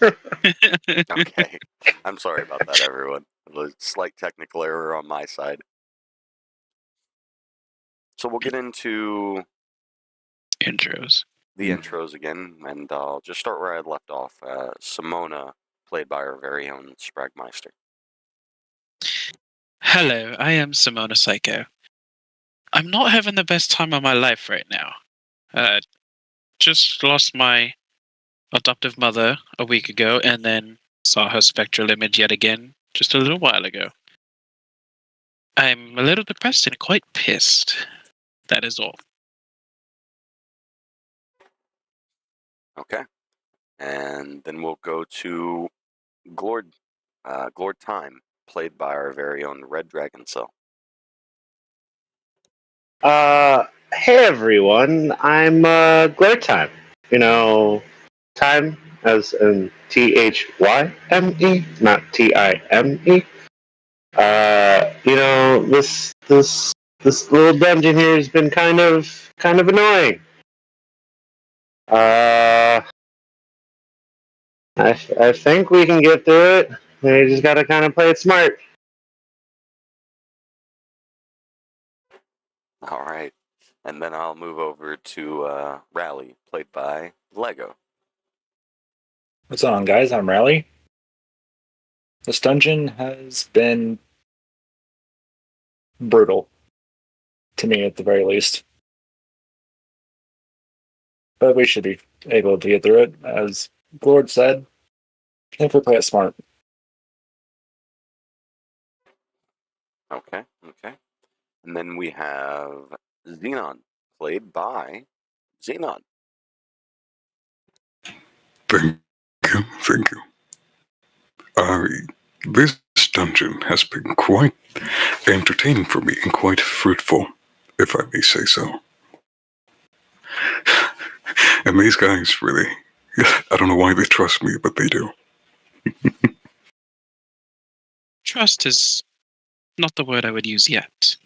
Okay. I'm sorry about that, everyone. A slight technical error on my side. So we'll get into Intros. the intros again, and I'll just start where I left off. Simona, played by our very own Spragmeister. Hello, I am Simona Psycho. I'm not having the best time of my life right now. Just lost my adoptive mother a week ago, and then saw her spectral image yet again just a little while ago. I'm a little depressed and quite pissed. That is all. Okay. And then we'll go to Glord Time, played by our very own Red Dragon Cell. Hey everyone, I'm Glare Time. Time as in THYME, not TIME. This little dungeon here has been kind of annoying. I think we can get through it. We just gotta kind of play it smart. All right. And then I'll move over to Rally, played by Lego. What's on, guys? I'm Rally. This dungeon has been brutal. To me, at the very least. But we should be able to get through it. As Gord said, if we play it smart. Okay. And then we have Xenon, played by Xenon. Thank you. This dungeon has been quite entertaining for me and quite fruitful, if I may say so. And these guys really, I don't know why they trust me, but they do. Trust is not the word I would use yet.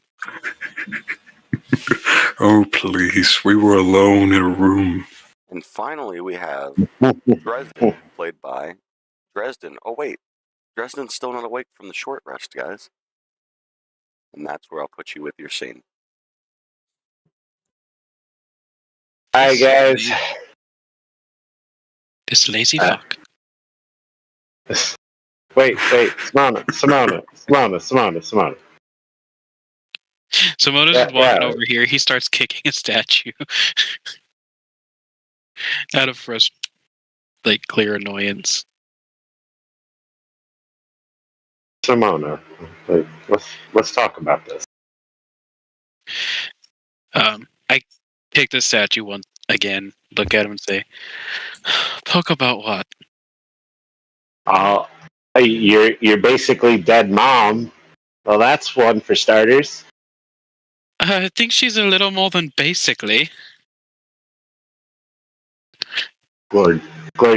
Oh, please, we were alone in a room. And finally, we have Dresden, played by Dresden. Oh, wait. Dresden's still not awake from the short rest, guys. And that's where I'll put you with your scene. Hi, guys. This lazy fuck. Wait, Simona. Simona's just walking over here. He starts kicking a statue out of clear annoyance. Simona, let's talk about this. I kick the statue once again, look at him and say, talk about what? You're basically dead mom. Well, that's one for starters. I think she's a little more than basically. Glord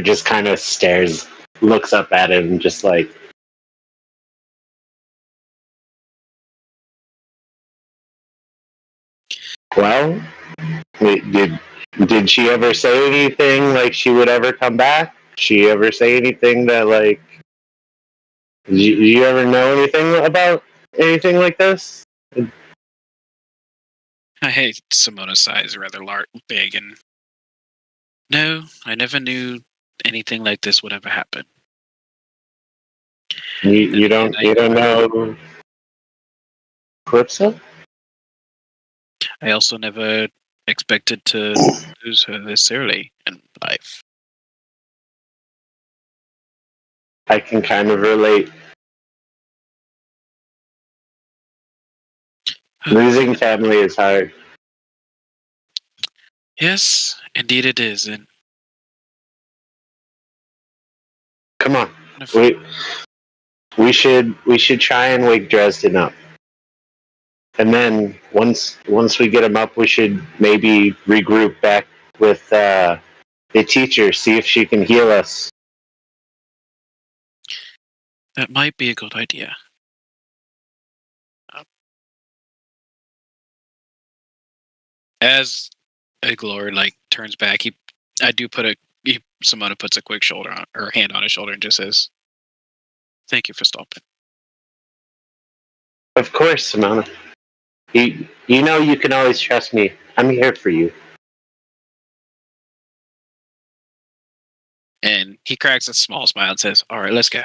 just kind of stares, looks up at him, just like. Well, did she ever say anything like she would ever come back? She ever say anything that like? Did you ever know anything about anything like this? I hate Simona's size, rather big, and no, I never knew anything like this would ever happen. You don't know Calypso? I also never expected to lose her this early in life. I can kind of relate. Losing family is hard. Yes, indeed it is. And come on, we should try and wake Dresden up, and then once we get him up, we should maybe regroup back with the teacher, see if she can heal us. That might be a good idea. As Iglor turns back, I do put a Simona puts a quick hand on his shoulder and just says, "Thank you for stopping." Of course, Simona. You know you can always trust me. I'm here for you. And he cracks a small smile and says, "All right, let's go."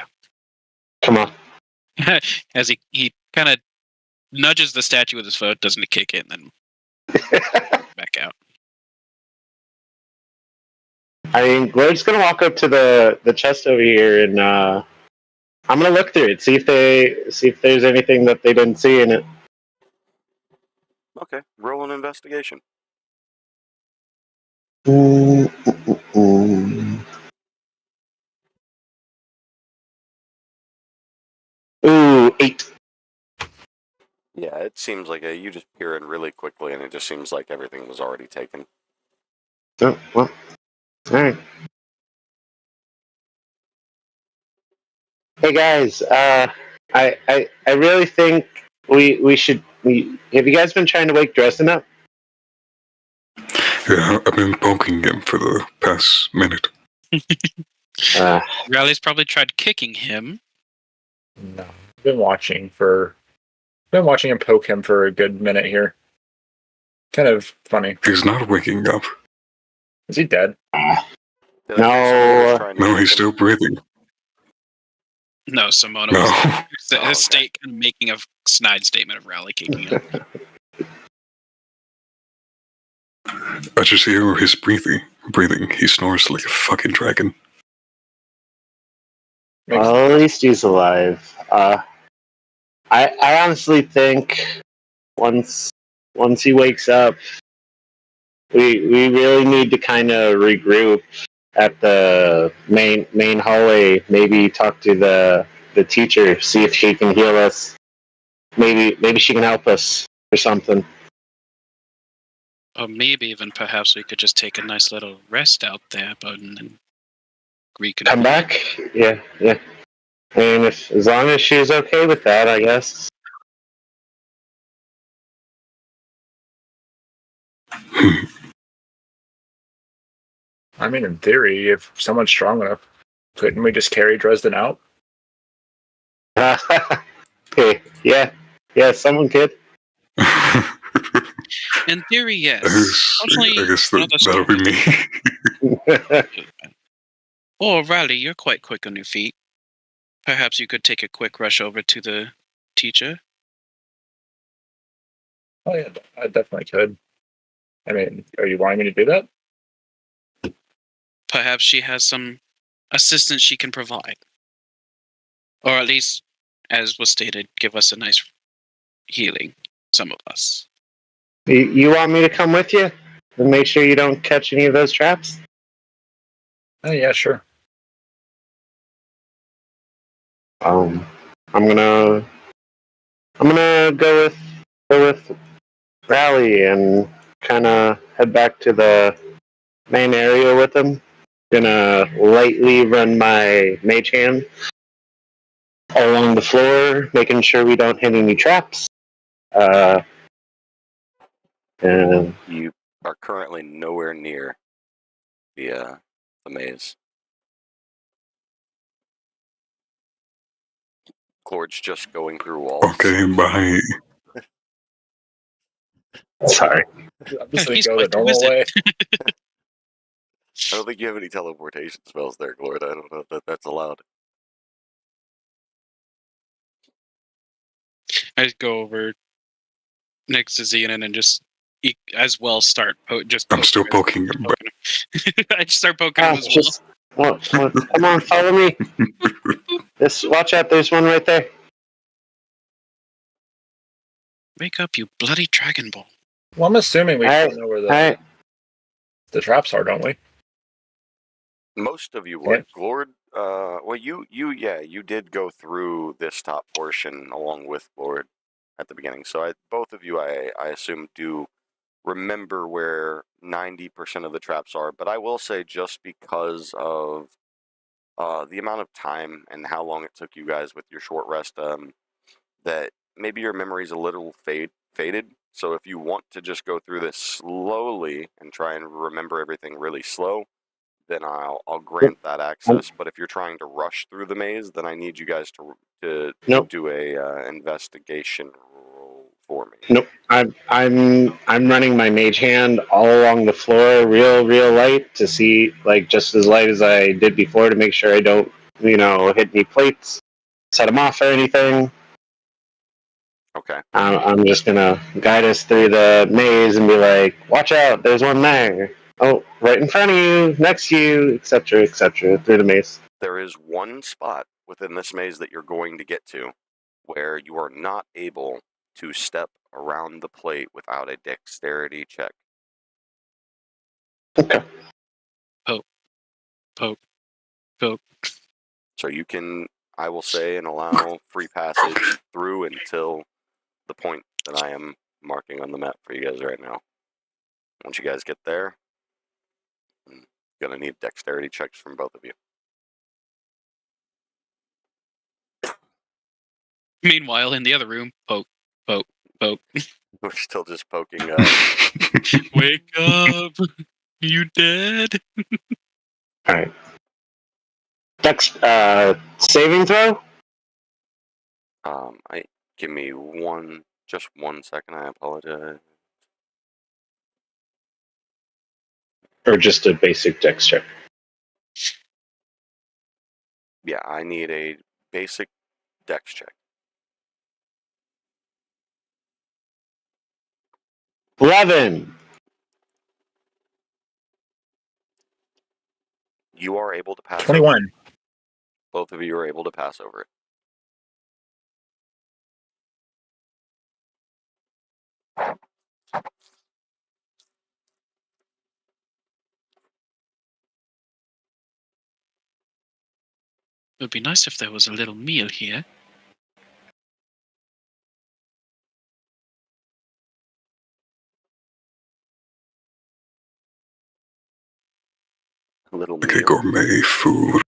Come on. As he kind of nudges the statue with his foot, doesn't kick it, and then back out. I mean, we're just gonna walk up to the chest over here, and I'm gonna look through it, see if there's anything that they didn't see in it. Okay, roll an investigation. Ooh, 8. Yeah, it seems like you just peer in really quickly, and it just seems like everything was already taken. Oh, well, all right. Hey guys, I really think we should. Have you guys been trying to wake Dresden up? Yeah, I've been poking him for the past minute. Riley's probably tried kicking him. No, I've been watching him poke him for a good minute here. Kind of funny. He's not waking up. Is he dead? Did I hear someone was trying to No, kick he's him? still breathing. No, Simona No. was okay. state kind of making a snide statement of Riley kicking him. I just hear his breathing. He snores like a fucking dragon. Well, at least he's alive. I honestly think once he wakes up, we really need to kind of regroup at the main hallway. Maybe talk to the teacher, see if she can heal us. Maybe she can help us or something. Or maybe even perhaps we could just take a nice little rest out there, but and then reconvene. Come back? Yeah. I mean, as long as she's okay with that, I guess. I mean, in theory, if someone's strong enough, couldn't we just carry Dresden out? Okay. Yeah, someone could. In theory, yes. I guess that'll be me. Or Riley, you're quite quick on your feet. Perhaps you could take a quick rush over to the teacher. Oh yeah, I definitely could. I mean, are you wanting me to do that? Perhaps she has some assistance she can provide. Or at least, as was stated, give us a nice healing, some of us. You want me to come with you and make sure you don't catch any of those traps? Oh yeah, sure. I'm gonna go with Rally and kind of head back to the main area with him. Gonna lightly run my mage hand along the floor, making sure we don't hit any traps. And You are currently nowhere near the maze. Cord's just going through walls. Okay, bye. sorry. I'm just gonna He's go the quite the normal wizard. way. I don't think you have any teleportation spells there, Glord. I don't know if that's allowed. I just go over next to Xenon and just as well start I'm still poking him. I just start poking him as well. Come on, follow me. Watch out, there's one right there. Wake up, you bloody Dragon Ball. Well, I'm assuming we Alright, don't know where the traps are, don't we? Most of you would. Glord, well, you did go through this top portion along with Glord at the beginning. So both of you, I assume, do remember where 90% of the traps are. But I will say, just because of the amount of time and how long it took you guys with your short rest, that maybe your memory's a little faded. So if you want to just go through this slowly and try and remember everything really slow, then I'll grant that access. But if you're trying to rush through the maze, then I need you guys to Nope. do a investigation roll for me. Nope. I'm running my mage hand all along the floor, real light, to see, like, just as light as I did before, to make sure I don't, hit any plates, set them off or anything. Okay. I'm just gonna guide us through the maze and be like, watch out, there's one there. Oh, right in front of you, next to you, etc., through the maze. There is one spot within this maze that you're going to get to where you are not able to step around the plate without a dexterity check. Okay. Poke. So you can, I will say, and allow free passage through until the point that I am marking on the map for you guys right now. Once you guys get there, I'm going to need dexterity checks from both of you. Meanwhile, in the other room, poke. We're still just poking. Wake up! You dead? All right. Dex, saving throw? Give me just 1 second. I apologize. Or just a basic dex check? Yeah, I need a basic dex check. 11. You are able to pass 21. over it. Both of you are able to pass over it. It would be nice if there was a little meal here. A little Like a meal. gourmet food.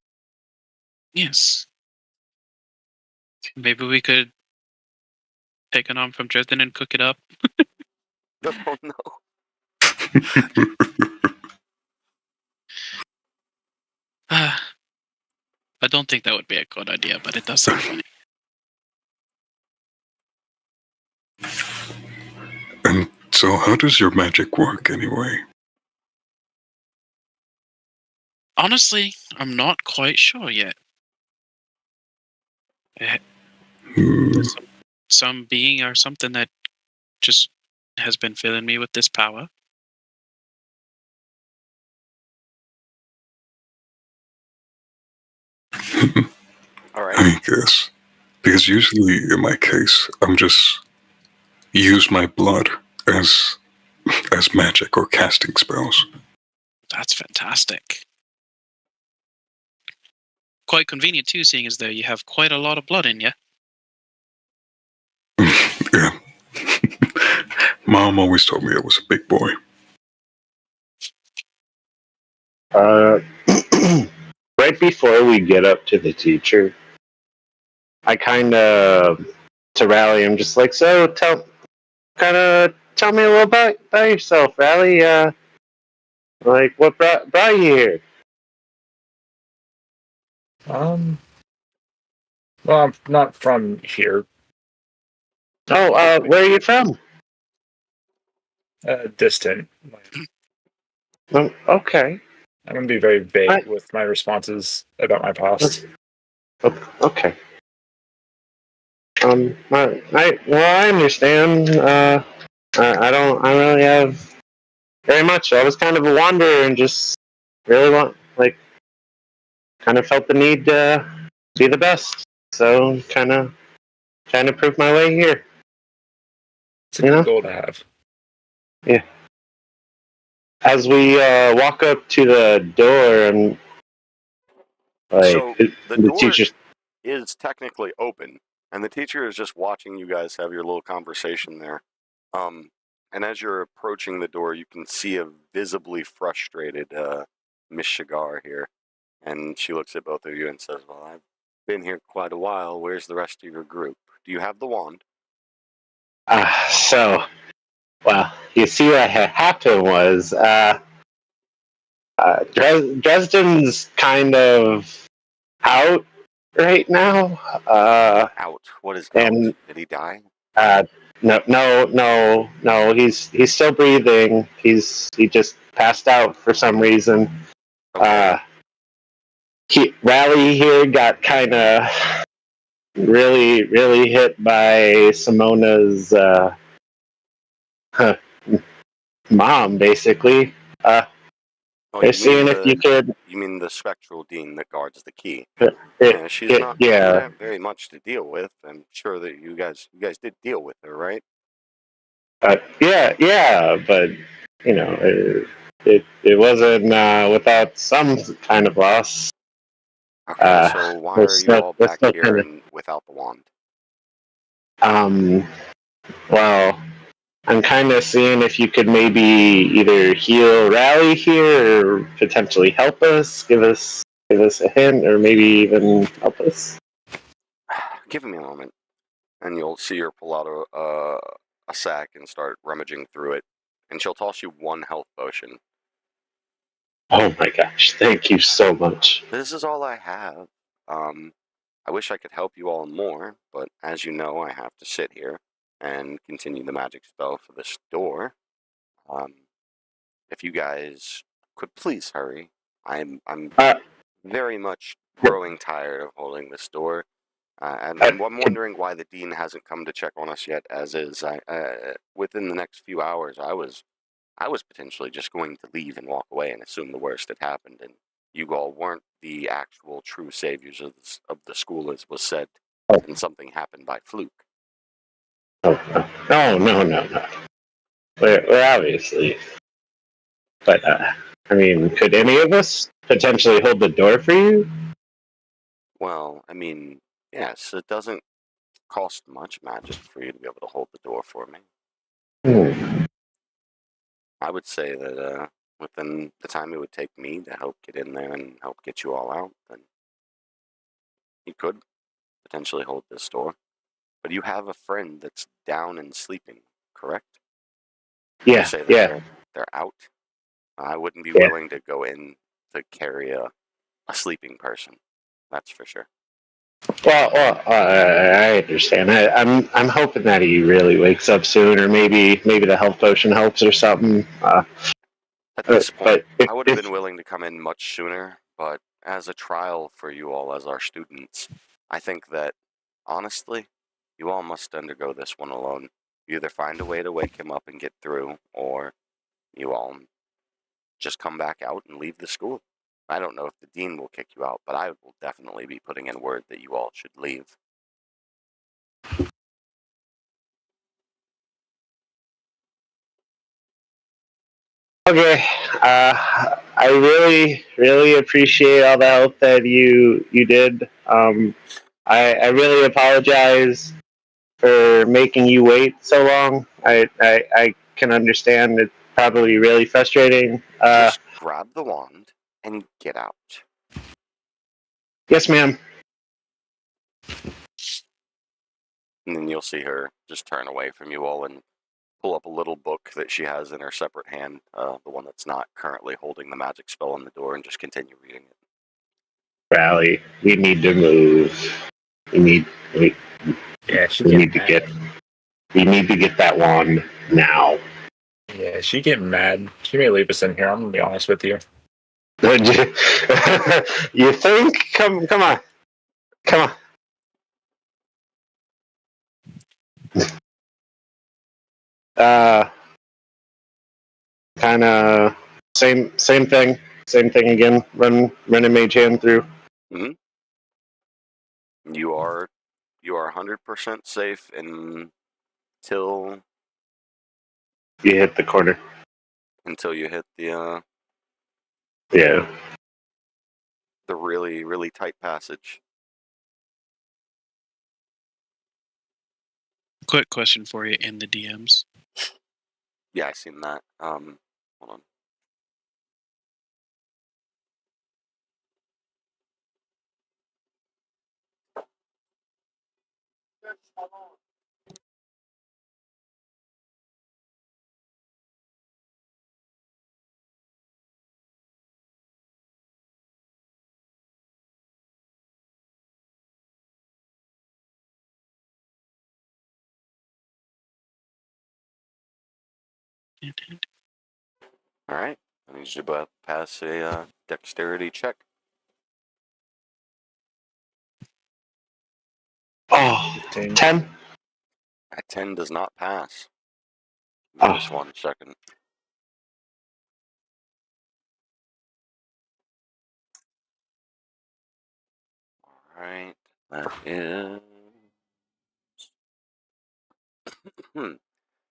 Yes. Maybe we could take an arm from Dresden and cook it up. Oh no. I don't think that would be a good idea, but it does sound funny. And so, how does your magic work anyway? Honestly, I'm not quite sure yet. There's some being or something that just has been filling me with this power. All right. I guess. Because usually, in my case, I'm just use my blood as magic or casting spells. That's fantastic. Quite convenient too, seeing as though you have quite a lot of blood in you. Yeah. Mom always told me I was a big boy. Right before we get up to the teacher, I kind of, to Rally, I'm just like, so tell me a little about yourself, Rally. Like, what brought you here? Well, I'm not from here. Oh, where are you from? Distant. Okay. I'm going to be very vague with my responses about my past. Okay. I understand. I don't really have very much. I was kind of a wanderer and just really kind of felt the need to be the best. So kind of proved my way here. It's a good goal to have. Yeah. As we walk up to the door, and So the door teacher is technically open, and the teacher is just watching you guys have your little conversation there. And as you're approaching the door, you can see a visibly frustrated Miss Shigar here, and she looks at both of you and says, "Well, I've been here quite a while. Where's the rest of your group? Do you have the wand?" Well, you see what had happened was Dresden's kind of out right now. Out. What is and out? Did he die? No. He's still breathing. He just passed out for some reason. Okay. Rally here got kind of really hit by Simona's mom, basically. Oh, They're seeing if you could. You mean the spectral dean that guards the key? She's not Yeah. very much to deal with. I'm sure that you guys did deal with her, right? Yeah, but you know, it wasn't without some kind of loss. Okay, so why are you all back here kind of, and without the wand? well, I'm kind of seeing if you could maybe either heal Rally here or potentially help us, give us a hint, or maybe even help us. Give me a moment, and you'll see her pull out a sack and start rummaging through it, and she'll toss you one health potion. Oh my gosh, thank you so much. This is all I have. I wish I could help you all more, but as you know, I have to sit here and continue the magic spell for this door. If you guys could please hurry, I'm very much growing tired of holding this door. And I'm wondering why the dean hasn't come to check on us yet. As is, within the next few hours, I was potentially just going to leave and walk away and assume the worst had happened, and you all weren't the actual true saviors of the school, as was said, and something happened by fluke. No. We're obviously, but I mean, could any of us potentially hold the door for you? Well, I mean, yes, it doesn't cost much magic for you to be able to hold the door for me. I would say that within the time it would take me to help get in there and help get you all out, then you could potentially hold this door. But you have a friend that's down and sleeping, correct? Yeah, You say that they're out. I wouldn't be willing to go in to carry a sleeping person. That's for sure. Well, I understand. I'm hoping that he really wakes up soon, or maybe the health potion helps or something. At this point, I would have been willing to come in much sooner, but as a trial for you all as our students, I think that, honestly, you all must undergo this one alone. You either find a way to wake him up and get through, or you all just come back out and leave the school. I don't know if the dean will kick you out, but I will definitely be putting in word that you all should leave. Okay, I really appreciate all the help that you did. I really apologize for making you wait so long. I can understand it's probably really frustrating. Just grab the wand and get out. Yes, ma'am. And then you'll see her just turn away from you all and pull up a little book that she has in her separate hand, the one that's not currently holding the magic spell on the door, and just continue reading it. Rally, we need to move. We need to get that wand now. Yeah, she getting mad. She may leave us in here. I'm gonna be honest with you. You think? Come on. Kind of same thing. Same thing again. Run a mage hand through. Mm-hmm. You are 100% safe until you hit the corner. Until you hit the the really, really tight passage. Quick question for you in the DMs. Yeah, I seen that. Hold on. All right. I need you to pass a dexterity check. Oh, 15. 10? A 10 does not pass. Give me just 1 second. All right. That is.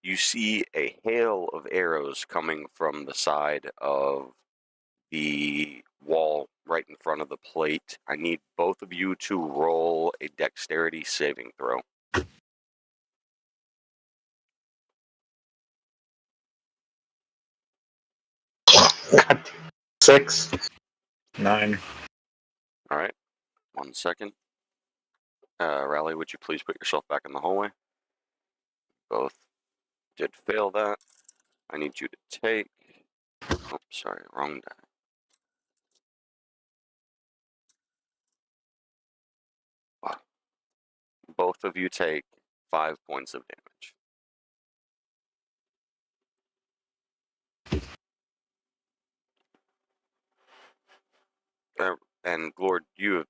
You see a hail of arrows coming from the side of the wall right in front of the plate. I need both of you to roll a dexterity saving throw. God. 6. 9. All right. 1 second. Rally, would you please put yourself back in the hallway? Both did fail that. I need you to take. Oh, sorry, wrong die. Wow. Both of you take 5 points of damage. And Glord, you have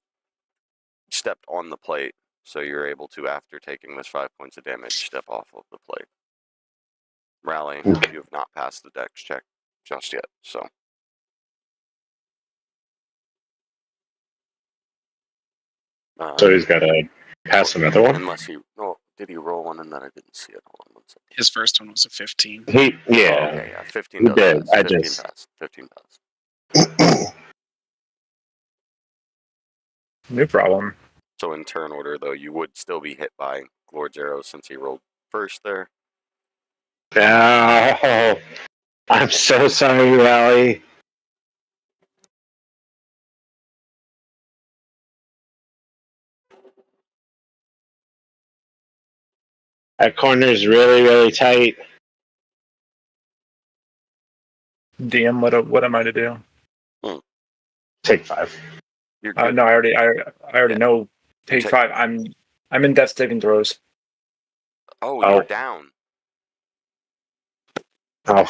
stepped on the plate, so you're able to, after taking this 5 points of damage, step off of the plate. Rally, you have not passed the dex check just yet, so. So he's got to pass another one? Unless he, oh, did he roll one and then I didn't see it? Hold on 1 second. His first one was a 15. Yeah. Oh, okay, yeah, 15 He does did. pass. I 15 just- pass. 15 pass. No problem. So in turn order, though, you would still be hit by Glord's arrow since he rolled first there. Oh, I'm so sorry, Rally. That corner is really, really tight. DM, what am I to do? Take 5. You're good. No, I already know. Take take- 5. I'm in death saving throws. Oh, you're down. Oh,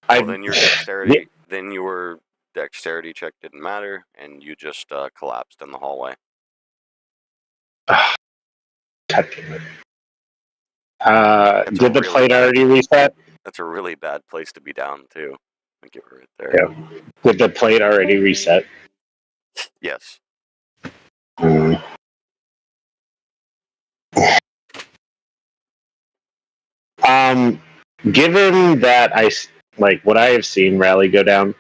Well, then your dexterity, then your dexterity check didn't matter, and you just collapsed in the hallway. God damn it. Did the really plate bad- already reset? That's a really bad place to be down too. I give it right there. Yeah. Did the plate already reset? Yes. Given that what I have seen Rally go down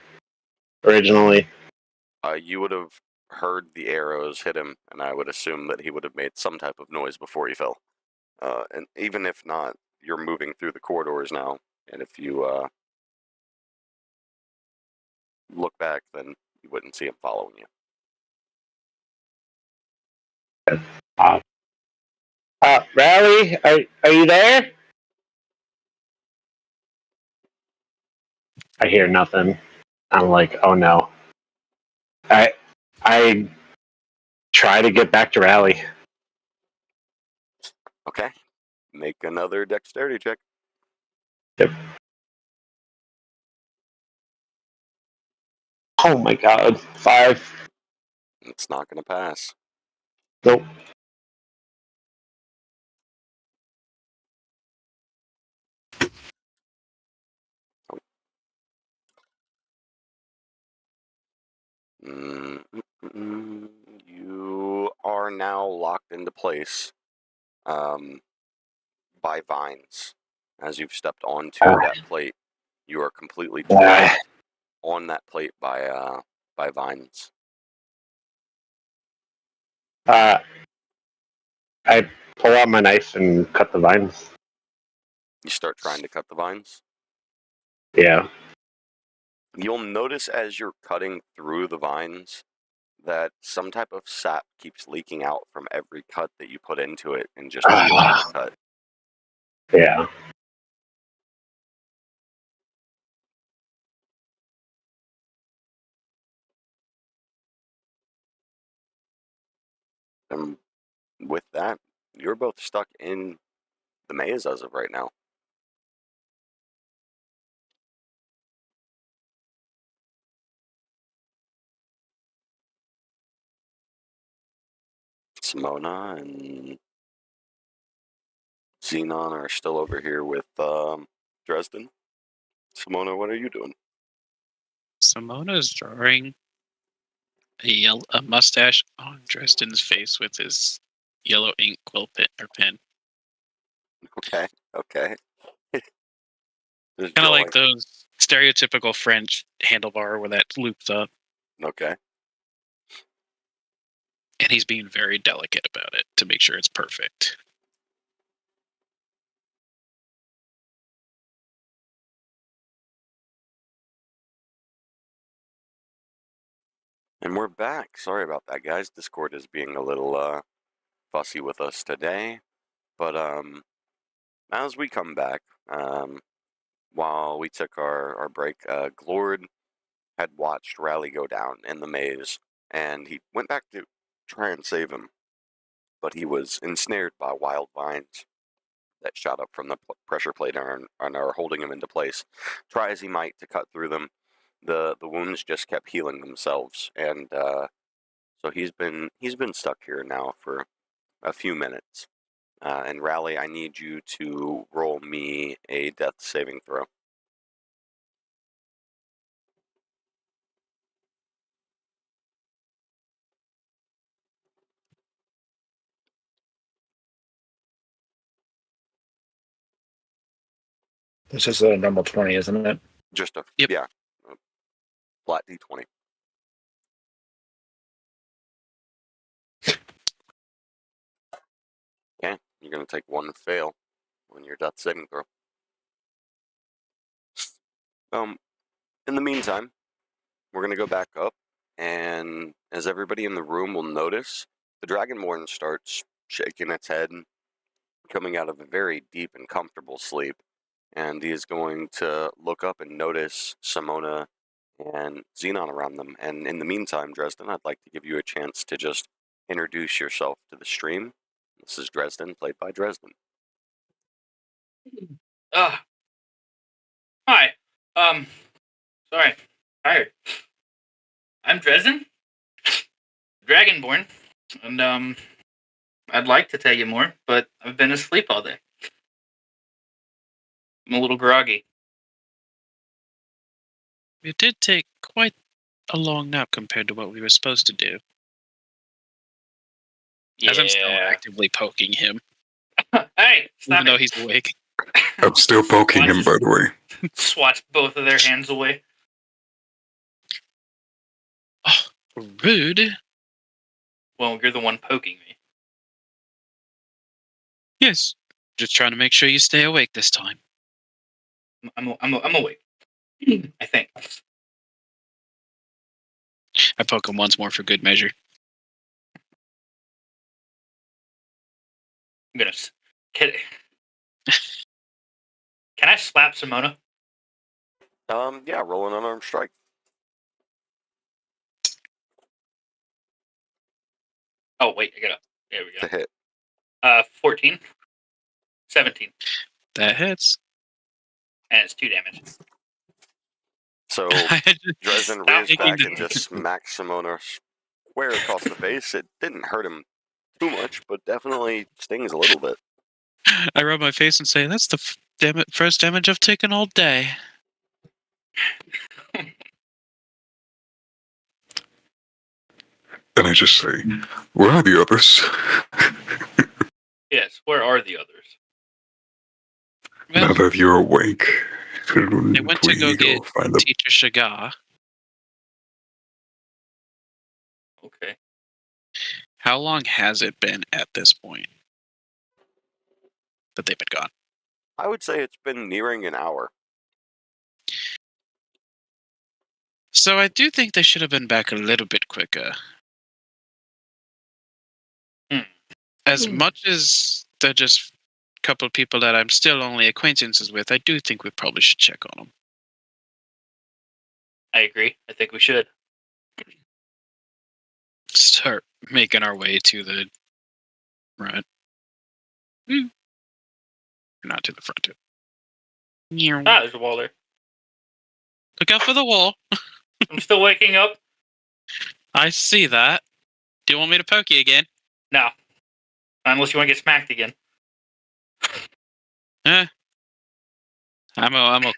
originally, You would have heard the arrows hit him, and I would assume that he would have made some type of noise before he fell. And even if not, you're moving through the corridors now, and if you look back, then you wouldn't see him following you. Rally, are you there? I hear nothing. I'm like, oh no. I try to get back to Rally. Okay. Make another dexterity check. Yep. Oh my god. 5. It's not going to pass. Nope. You are now locked into place by vines. As you've stepped onto that plate, you are completely trapped on that plate by vines. I pull out my knife and cut the vines. You start trying to cut the vines. Yeah. You'll notice as you're cutting through the vines that some type of sap keeps leaking out from every cut that you put into it and just healing the cut. Yeah. And with that, you're both stuck in the maze as of right now. Simona and Xenon are still over here with Dresden. Simona, what are you doing? Simona's drawing a mustache on Dresden's face with his yellow ink quill pen. Okay. Just Kind of drawing. like those stereotypical French handlebar where that loops up. Okay. And he's being very delicate about it to make sure it's perfect. And we're back. Sorry about that, guys. Discord is being a little fussy with us today. But as we come back, while we took our break, Glord had watched Rally go down in the maze, and he went back to try and save him. But he was ensnared by wild vines that shot up from the pressure plate and are holding him into place. Try as he might to cut through them, the wounds just kept healing themselves, and so he's been stuck here now for a few minutes. And Rally, I need you to roll me a death saving throw. This is a normal 20, isn't it? Just a Yep. Yeah, a flat d20. Okay, you're gonna take one fail on your death saving throw. In the meantime, we're gonna go back up, and as everybody in the room will notice, the Dragonborn starts shaking its head, coming out of a very deep and comfortable sleep, and he is going to look up and notice Simona and Xenon around them. And in the meantime, Dresden, I'd like to give you a chance to just introduce yourself to the stream. This is Dresden, played by Dresden. Hi. Sorry. Tired. I'm Dresden, Dragonborn, and I'd like to tell you more, but I've been asleep all day. I'm a little groggy. It did take quite a long nap compared to what we were supposed to do. As I'm still actively poking him, Hey, stop even though it. he's awake. I'm still poking him, by the way. Swats both of their hands away. Oh, rude. Well, you're the one poking me. Yes, just trying to make sure you stay awake this time. I'm awake. I think. I poke him once more for good measure. I'm gonna. Can I slap Simona? Yeah, roll an unarmed strike. Oh wait, I gotta. There we To go. hit. 14, 17, That hits. and it's 2 damage. So Dresden Stop rears back poking and just smacks Simona square across the face. It didn't hurt him too much, but definitely stings a little bit. I rub my face and say, "That's the first damage I've taken all day." And I just say, where are the others? Yes, where are the others? Now Well, that you're awake, they went to go get find them? Teacher Shagar. Okay. How long has it been at this point that they've been gone? I would say it's been nearing an hour. So I do think they should have been back a little bit quicker. As much as they're just a couple of people that I'm still only acquaintances with, I do think we probably should check on them. I agree. I think we should. Start making our way to the front. Not to the front. There's a wall there. Look out for the wall. I'm still waking up. I see that. Do you want me to poke you again? No. Unless you want to get smacked again. I'm okay.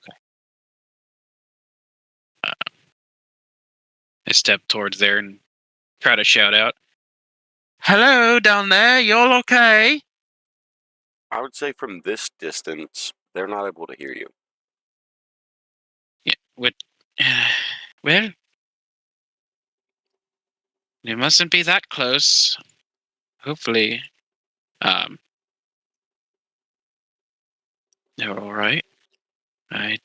I step towards there and try to shout out, "Hello, down there. Y'all okay?" I would say from this distance, they're not able to hear you. Yeah. What? Well, it mustn't be that close. Hopefully, they're all right. I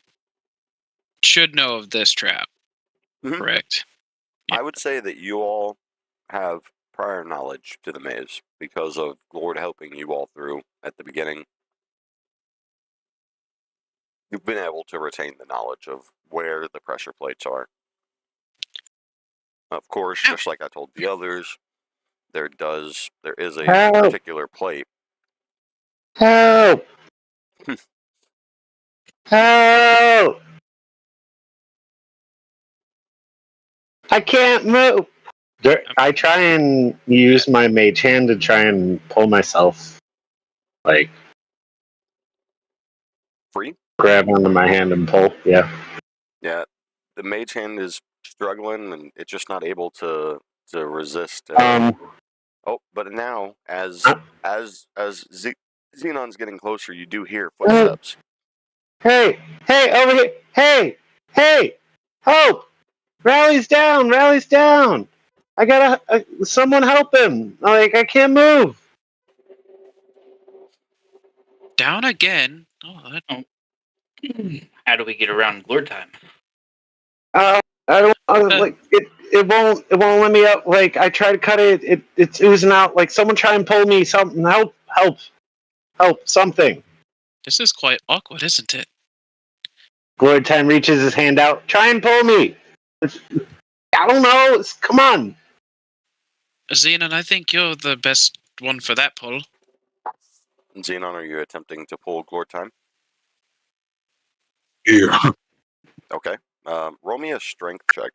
should know of this trap. Mhm. Correct. I would say that you all have prior knowledge to the maze because of Lord helping you all through at the beginning. You've been able to retain the knowledge of where the pressure plates are. Of course, just like I told the others, there is a Help! particular plate. Help! Help! I can't move. I try and use my mage hand to try and pull myself, like Free? grab onto my hand and pull. Yeah. Yeah. The mage hand is struggling and it's just not able to resist. Oh, but now as Xenon's getting closer, you do hear footsteps. Hey, over here! Hey! Help! Rally's down! I gotta someone help him! Like I can't move. Down again. Oh, How do we get around Lord time? I don't like it. It won't let me up. Like I try to cut it. It's oozing out. Like someone try and pull me. Something. Help! Something. this is quite awkward, isn't it? Glory Time reaches his hand out. Try and pull me. I don't know. Come on. Xenon, I think you're the best one for that pull. Xenon, are you attempting to pull Glor Time? Yeah. Okay. Roll me a strength check.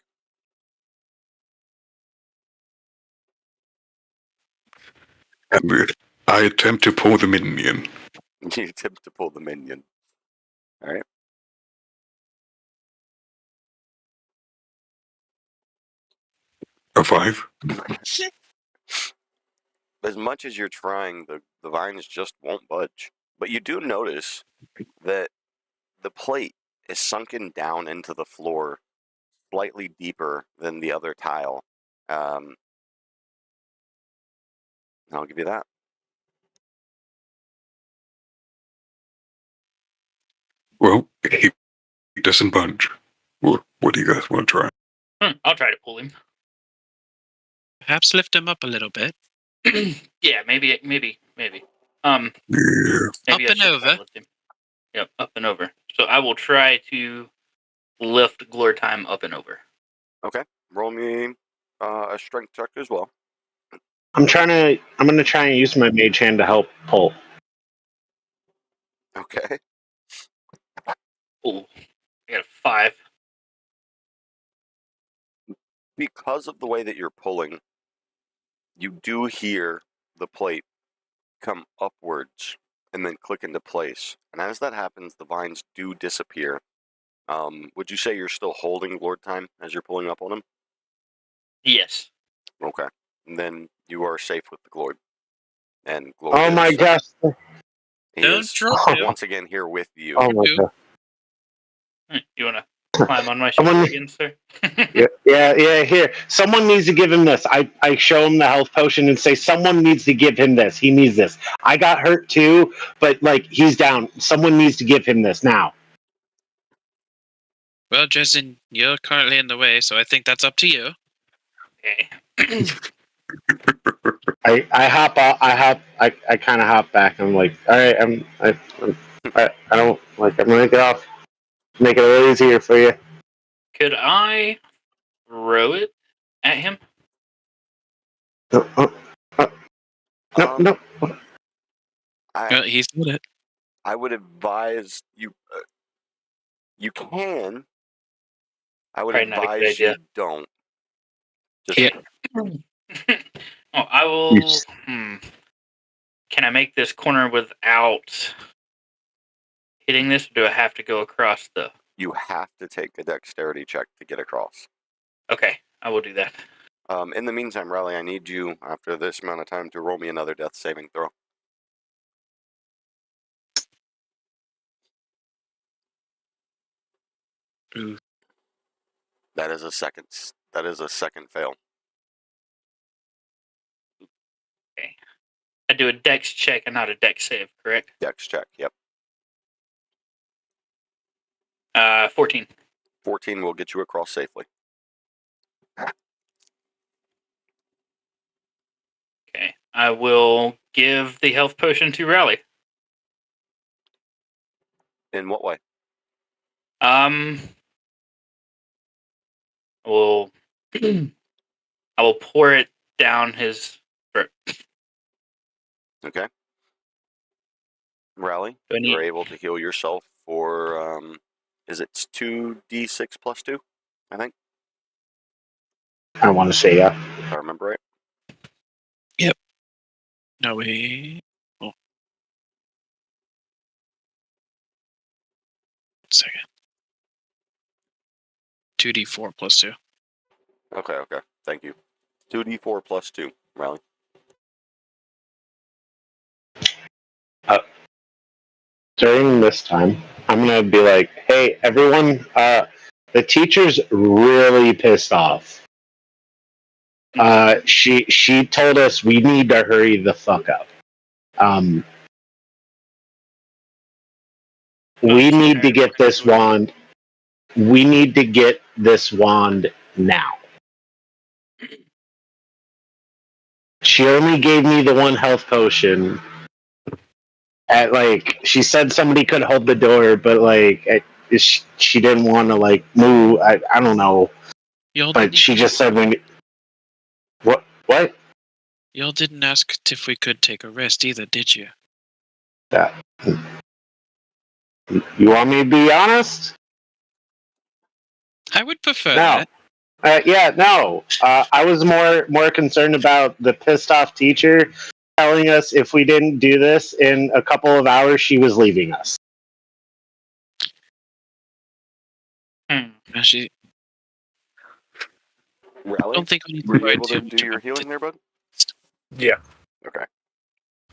And I attempt to pull the minion. You attempt to pull the minion. All right. A 5. As much as you're trying, the vines just won't budge. But you do notice that the plate is sunken down into the floor slightly deeper than the other tile. I'll give you that. Well, he doesn't budge. What do you guys want to try? I'll try to pull him. Perhaps lift him up a little bit. Yeah, maybe. Yeah. Maybe Up I and should try over. to lift him. Yep, up and over. So I will try to lift Glor time up and over. Okay. Roll me a strength check as well. I'm gonna try and use my mage hand to help pull. Okay. Oh, I got a 5. Because of the way that you're pulling, you do hear the plate come upwards and then click into place. And as that happens, the vines do disappear. Would you say you're still holding Lord Time as you're pulling up on him? Yes. Okay. And then you are safe with the Glord. And Glord Oh my gosh! he Don't is drop him. once again here with you. Oh my god! You want to climb on my shoulder again, sir? Yeah. Here, someone needs to give him this. I show him the health potion and say, someone needs to give him this. He needs this. I got hurt too, but like he's down. Someone needs to give him this now. Well, Justin, you're currently in the way, so I think that's up to you. Okay. I hop off. I kind of hop back. I'm like, all right. I don't like. I'm gonna get off. Make it a little easier for you. Could I throw it at him? No. Well, he's did it. I would advise you. You can. I would Probably not a good advise you idea. don't. Just Yeah. Oh, I will. can I make this corner without hitting this, or do I have to go across the... You have to take a dexterity check to get across. Okay, I will do that. In the meantime, Riley, I need you, after this amount of time, to roll me another death saving throw. Ooh. That is a second fail. Okay. I do a dex check and not a dex save, correct? Dex check, yep. 14. 14 will get you across safely. Okay. I will give the health potion to Riley. In what way? I will I will pour it down his throat. Okay. Riley, Do I need- you're able to heal yourself for, is it 2d6 plus 2, I think? I want to say yeah. If I remember right. No, wait. Oh. 1 second. 2d4 plus 2. Okay. Thank you. 2d4 plus 2, Riley. During this time, I'm gonna be like, "Hey, everyone! The teacher's really pissed off. She told us we need to hurry the fuck up. We need to get this wand. We need to get this wand now. She only gave me the one health potion. She said somebody could hold the door, but she didn't want to move. I don't know, Y'all but didn't she even- just said we. What? Y'all didn't ask if we could take a rest either, did you? You want me to be honest? I would prefer No. that. No. I was more concerned about the pissed off teacher telling us if we didn't do this in a couple of hours, she was leaving us. Actually, I Riley, don't think we need to were you worry able to too do much your about healing it. there, bud? Yeah. Okay.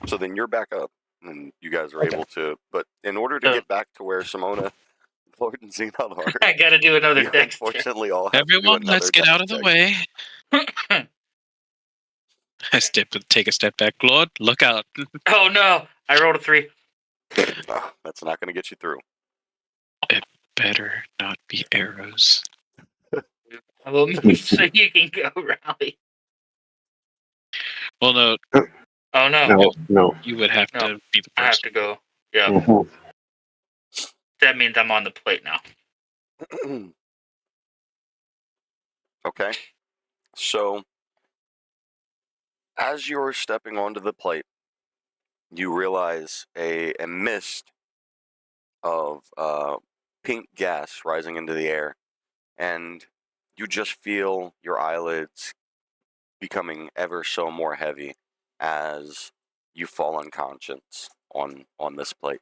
So then you're back up, and you guys are Okay. able to. But in order to So- get back to where Simona, Lord, and Xenon are, I gotta do another you dex check. unfortunately all have to do Everyone, let's another get dex out of the check. way. I take a step back. Lord, look out. Oh no! I rolled a 3. Ah, that's not going to get you through. Better not be arrows. I will move so you can go, Riley. Well, no, Oh no! No. you would have No, to be the I have first. to go. Yeah, Mhm. that means I'm on the plate now. Okay. So, as you're stepping onto the plate, you realize a mist of pink gas rising into the air, and you just feel your eyelids becoming ever so more heavy as you fall unconscious on this plate.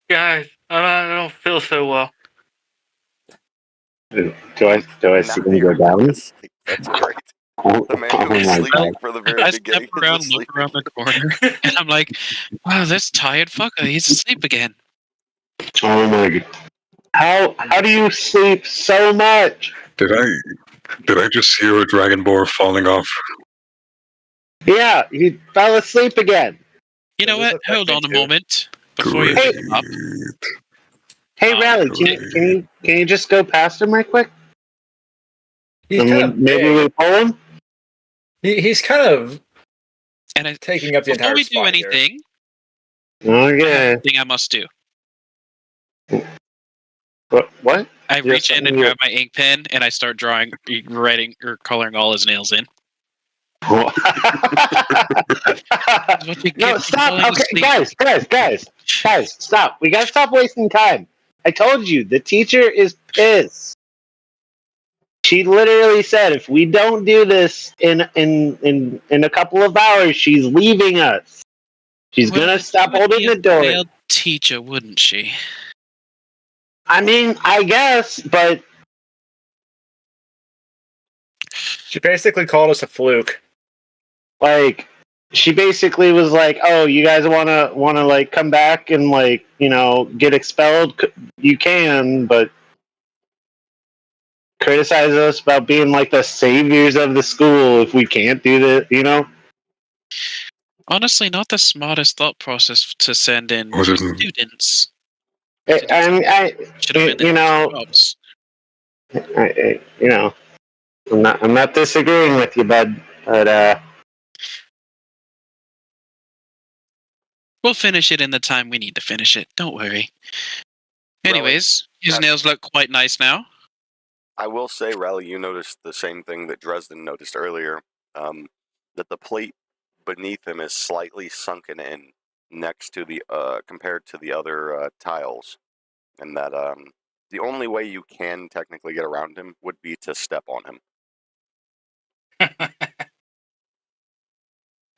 Guys, I don't feel so well. Do I Now see him you're go down? asleep. That's right. Oh, The man who oh was my sleeping god. for the very I step beginning around, is look asleep. around the corner, and I'm like, wow, this tired fucker, he's asleep again. Oh my god. How do you sleep so much? Did I just hear a dragonborn falling off? Yeah, he fell asleep again. You know Does this what? affect Hold me on a too? moment before you Great. pick him up. Hey, Riley, can you just go past him right quick? He's And kind of maybe big. we pull him? He's kind of And I, taking up the before entire we do spot here. anything, Okay. thing I must do. What? I You're reach in and saying grab my ink pen and I start writing or coloring all his nails in. No, What you get for stop. falling Okay, asleep. guys, stop. We gotta stop wasting time. I told you, the teacher is pissed. she literally said, if we don't do this in a couple of hours, she's leaving us. She's Well, gonna then stop she would holding be the a door. failed teacher, wouldn't she? I mean, I guess, but She basically called us a fluke. like, she basically was like, "Oh, you guys wanna like come back and like get expelled? You can, but criticize us about being like the saviors of the school if we can't do this, Honestly, not the smartest thought process to send in Was it? students. I Should have been you in know, jobs. I'm not disagreeing with you, bud, but We'll finish it in the time we need to finish it. Don't worry. Anyways, his nails look quite nice now. I will say, Rally, you noticed the same thing that Dresden noticed earlier, that the plate beneath him is slightly sunken in next to the compared to the other tiles, and that the only way you can technically get around him would be to step on him.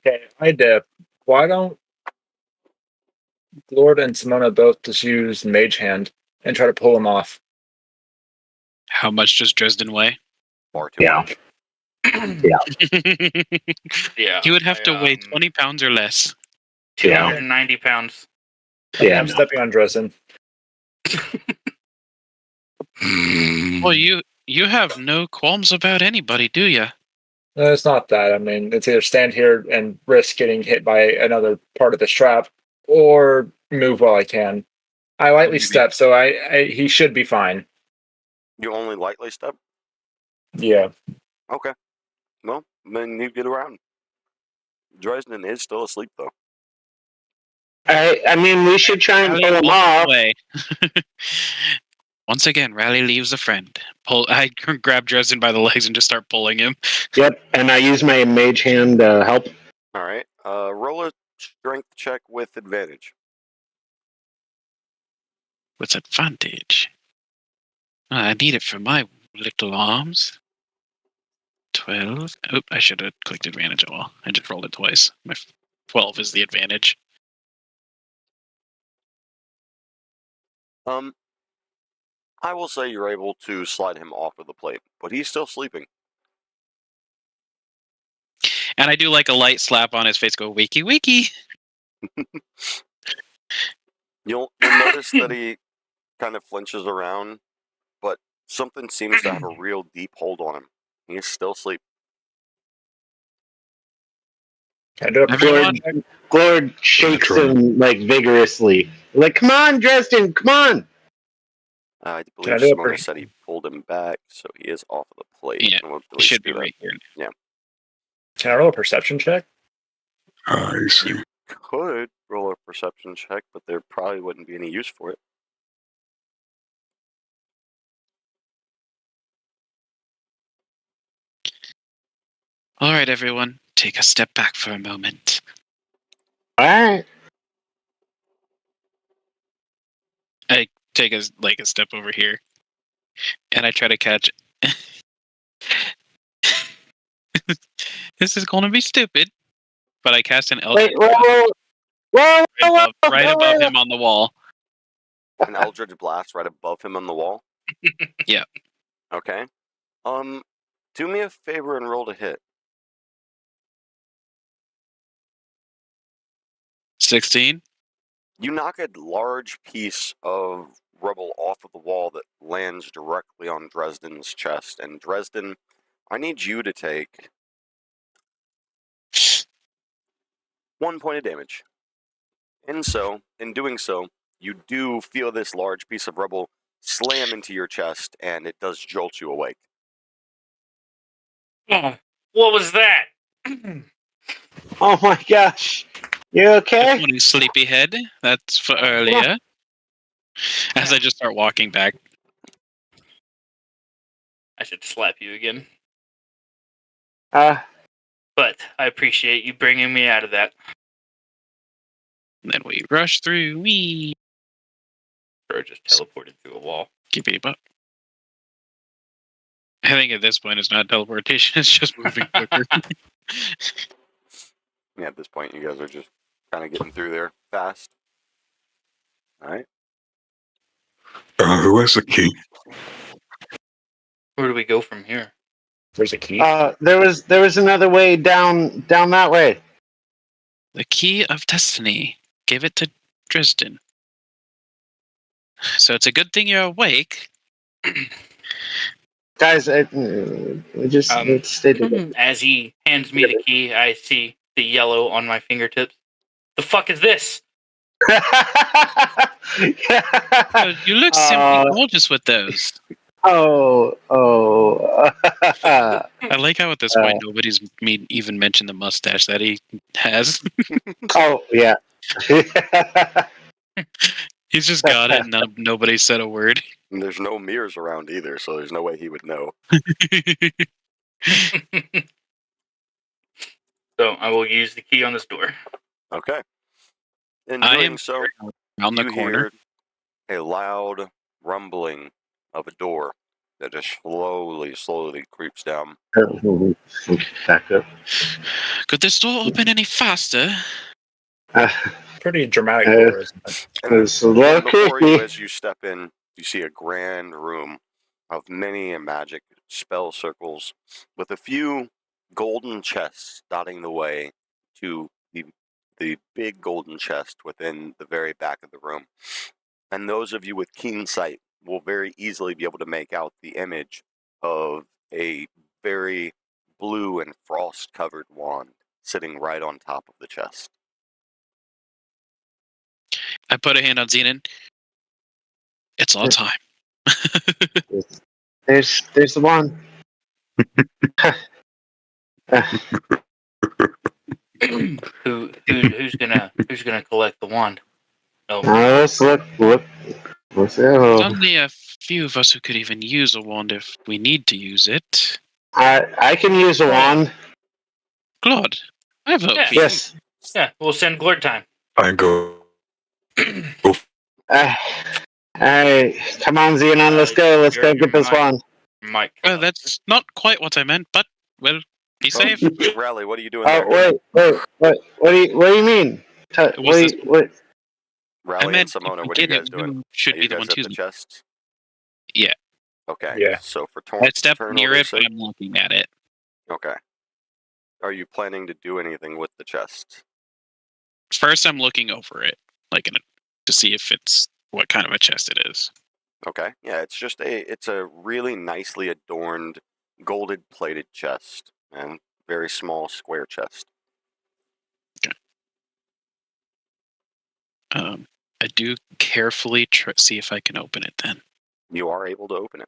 Okay, I dip. Why don't Lord and Simona both just use Mage Hand and try to pull him off? How much does Dresden weigh? Far too yeah, much. Yeah. He would have to weigh 20 pounds or less. 290 pounds. yeah. I'm stepping on Dresden. Well, you have no qualms about anybody, do you? No, it's not that. I mean, it's either stand here and risk getting hit by another part of the strap, or move while I can. I lightly step, so he should be fine. You only lightly step? Yeah. Okay. Well, then you get around. Dresden is still asleep, though. I mean, we should try and pull him off. Away. Once again, Riley leaves a friend. I grab Dresden by the legs and just start pulling him. Yep, and I use my mage hand to help. All right. Roll a strength check with advantage. What's advantage? I need it for my little arms. 12. Oop, I should have clicked advantage. Oh, well, I just rolled it twice. My 12 is the advantage. I will say you're able to slide him off of the plate, but he's still sleeping. And I do like a light slap on his face, go, wakey, wakey. You'll notice that he kind of flinches around, but something seems to have a real deep hold on him. He is still asleep. Can I do a perception check? Glord shakes him like vigorously. Like, come on, Dresden, come on! I believe Simona said he pulled him back, so he is off of the plate. Yeah, he should be right here. Yeah. Can I roll a perception check? I see. You could roll a perception check, but there probably wouldn't be any use for it. All right, everyone, take a step back for a moment. All right. I take a step over here, and I try to catch. This is going to be stupid, but I cast an Eldritch Blast right above him on the wall. An Eldritch Blast right above him on the wall? Yeah. Okay. Do me a favor and roll to hit. 16. You knock a large piece of rubble off of the wall that lands directly on Dresden's chest. And Dresden, I need you to take 1 point of damage. And so, in doing so, you do feel this large piece of rubble slam into your chest, and it does jolt you awake. Oh, what was that? Oh my gosh. You okay? Good morning, sleepyhead. That's for earlier. As I just start walking back. I should slap you again. Uh, But I appreciate you bringing me out of that. And then we rush through. Wee. Or just teleported through a wall. Keep it up. I think at this point it's not teleportation, it's just moving quicker. Yeah, at this point, you guys are just kind of getting through there fast. All right. Who has the key? Where do we go from here? There's a key. There was another way down that way. The key of destiny. Give it to Dresden. So it's a good thing you're awake. Guys, let's stay together. As he hands me the key, I see the yellow on my fingertips. The fuck is this? Oh, you look simply gorgeous with those. Oh. I like how at this point nobody's even mentioned the mustache that he has. Oh, yeah. He's just got it and nobody said a word. And there's no mirrors around either, so there's no way he would know. So I will use the key on this door. Okay. In I doing am so, around the you corner. hear a loud rumbling of a door that just slowly creeps down. Back up. Could this door open any faster? Pretty dramatic door, isn't it? It's a little And before you, creepy. as you step in, you see a grand room of many magic spell circles with a few golden chests dotting the way to the big golden chest within the very back of the room. And those of you with keen sight will very easily be able to make out the image of a very blue and frost-covered wand sitting right on top of the chest. I put a hand on Zenon. It's all time. There's the one. Who's gonna collect the wand? Oh, Let's look. Let's There's go. only a few of us who could even use a wand if we need to use it. I can use a wand. Claude, I vote Yeah. for you. Yes. yeah. We'll send Glord time. I go. Alright, come on, Xenon, let's go. Let's go get this wand. Mike. Well, that's not quite what I meant, but, well, be safe. Rally, what are you doing Oh, there? wait. What do you mean? What? Rally I meant and Simona, if what are you get guys it, doing? you should Are be you the guys one at the choosing. chests? Yeah. Okay. Yeah. So for I stepped turn near order's it, but sake- I'm looking at it. Okay. Are you planning to do anything with the chest? First, I'm looking over it, to see if it's what kind of a chest it is. Okay. Yeah, it's a really nicely adorned, golded plated chest and very small square chest. I do carefully see if I can open it then. You are able to open it.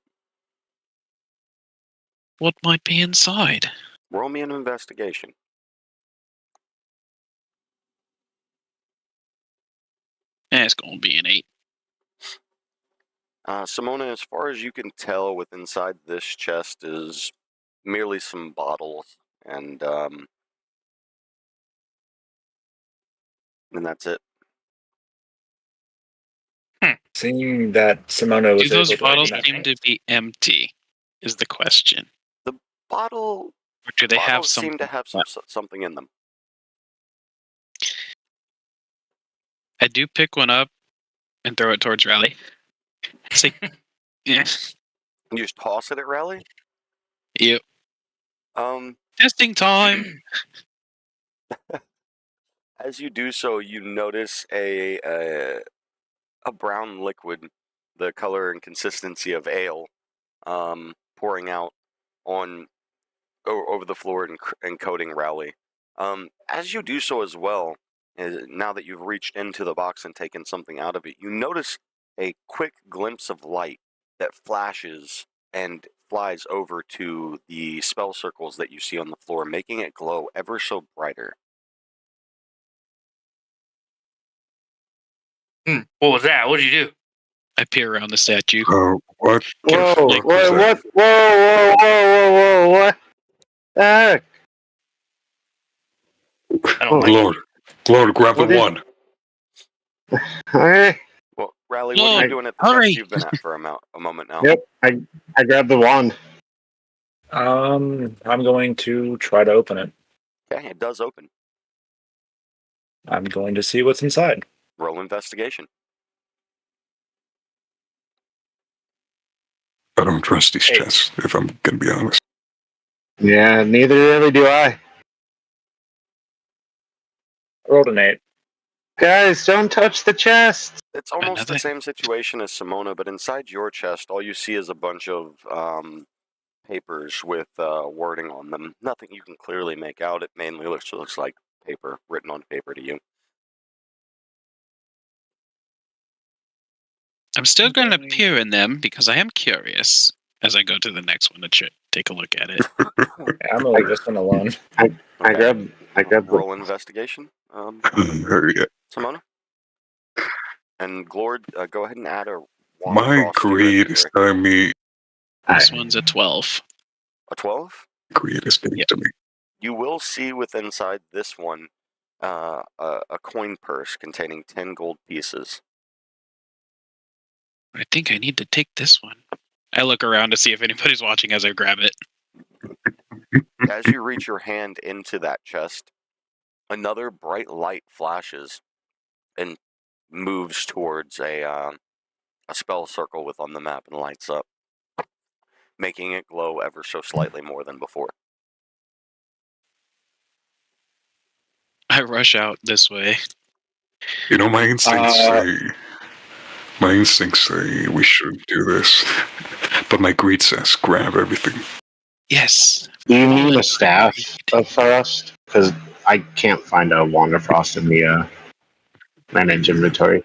What might be inside? Roll me an investigation. It's going to be an 8. Simona, as far as you can tell, with inside this chest is merely some bottles, and that's it. Seeing that Simona Do was those able to bottles open seem to be empty? Is the question. Bottle. Or do they have Bottles some? seem to have something in them. I do pick one up and throw it towards Rally. It's like, yeah. You just toss it at Rally. Yep. Um. Testing time. As you do so, you notice a brown liquid, the color and consistency of ale, pouring out on over the floor and coating Rally. As you do so as well, now that you've reached into the box and taken something out of it, you notice a quick glimpse of light that flashes and flies over to the spell circles that you see on the floor, making it glow ever so brighter. What was that? What did you do? I peer around the statue. What? Whoa! Like, was that- What? The heck? I don't like Lord, grab the What is- wand. Alright. Well, Rally, what are Lord, you doing at the hurry. chest you've been at for a moment now? Yep. I grabbed the wand. I'm going to try to open it. Okay, it does open. I'm going to see what's inside. Roll investigation. I don't trust these Hey. chests, if I'm gonna be honest. Yeah, neither really do I. I rolled an 8. Guys, don't touch the chest. It's almost Another- the same situation as Simona, but inside your chest, all you see is a bunch of papers with wording on them. Nothing you can clearly make out. It mainly looks like paper, written on paper to you. I'm still going to Okay. peer in them because I am curious as I go to the next one to take a look at it. Yeah, I'm gonna leave this one alone. I Okay. grabbed the Roll investigation, Yeah. Simona. And Glord, go ahead and add a wand of My frost to your greed is inventory. telling me. This one's a 12. A 12? Greed is getting Yep. to me. You will see within inside this one a coin purse containing 10 gold pieces. I think I need to take this one. I look around to see if anybody's watching as I grab it. As you reach your hand into that chest, another bright light flashes and moves towards a spell circle with on the map and lights up, making it glow ever so slightly more than before. I rush out this way. You know, my instincts say we shouldn't do this, but my greed says grab everything. Yes. Do you All mean in a staff my of frost? Because I can't find a wand of frost in the manage inventory.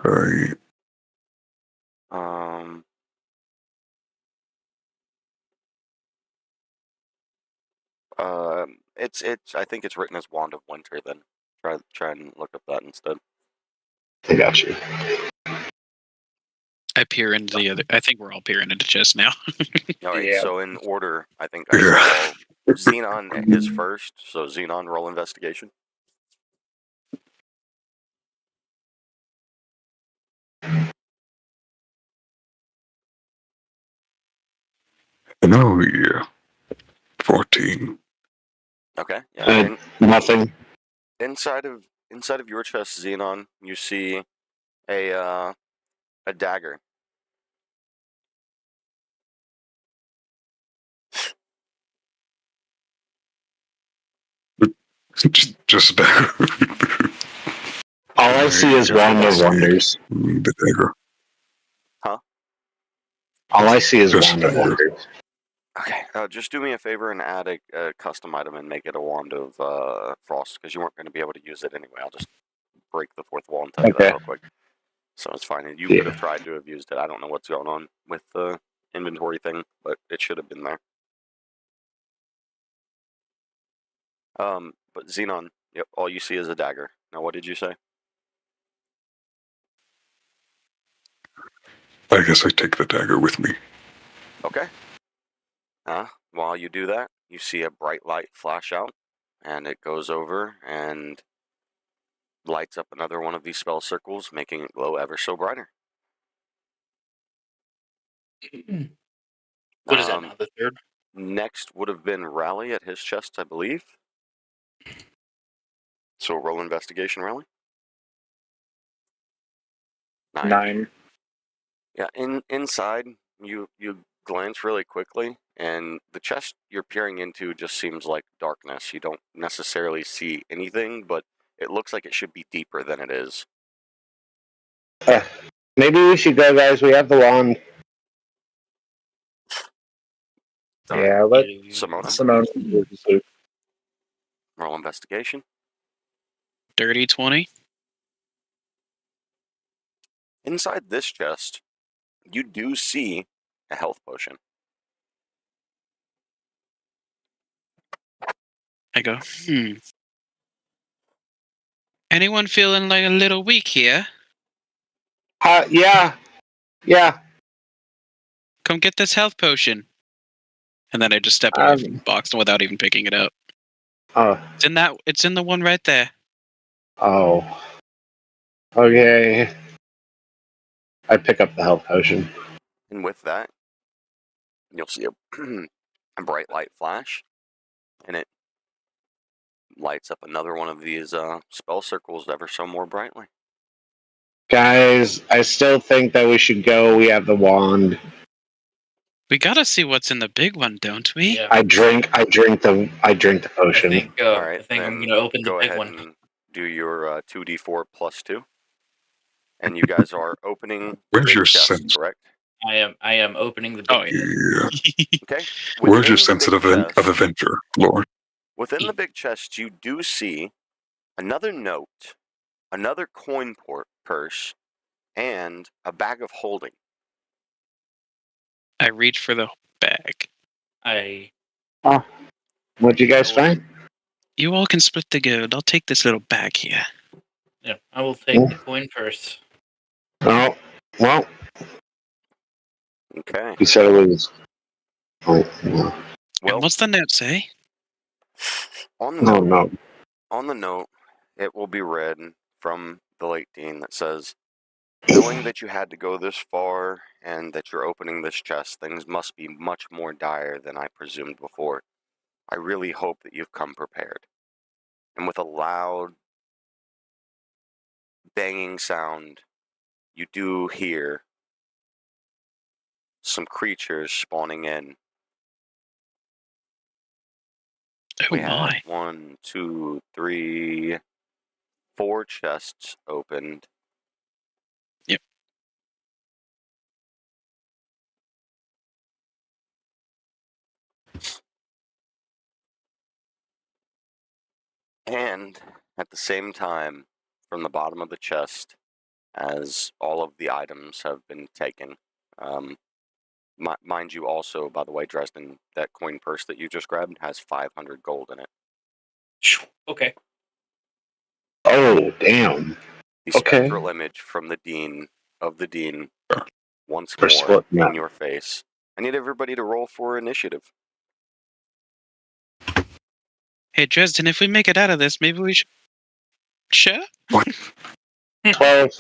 I Um, it's. I think it's written as Wand of Winter. Then try and look up that instead. I got you. I peer into the other. I think we're all peering into chest now. All right. Yeah. So in order, I think I Yeah. saw Xenon his first. So Xenon, roll investigation. No, yeah. 14. Okay. Yeah. Nothing. Inside of your chest, Xenon, you see a dagger. Just dagger. All I see is Wand of Wonders. The dagger. All I see is Just Wand of dagger. Wonders. Okay. Just do me a favor and add a custom item and make it a Wand of Frost, because you weren't going to be able to use it anyway. I'll just break the fourth wall and tell you that Okay. real quick. So it's fine. And you Yeah. could have tried to have used it. I don't know what's going on with the inventory thing, but it should have been there. But Xenon, yep, all you see is a dagger. Now, what did you say? I guess I take the dagger with me. Okay. While you do that, you see a bright light flash out, and it goes over and lights up another one of these spell circles, making it glow ever so brighter. What is that now? The third? Next would have been Rally at his chest, I believe. So roll investigation, Rally. 9. Yeah, inside you glance really quickly, and the chest you're peering into just seems like darkness. You don't necessarily see anything, but it looks like it should be deeper than it is. Maybe we should go, guys. We have the wand. Yeah, let Simona, Simone. roll investigation. Dirty 20. Inside this chest, you do see a health potion. I go, Anyone feeling like a little weak here? Yeah. Come get this health potion. And then I just step away from the box without even picking it up. Oh. It's in the one right there. Oh. Okay. I pick up the health potion. And with that, you'll see a bright light flash, and it lights up another one of these spell circles ever so more brightly. Guys, I still think that we should go. We have the wand. We gotta see what's in the big one, don't we? Yeah. I drink the potion. All right, I think I'm then gonna open the go big ahead one. and do your 2d4 plus 2. And you guys are opening the Where's big your chest, sense? correct? I am opening the big Oh, chest. Yeah. Okay. Where's your Within the sense big of chest- adventure, Lord? Within the big chest, you do see another note, another coin purse, and a bag of holding. I reach for the bag. What'd you guys find? You all can split the gold. I'll take this little bag here. Yeah, I will take the coin purse. Oh, well, Okay. you said it was. Oh, no. Well, And what's the note say? on the No, note, no. on the note, it will be read from the late Dean that says, knowing that you had to go this far and that you're opening this chest, things must be much more dire than I presumed before. I really hope that you've come prepared. And with a loud, banging sound, you do hear some creatures spawning in. Oh We had my. 1, 2, 3, 4 chests opened. Yep. And at the same time, from the bottom of the chest, as all of the items have been taken, mind you also, by the way, Dresden, that coin purse that you just grabbed has 500 gold in it. Okay. Oh, damn. The Okay. spectral image from the Dean once For more splitting in up. your face. I need everybody to roll for initiative. Hey, Dresden, if we make it out of this, maybe we should share? 12.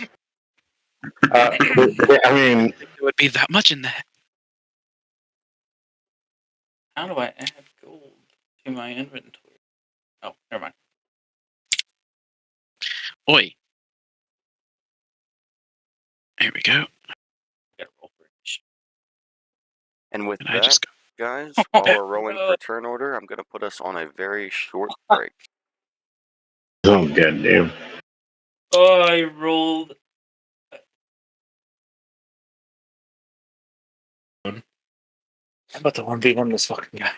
I mean, There would be that much in there. How do I add gold to my inventory? Oh, never mind. Oi. There we go. Gotta roll for it. And with And I that, just go. guys, while we're rolling for turn order, I'm going to put us on a very short break. oh, goddamn. Oh, I rolled. I'm about to 1v1 this fucking guy.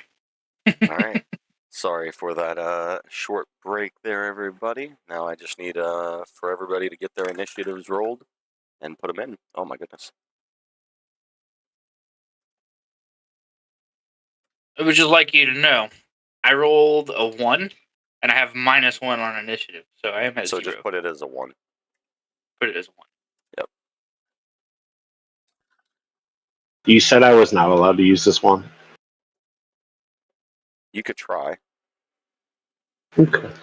All right. Sorry for that short break there, everybody. Now I just need for everybody to get their initiatives rolled and put them in. Oh my goodness. I would just like you to know, I rolled a 1, and I have -1 on initiative, so I am at So 0. just put it as a 1. Put it as a 1. You said I was not allowed to use this one? You could try. Okay.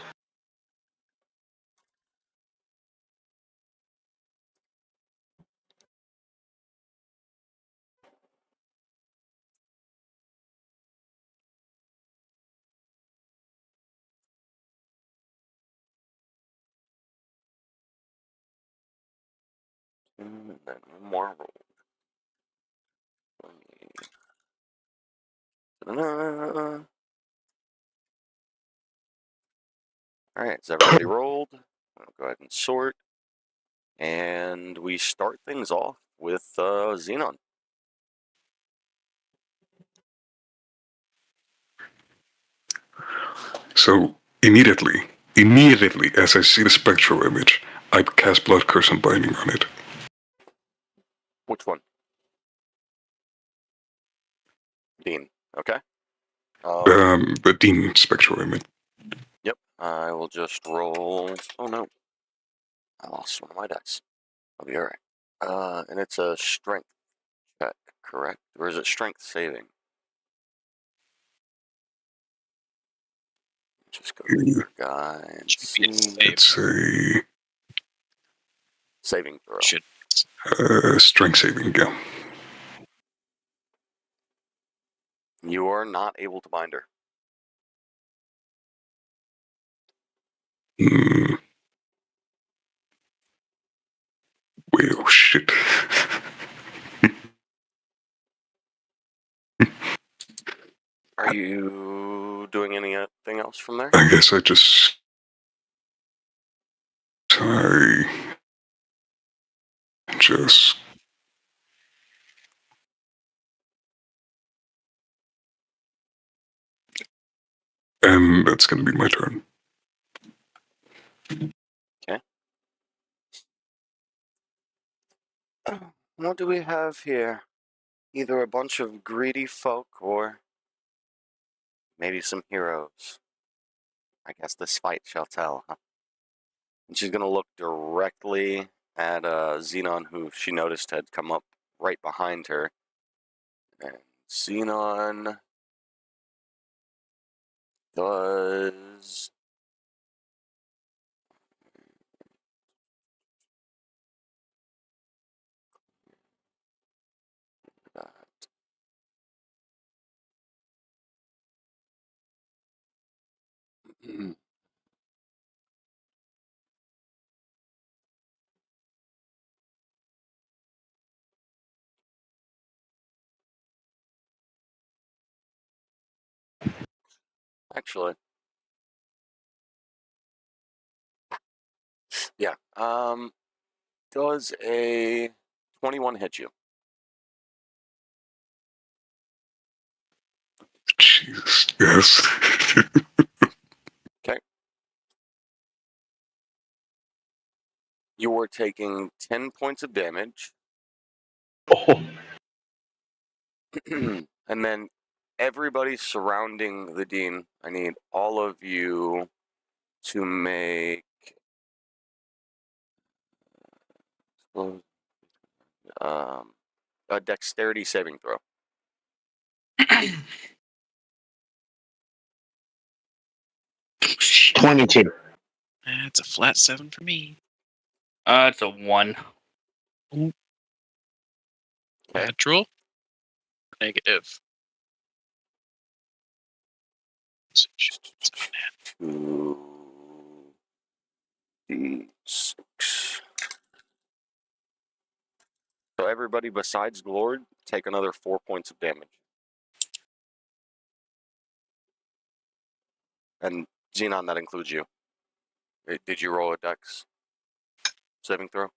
And then one more roll. All right, is everybody rolled? I'll go ahead and sort. And we start things off with Xenon. So immediately as I see the spectral image, I cast Blood Curse and Binding on it. Which one? Dean. Okay. The Dean spectral image. Yep. I will just roll. Oh no. I lost one of my dice. I'll be alright. And it's a strength check, correct? Or is it strength saving? Just go to your guy and see. It's a Saving throw. Should. strength saving, yeah. You are not able to bind her. Well, shit. Are you doing anything else from there? I guess I just and that's gonna be my turn. Okay. What do we have here? Either a bunch of greedy folk or maybe some heroes. I guess this fight shall tell, huh? And she's gonna look directly at Xenon, who she noticed had come up right behind her. And Xenon does that. Actually, yeah. Does a 21 hit you? Jesus, yes. Okay. You were taking 10 points of damage, Oh, and then everybody surrounding the dean, I need all of you to make a dexterity saving throw. 22. It's a flat 7 for me. It's a 1. Okay. Natural? Negative. 2d6. So everybody besides Glord, take another 4 points of damage. And Xenon, that includes you. Did you roll a dex saving throw?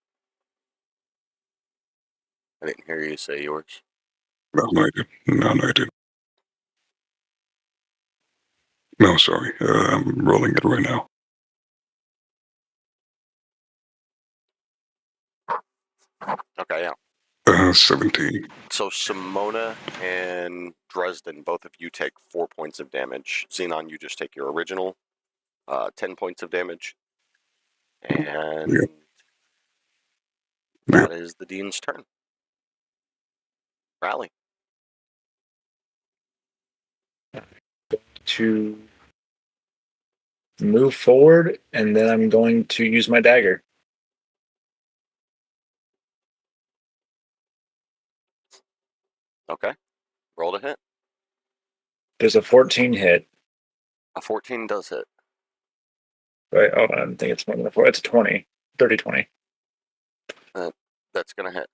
I didn't hear you say yours. No, I did. No, I did. No, sorry. I'm rolling it right now. Okay, yeah. 17. So Simona and Dresden, both of you take 4 points of damage. Xenon, you just take your original 10 points of damage. And that is the Dean's turn. Rally. To move forward, and then I'm going to use my dagger. Okay. Roll to hit. There's a 14 hit. A 14 does hit. Right? Oh, I don't think it's more than a 4. It's a 20. 30-20. That's going to hit.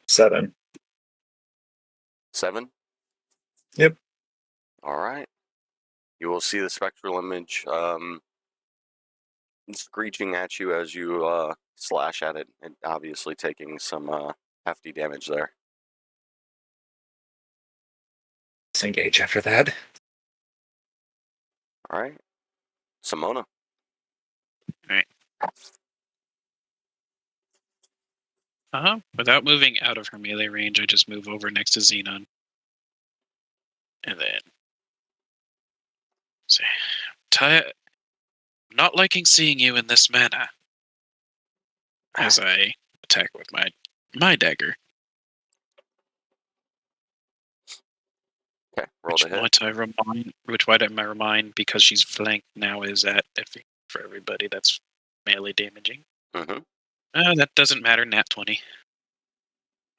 7. 7? Yep. All right. You will see the spectral image screeching at you as you slash at it, and obviously taking some hefty damage there. Disengage after that. All right. Simona. Without moving out of her melee range, I just move over next to Xenon. And then say, not liking seeing you in this manner. As I attack with my dagger. Okay, roll to hit. Which might I remind, because she's flanked now, is at advantage for everybody that's melee damaging. Mm-hmm. That doesn't matter, nat 20.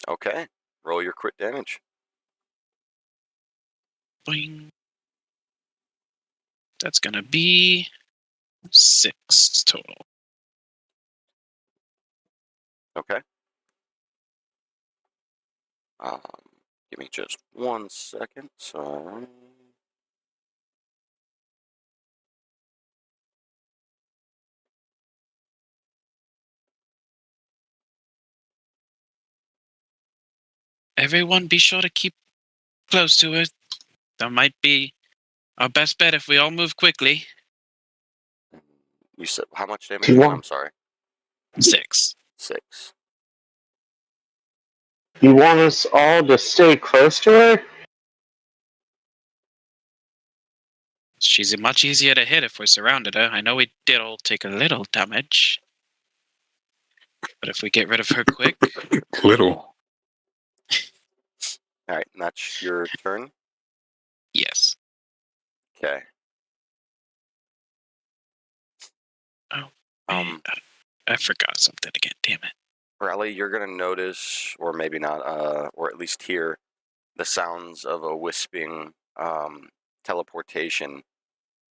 Okay. Roll your crit damage. Boing. That's gonna be 6 total. Okay. Give me just 1 second. Sorry. Everyone, be sure to keep close to it. That might be our best bet if we all move quickly. You said how much damage You again? want- I'm sorry. 6. 6. You want us all to stay close to her? She's much easier to hit if we're surrounded her. I know we did all take a little damage. But if we get rid of her quick... Little. Alright, and that's your turn? Yes. Okay. Oh, I forgot something again. Damn it. Riley, you're going to notice, or maybe not, or at least hear, the sounds of a wisping teleportation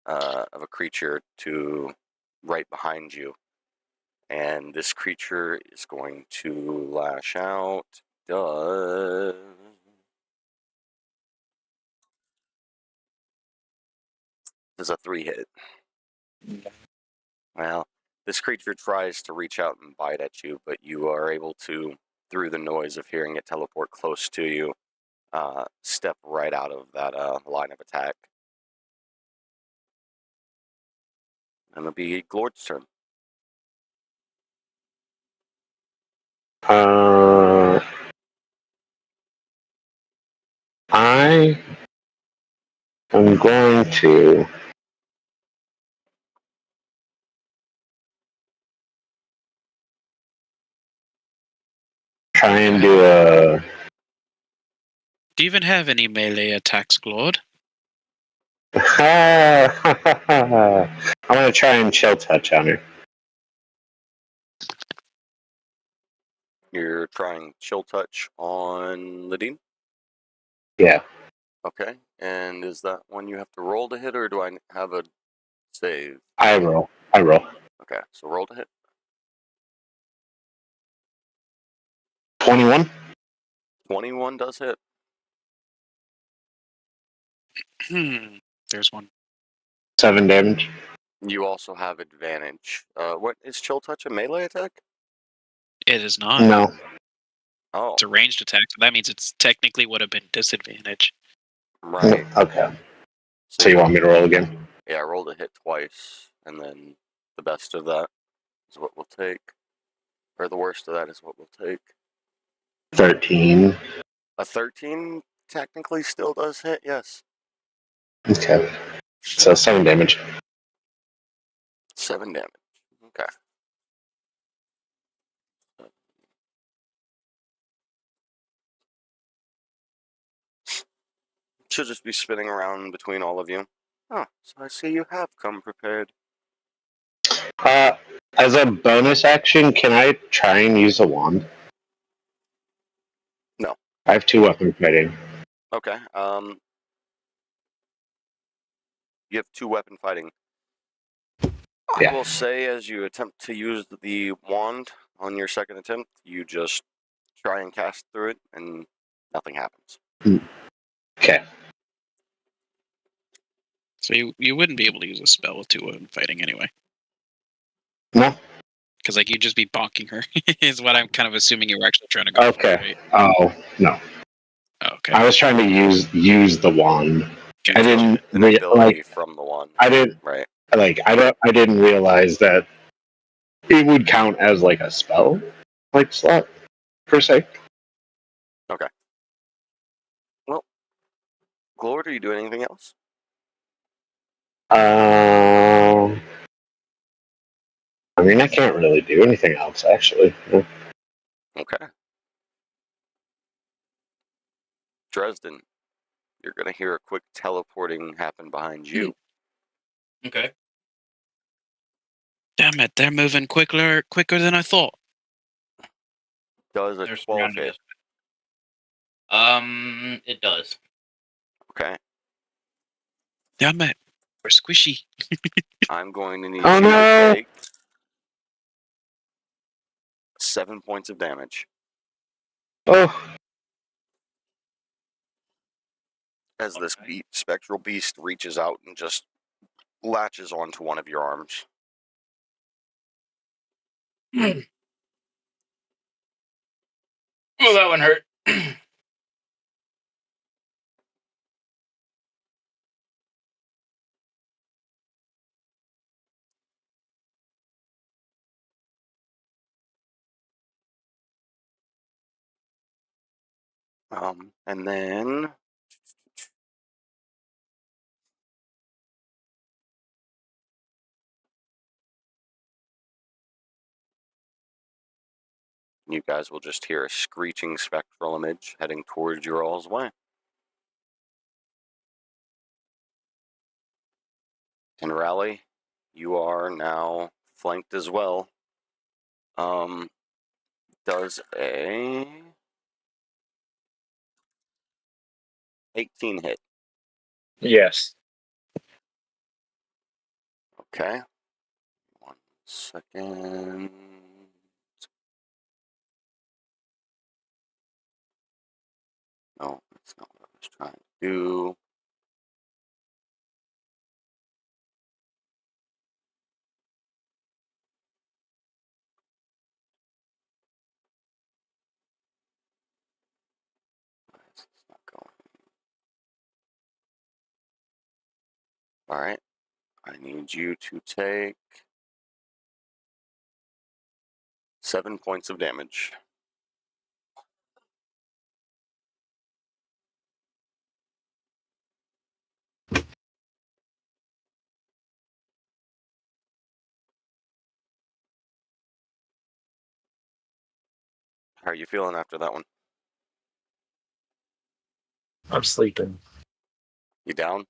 of a creature to right behind you. And this creature is going to lash out. Does a 3 hit? Well, this creature tries to reach out and bite at you, but you are able to, through the noise of hearing it teleport close to you, step right out of that line of attack. And it'll be Glord's turn. I am going to try and do a... Do you even have any melee attacks, Glord? I'm going to try and chill touch on her. You're trying chill touch on Ladine? Yeah. Okay. And is that one you have to roll to hit, or do I have a save? I roll. Okay, so roll to hit. 21? 21 does hit. There's one. 7 damage. You also have advantage. What is chill touch, a melee attack? It is not. No. Oh, It's a ranged attack, so that means it's technically would have been disadvantage. right. Okay. So you want me to roll again? Yeah, roll to hit twice, and then the best of that is what we'll take. Or the worst of that is what we'll take. 13. A 13 technically still does hit, yes. Okay. So 7 damage. 7 damage. Okay. Should just be spinning around between all of you. Oh, so I see you have come prepared. As a bonus action, can I try and use a wand? No. I have 2 weapon fighting. Okay. You have 2 weapon fighting. Yeah. I will say, as you attempt to use the wand on your second attempt, you just try and cast through it, and nothing happens. Okay. So you wouldn't be able to use a spell with 2 weapon fighting anyway. No? Because like you'd just be bonking her, is what I'm kind of assuming you were actually trying to go for. Okay. Right? Oh, no. Oh, okay. I was trying to use the wand. You I took didn't an ability from the wand. I didn't Right. I didn't realize that it would count as like a spell slot per se. Okay. Well, Glord, are you doing anything else? I mean, I can't really do anything else, actually. Okay. Dresden, you're going to hear a quick teleporting happen behind you. Okay. Damn it, they're moving quicker than I thought. Does a They're 12 surrounding hit? us. It does. Okay. Damn it. We're squishy. I'm going to need Oh, you no. to take 7 points of damage Oh, as this Okay. spectral beast reaches out and just latches onto one of your arms. Well, that one hurt. And then you guys will just hear a screeching spectral image heading towards your all's way. And Rally, you are now flanked as well. Does a 18 hit. Yes. Okay. 1 second. No, that's not what I was trying to do. Why is this not going? All right. I need you to take 7 points of damage. How are you feeling after that one? I'm sleeping. You down?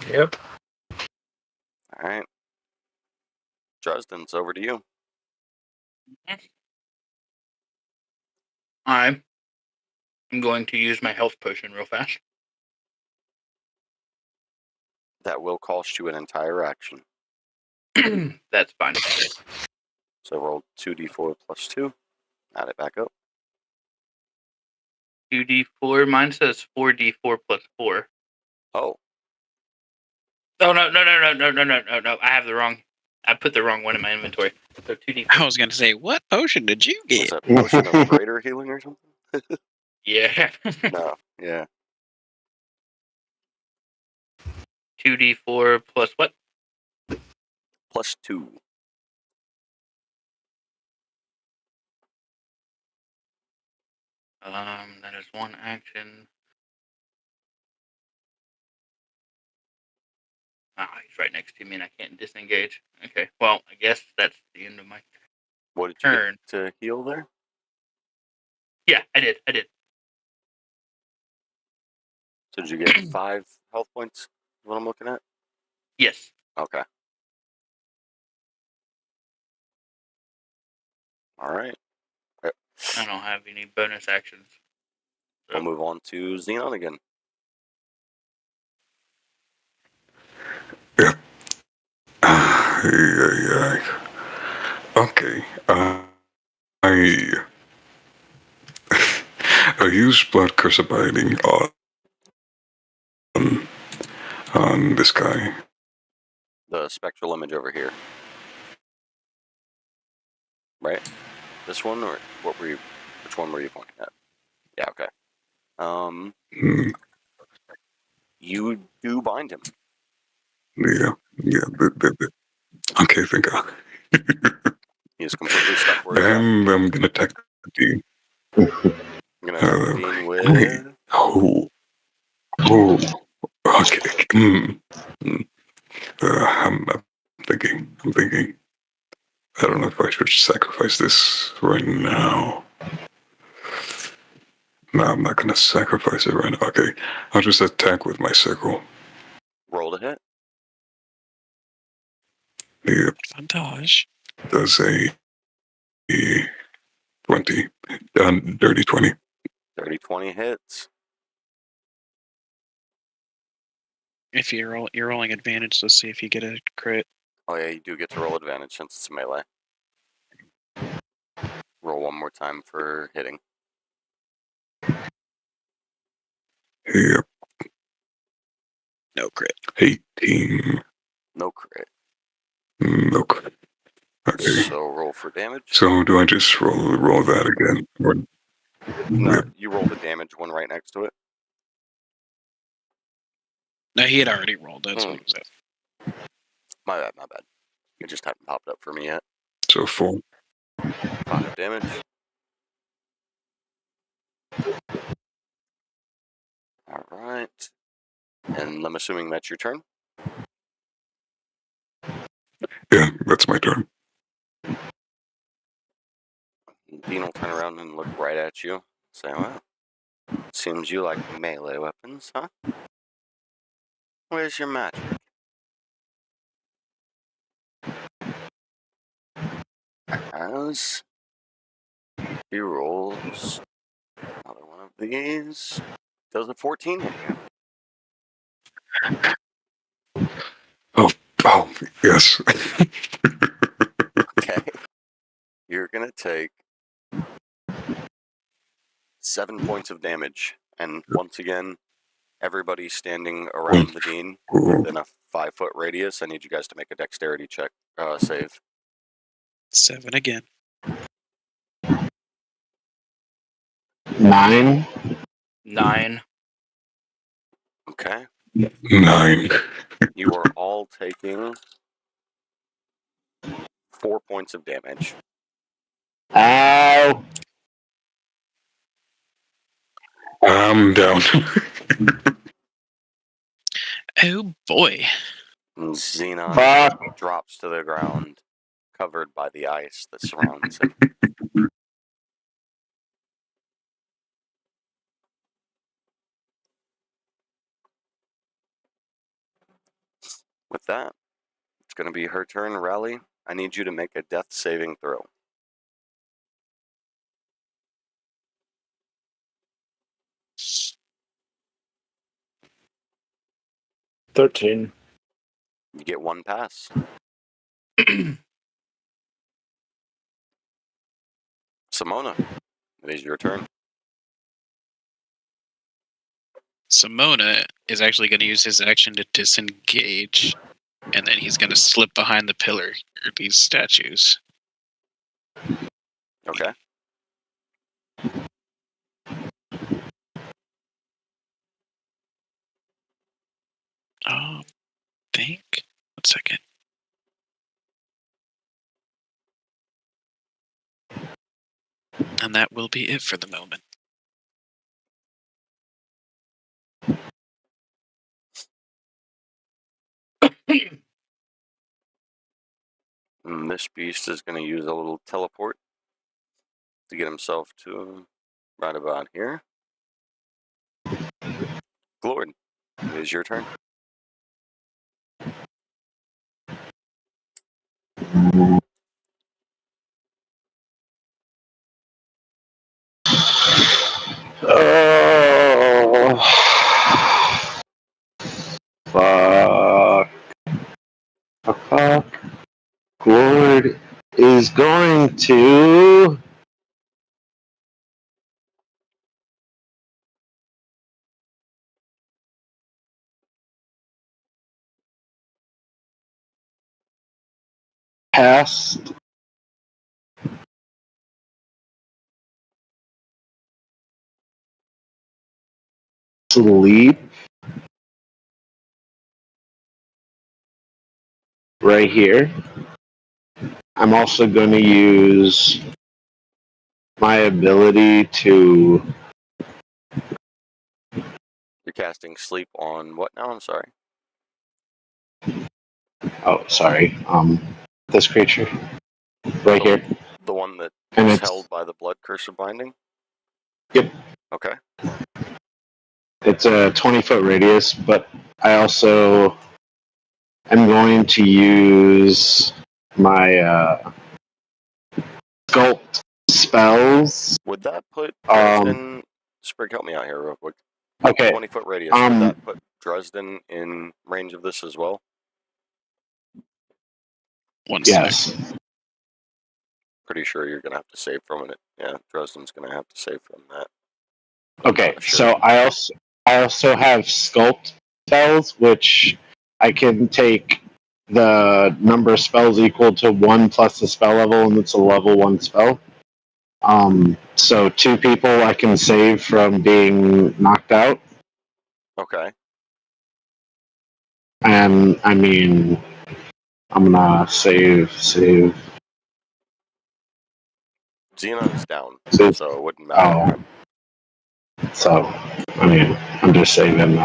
Yep. All right. Dresden, it's over to you. I'm going to use my health potion real fast. That will cost you an entire action. That's fine. So roll 2d4 plus 2. Add it back up. 2d4. Mine says 4d4 plus 4. Oh, Oh, no. I have the wrong. I put the wrong one in my inventory. So 2d4. I was going to say, what potion did you was get? that potion of greater healing or something? Yeah. No, yeah. 2d4 plus what? Plus 2. That is one action. He's right next to me and I can't disengage. Okay, well, I guess that's the end of my What did you turn. get to heal there? Yeah, I did. So did you get 5 health points? Is what I'm looking at? Yes. Okay. All right. I don't have any bonus actions. So. We'll move on to Xenon again. Yeah. Okay. I I use blood curse abiding on this guy. The spectral image over here. Right? This one, or what were you? Which one were you pointing at? Yeah. Okay. You do bind him. Yeah. Okay, thank God. He's completely stuck where he's at. And I'm gonna attack the Dean. I'm gonna attack the Dean with. Okay. I'm thinking. I don't know if I should sacrifice this right now. No, I'm not gonna sacrifice it right now. Okay, I'll just attack with my sickle. Roll to hit. Yep. Vantage. Does a 20. Dirty 20. 30-20 hits. If you're rolling advantage, let's see if you get a crit. Oh yeah, you do get to roll advantage since it's melee. Roll one more time for hitting. Yep. No crit. 18. No crit. No crit. Okay. So roll for damage. So do I just roll that again? Or, No, yep. you roll the damage one right next to it. No, he had already rolled. That's what he was at. My bad. It just hadn't popped up for me yet. So 4. 5 damage. All right. And I'm assuming that's your turn? Yeah, that's my turn. Dean will turn around and look right at you. Say, well, seems you like melee weapons, huh? Where's your magic? As he rolls another one of these. Does a 14 hit you? Oh, yes. Okay. You're going to take 7 points of damage. And once again, everybody standing around the Dean within a 5-foot radius, I need you guys to make a dexterity check save. 7 again. 9. 9. Okay. 9. You are all taking 4 points of damage. Ow. I'm down. Oh boy. And Xenon Fuck. drops to the ground, covered by the ice that surrounds him. With that, it's going to be her turn. Rally, I need you to make a death saving throw. 13. You get 1 pass. Simona, it is your turn. Simona is actually going to use his action to disengage, and then he's going to slip behind the pillar, or these statues. Okay. Think. 1 second. And that will be it for the moment. And this beast is going to use a little teleport to get himself to right about here. Glord, it is your turn. Oh. Fuck. Fuck. Glord is going to... cast sleep right here. I'm also going to use my ability to... You're casting sleep on what now? I'm sorry. Oh, sorry. This creature right here. The one that And is it's... held by the blood curse of binding? Yep. Okay. It's a 20-foot radius, but I also am going to use my sculpt spells. Would that put Dresden Sprig, help me out here real quick. Okay. 20-foot radius. Would that put Dresden in range of this as well? One sec. Yes. Pretty sure you're gonna have to save from it. Yeah, Dresden's gonna have to save from that. Okay. Sure. So I also have sculpt spells, which I can take the number of spells equal to 1 plus the spell level, and it's a level 1 spell. So 2 people I can save from being knocked out. Okay. And I mean, I'm gonna save. Xenon is down, Save. so it wouldn't matter for him. So, I mean, I'm just saving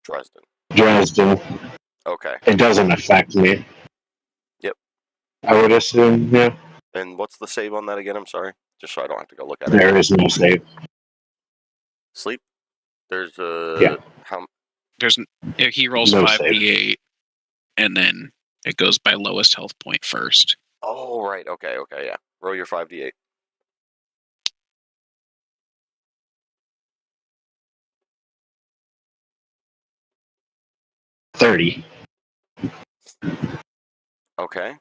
Dresden. Dresden. Okay. It doesn't affect me. Yep. I would assume, yeah. And what's the save on that again? I'm sorry. Just so I don't have to go look at it. There is no save. Sleep? There's a... Yeah. How... He rolls No 5d8, and then it goes by lowest health point first. Oh, right. Okay, yeah. Roll your 5d8. $30. Okay.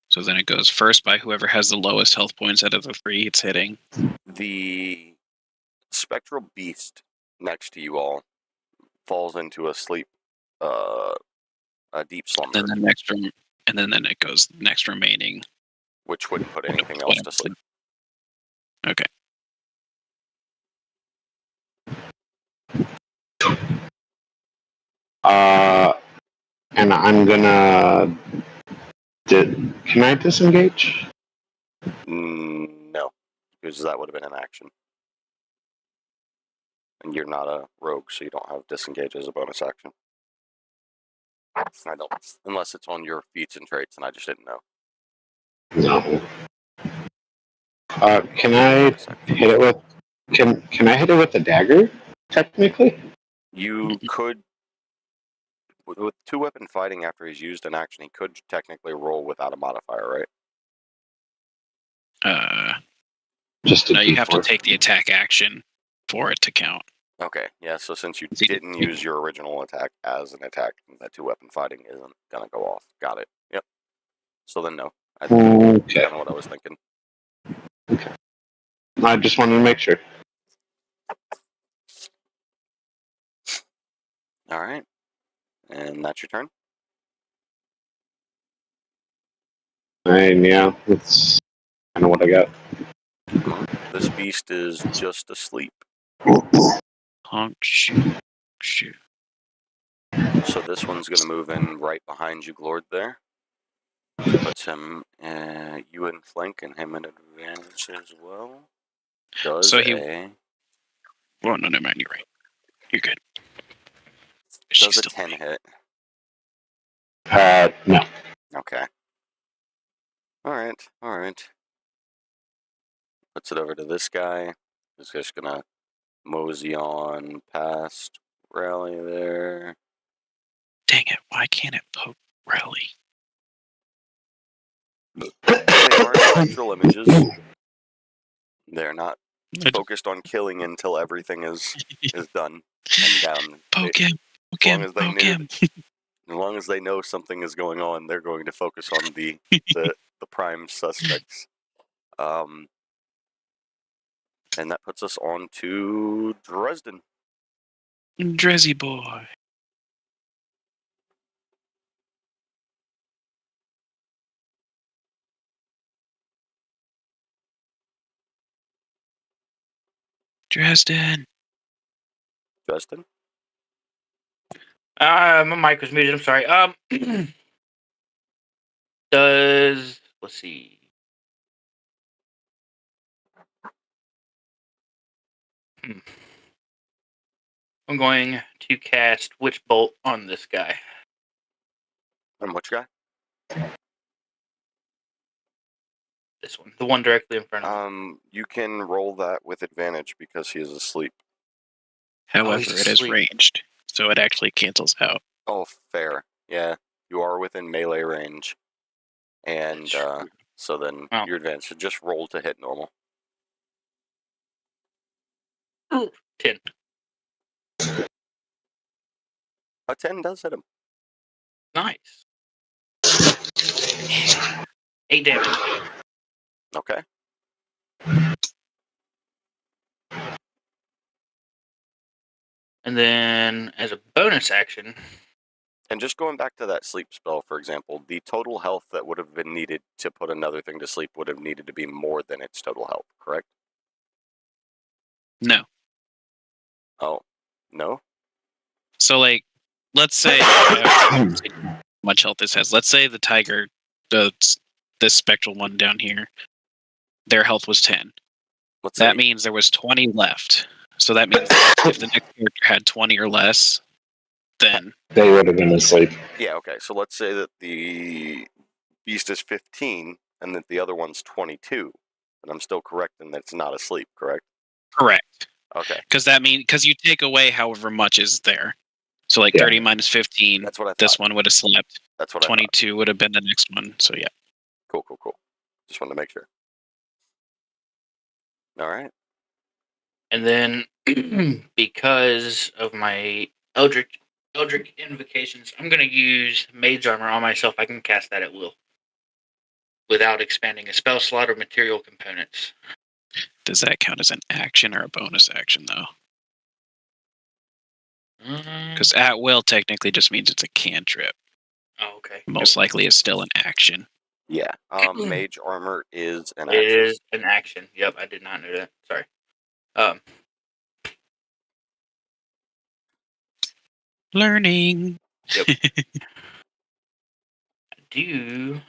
So then it goes first by whoever has the lowest health points out of the 3 it's hitting. The spectral beast next to you all falls into a sleep, a deep slumber. And then it goes next remaining. Which wouldn't put anything else to sleep. Okay. And I'm gonna... Can I disengage? No, because that would have been an action. And you're not a rogue, so you don't have disengage as a bonus action. I don't, unless it's on your feats and traits, and I just didn't know. No. Can I hit it with... Can I hit it with a dagger, technically? You could, with 2-weapon fighting after he's used an action, he could technically roll without a modifier, right? Just no, you have to take the attack action for it to count. Okay, yeah, so since you didn't use your original attack as an attack, that 2-weapon fighting isn't gonna go off. Got it. Yep. So then no. That's kind of what I was thinking. Okay. I just wanted to make sure. Alright. And that's your turn? And yeah, that's kind of what I got. This beast is just asleep. Honk, shoot. So this one's going to move in right behind you, Glord, there. Puts him, you in flank and him in advantage as well. Does Well, no, never mind, you're right. You're good. Does a 10 hit? No. Okay. Alright. Puts it over to this guy. He's just going to mosey on past Rally there. Dang it, why can't it poke Rally? They are spectral images. They're not focused on killing until everything is done and down. Poke him. As long as they know something is going on, they're going to focus on the prime suspects. And that puts us on to Dresden. Dresy boy. Dresden. My mic was muted. I'm sorry. Let's see. I'm going to cast Witch Bolt on this guy. On which guy? This one, the one directly in front of me. You can roll that with advantage because he is asleep. However, it is ranged, so it actually cancels out. Oh, fair. Yeah, you are within melee range, and so then your advantage should just roll to hit normal. 10. A 10 does hit him. Nice. 8 damage. Okay. And then, as a bonus action, And just going back to that sleep spell, for example, the total health that would have been needed to put another thing to sleep would have needed to be more than its total health, correct? No. Oh, no? So, like, let's say how much health this has. Let's say the tiger, this spectral one down here, their health was 10. That means there was 20 left. So that means if the next character had 20 or less, then they would have been asleep. Yeah, okay. So let's say that the beast is 15 and that the other one's 22. And I'm still correct in that it's not asleep, correct? correct. Okay. Because you take away however much is there. So like 30 minus 15. That's what I thought. This one would have slept. That's what 22 would have been the next one. So yeah. Cool. Just wanted to make sure. All right. and then because of my Eldritch invocations, I'm going to use Mage Armor on myself. I can cast that at will without expanding a spell slot or material components. Does that count as an action or a bonus action, though? Because at will technically just means it's a cantrip. Oh, okay. Most likely is still an action. Yeah. Mage Armor is an It action. is an action. Yep, I did not know that. Sorry. Learning. Yep. I do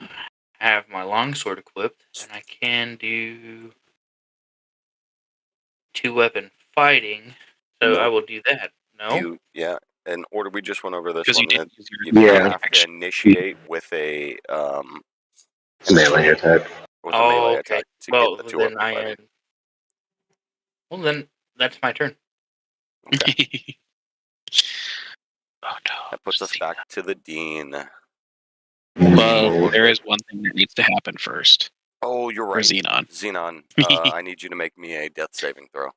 have my longsword equipped, and I can do 2-weapon fighting. So I will do that. No? Yeah. In order, we just went over this one. You You have to initiate with a melee attack. With a melee attack to well, get the 2 then weapon fighting. Well, then that's my turn. Okay. Oh no. That puts us back to the Dean. Well, there is one thing that needs to happen first. Oh, you're For right. Xenon. Xenon, I need you to make me a death saving throw.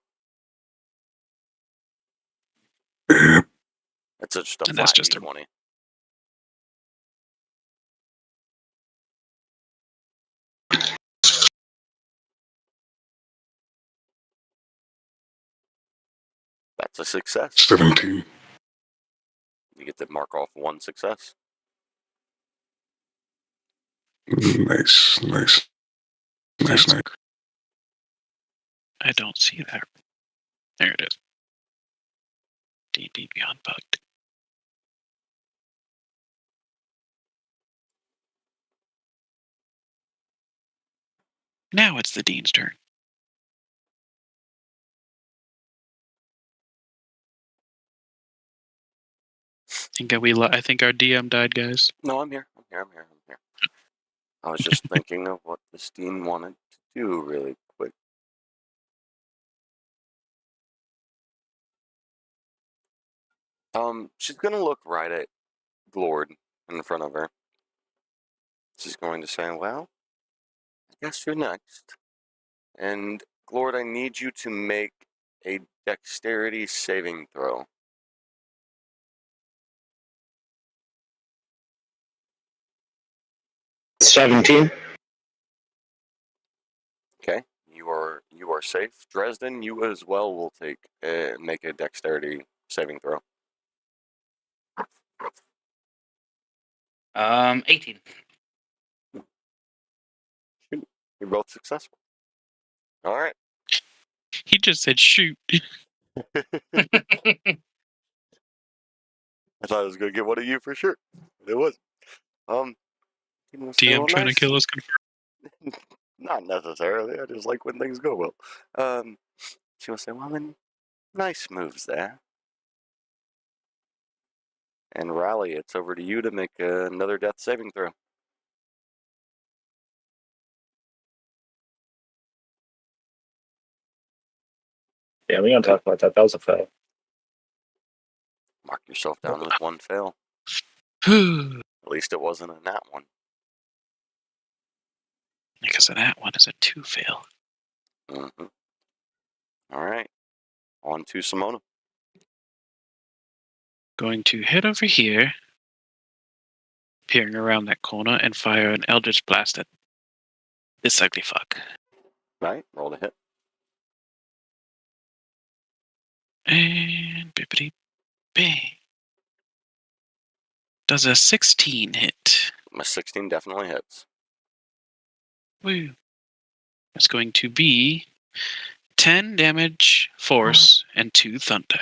It's just a flat D20. That's a success. 17. You get to mark off 1 success. Nice. I don't see that. There it is. D&D Beyond bugged. Now it's the Dean's turn. I think our DM died, guys. No, I'm here. I was just thinking of what this Dean wanted to do really quick. She's gonna look right at Glord in front of her. She's going to say, well, I guess you're next. And Glord, I need you to make a dexterity saving throw. It's 17. Okay, you are safe. Dresden, you as well will make a dexterity saving throw. 18. Shoot, you're both successful. All right. He just said shoot. I thought I was going to get one of you for sure. But it wasn't. DM trying to kill us. Not necessarily. I just like when things go well. She will say, well, then, nice moves there. And Rally, it's over to you to make another death saving throw. Yeah, we don't talk about that. That was a fail. Mark yourself down with 1 fail. At least it wasn't a nat one. Because of that one is a 2 fail. Mm-hmm. All right. On to Simona. Going to head over here, peering around that corner, and fire an Eldritch Blast at this ugly fuck. Right, roll to hit. And bippity bang. Does a 16 hit? A 16 definitely hits. Woo. That's going to be 10 damage, force, and 2 thunder.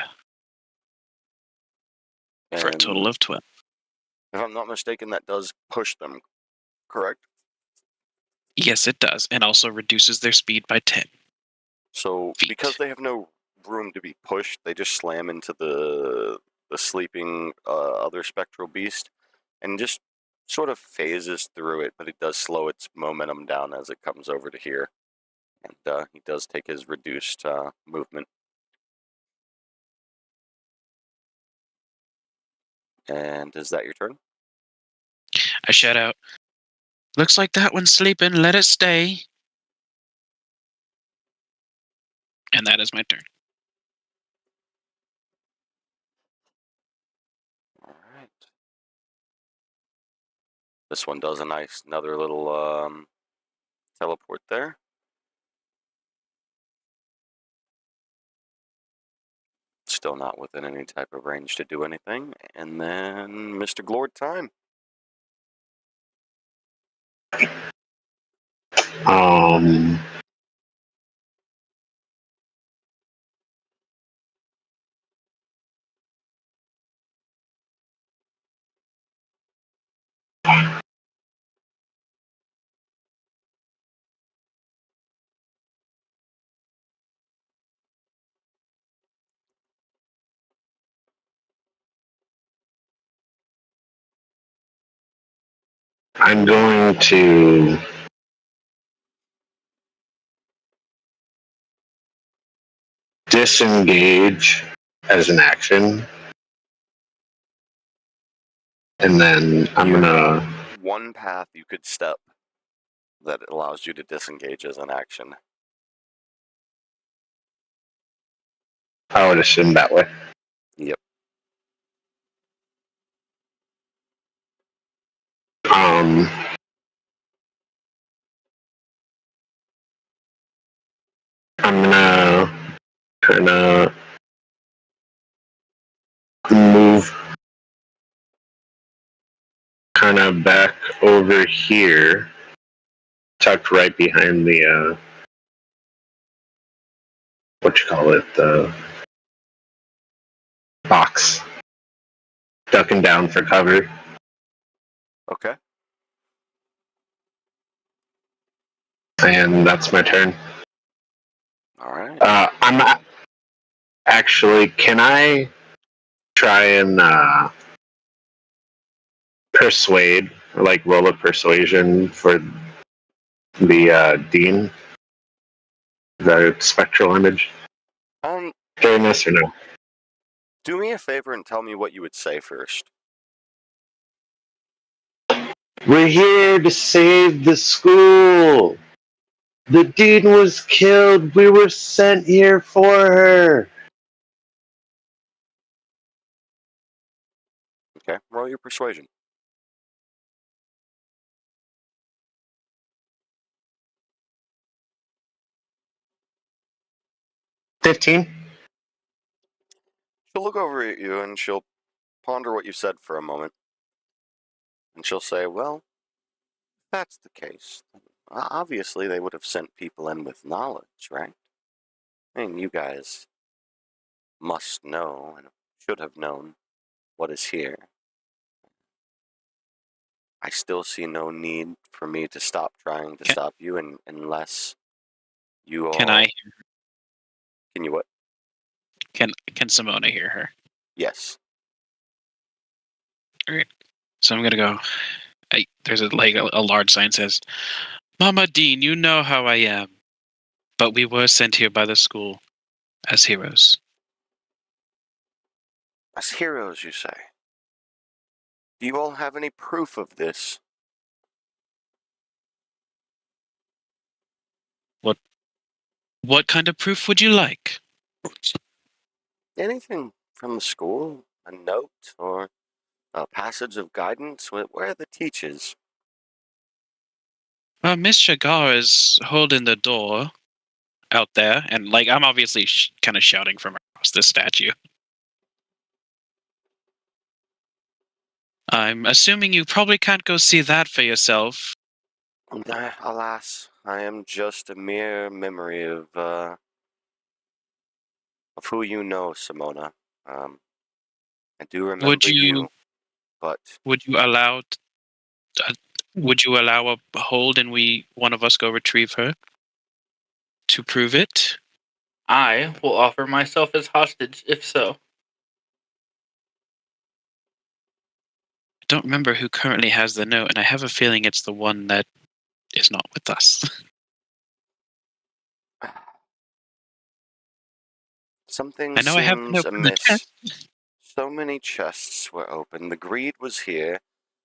For a total And of 12. if I'm not mistaken, that does push them, correct? Yes, it does, and also reduces their speed by 10. So Feet. because they have no room to be pushed, they just slam into the sleeping other spectral beast and just sort of phases through it, but it does slow its momentum down as it comes over to here. And he does take his reduced movement. And is that your turn? I shout out, "Looks like that one's sleeping, let it stay." And that is my turn. All right. This one does another little teleport there. Still not within any type of range to do anything. And then Mr. Glord time. I'm going to disengage as an action. And then I'm You gonna. One path you could step that allows you to disengage as an action. I would assume that way. Yep. I'm gonna kind of move kind of back over here, tucked right behind the what you call it, the box, ducking down for cover. Okay. And that's my turn. All right. I'm actually. Can I try and persuade, or like roll a persuasion for the dean, the spectral image during this, or no? Do me a favor and tell me what you would say first. We're here to save the school. The dean was killed. We were sent here for her. Okay. Roll your persuasion. $15. She'll look over at you and she'll ponder what you said for a moment. And she'll say, well, if that's the case, obviously they would have sent people in with knowledge, right? I mean, you guys must know and should have known what is here. I still see no need for me to stop trying to stop you unless you all... Can I? Can you what? Can Simona hear her? Yes. All right. So I'm gonna go. There's a large sign says, "Mama Dean, you know how I am, but we were sent here by the school as heroes." As heroes, you say? Do you all have any proof of this? What kind of proof would you like? Anything from the school? A note or a passage of guidance? Where are the teachers? Miss Shagar is holding the door out there, and like I'm obviously kind of shouting from across this statue. I'm assuming you probably can't go see that for yourself. Alas, I am just a mere memory of who you know, Simona. I do remember you, but would you allow a hold and one of us go retrieve her to prove it? I will offer myself as hostage, if so. I don't remember who currently has the note, and I have a feeling it's the one that is not with us. something I know I have the seems note from the amiss. chest. So many chests were open. The greed was here.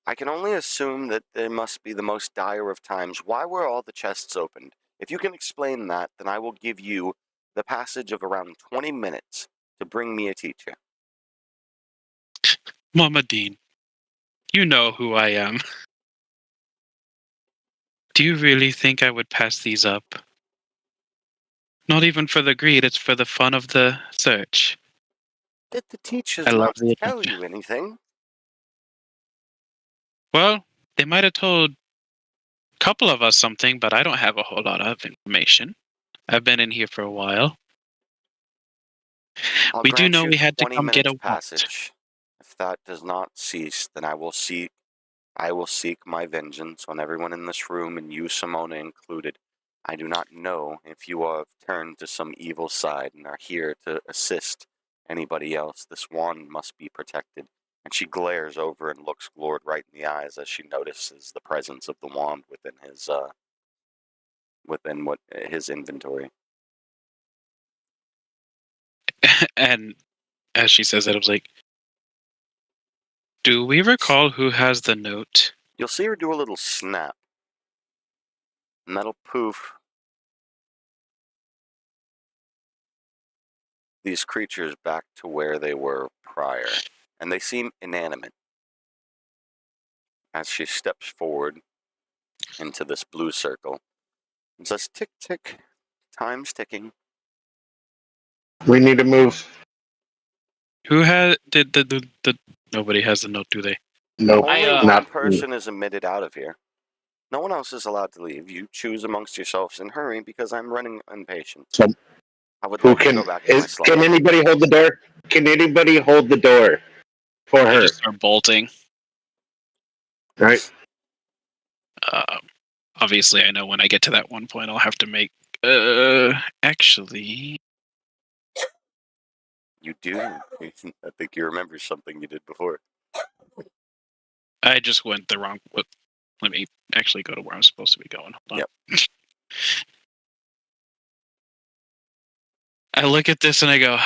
I can only assume that there must be the most dire of times. Why were all the chests opened? If you can explain that, then I will give you the passage of around 20 minutes to bring me a teacher. Mama Dean, you know who I am. Do you really think I would pass these up? Not even for the greed, it's for the fun of the search. Did the teachers I love not the tell attention. you anything? Well, they might have told a couple of us something, but I don't have a whole lot of information. I've been in here for a while. I'll We do grant know you we had to 20 come get minutes a what. passage. If that does not cease, then I will seek my vengeance on everyone in this room, and you, Simona, included. I do not know if you have turned to some evil side and are here to assist anybody else. This wand must be protected. And she glares over and looks Glord right in the eyes as she notices the presence of the wand within his inventory. And as she says that, I was like, do we recall who has the note? You'll see her do a little snap. And that'll poof these creatures back to where they were prior. And they seem inanimate. As she steps forward into this blue circle and says, tick, tick, time's ticking. We need to move. Who had the nobody has the note, do they? Nope. Only one not person is admitted out of here. No one else is allowed to leave. You choose amongst yourselves and hurry because I'm running impatient. So, I would who like to can go back to my slot. can anybody hold the door? Can anybody hold the door for I her? just start bolting. Right. Obviously, I know when I get to that one point, I'll have to make. Actually, You do. I think you remember something you did before. I just went the wrong. Let me actually go to where I'm supposed to be going. Hold on. Yep. I look at this and I go.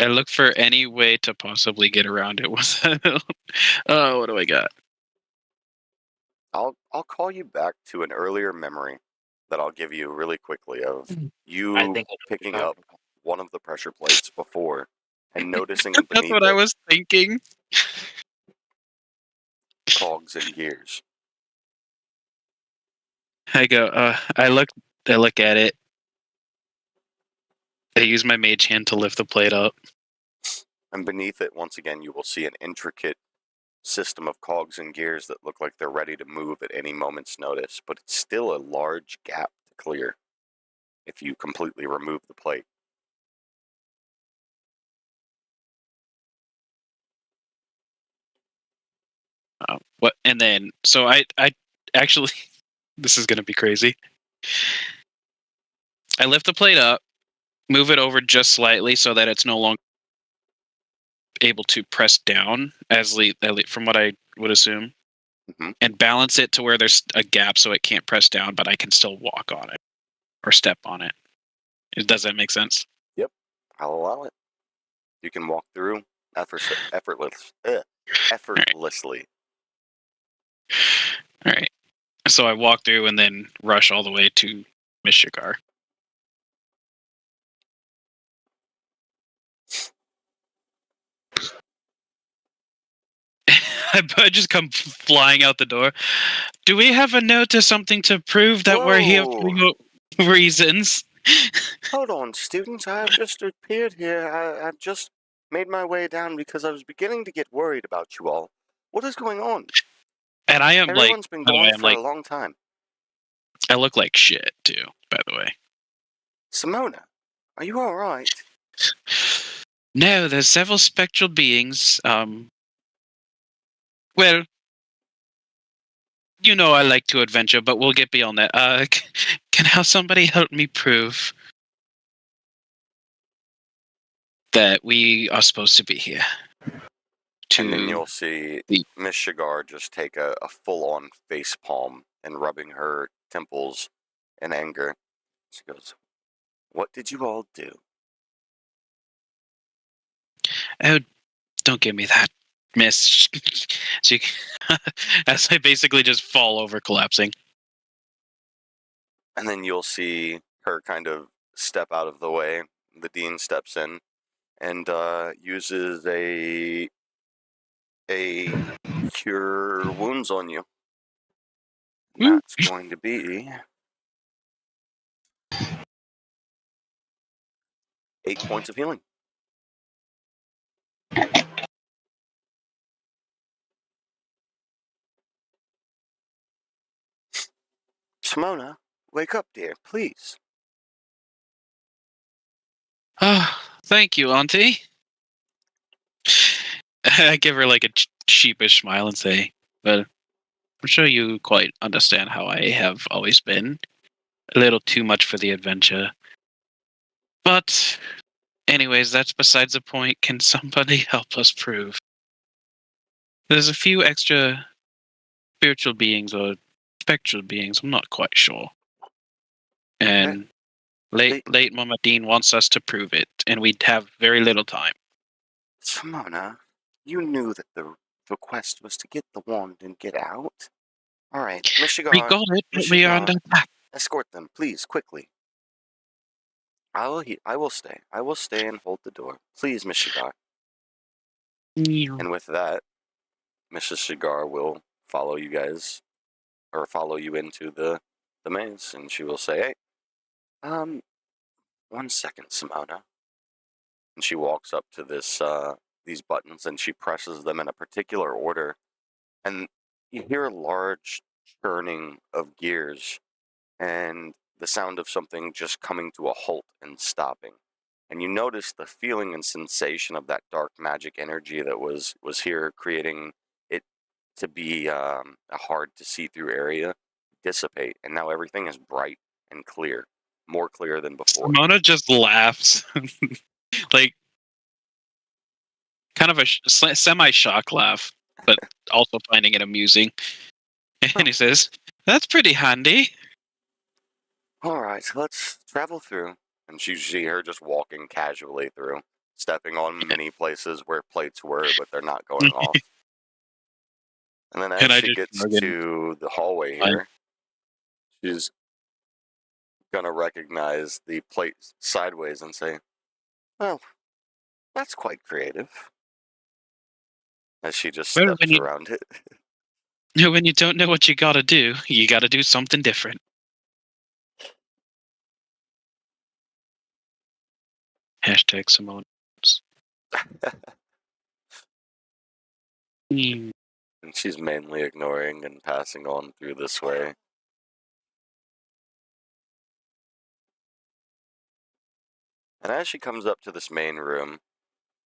I look for any way to possibly get around it. Oh, what do I got? I'll call you back to an earlier memory that I'll give you really quickly of you picking up one of the pressure plates before and noticing That's beneath what I it was thinking. cogs and gears. I go. I look at it. I use my mage hand to lift the plate up. And beneath it, once again, you will see an intricate system of cogs and gears that look like they're ready to move at any moment's notice, but it's still a large gap to clear if you completely remove the plate. What? And then, so I actually, this is gonna be crazy. I lift the plate up, move it over just slightly so that it's no longer able to press down, from what I would assume, and balance it to where there's a gap so it can't press down, but I can still walk on it or step on it. Does that make sense? Yep, I'll allow it. You can walk through effortlessly. All right. So I walk through and then rush all the way to Miss Shigar. I just come flying out the door. Do we have a note or something to prove that we're here for your reasons? Hold on, students. I've just appeared here. I've just made my way down because I was beginning to get worried about you all. What is going on? And I am Everyone's been gone for a long time. I look like shit too, by the way. Simona, are you all right? No, there's several spectral beings. Well, you know I like to adventure, but we'll get beyond that. Can somebody help me prove that we are supposed to be here? And then you'll see Miss Shigar just take a full-on face palm and rubbing her temples in anger. She goes, "What did you all do?" Oh, don't give me that, miss. She, as I basically just fall over, collapsing. And then you'll see her kind of step out of the way. The dean steps in and uses a cure wounds on you. And that's going to be 8 points of healing. Simona, wake up, dear, please. Oh, thank you, Auntie. I give her like a sheepish smile and say, well, I'm sure you quite understand how I have always been. A little too much for the adventure. But, anyways, that's besides the point. Can somebody help us prove? There's a few extra spiritual beings or spectral beings, I'm not quite sure. And late Mama Dean wants us to prove it, and we'd have very little time. Simona, you knew that the quest was to get the wand and get out? Alright, Miss Shigar. We got it, but we are under attack. Escort them, please, quickly. I will stay. I will stay and hold the door. Please, Miss Shigar. And with that, Mrs. Shigar will follow you guys, or follow you into the maze, and she will say, hey, 1 second, Simona. And she walks up to these buttons, and she presses them in a particular order, and you hear a large churning of gears, and the sound of something just coming to a halt and stopping. And you notice the feeling and sensation of that dark magic energy that was here, creating it to be a hard to see through area, dissipate, and now everything is bright and clear, more clear than before. Mona just laughs, like kind of a semi-shock laugh, but also finding it amusing. And he says, "That's pretty handy." All right, let's travel through. And you see her just walking casually through, stepping on many places where plates were, but they're not going off. And then as she gets to the hallway here, she's gonna recognize the plate sideways and say, well, that's quite creative. As she just steps around it. When you don't know what you gotta do something different. Hashtag Simone. And she's mainly ignoring and passing on through this way. And as she comes up to this main room,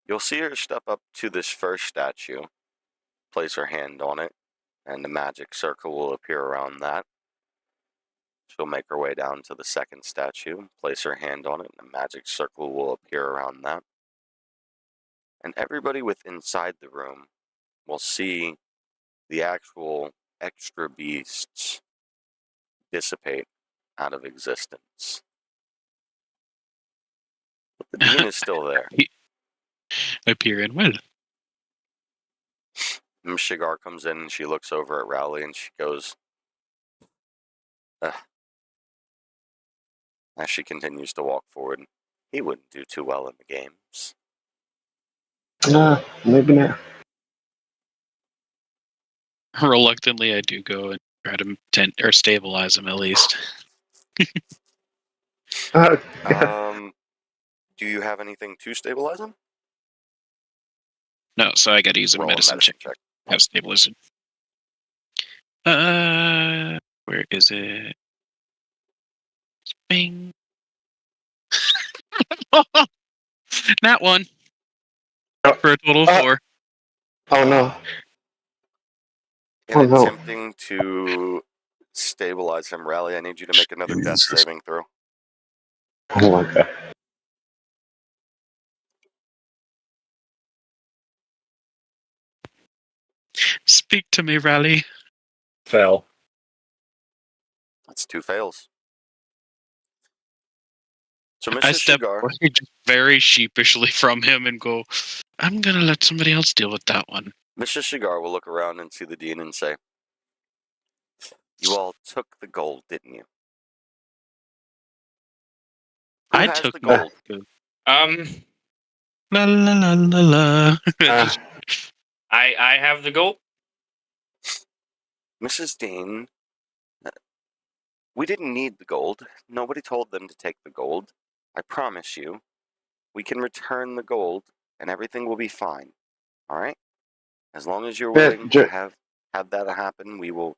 you'll see her step up to this first statue, place her hand on it, and the magic circle will appear around that. She'll make her way down to the second statue, place her hand on it, and the magic circle will appear around that. And everybody inside the room will see the actual extra beasts dissipate out of existence. But the dean is still there. Appear and will. Ms. Shigar comes in and she looks over at Rowley and she goes, as she continues to walk forward. He wouldn't do too well in the games. Maybe not. Reluctantly, I do go and try to stabilize him at least. Do you have anything to stabilize him? No, so I got to use a Roll medicine check. Have stabilization. Where is it? Bing. That one. For a total of 4. Oh no. In attempting to stabilize him, Rally, I need you to make another death Jesus. saving throw. Oh my god. Speak to me, Rally. Fail. That's 2 fails. So, I Mrs. step Shigar, away just very sheepishly from him and go, I'm going to let somebody else deal with that one. Mrs. Shigar will look around and see the dean and say, "You all took the gold, didn't you? Who I has took the gold?" La la la la la. Just, I have the gold. Mrs. Dean, we didn't need the gold. Nobody told them to take the gold. I promise you, we can return the gold and everything will be fine. All right? As long as you're willing to have that happen, we'll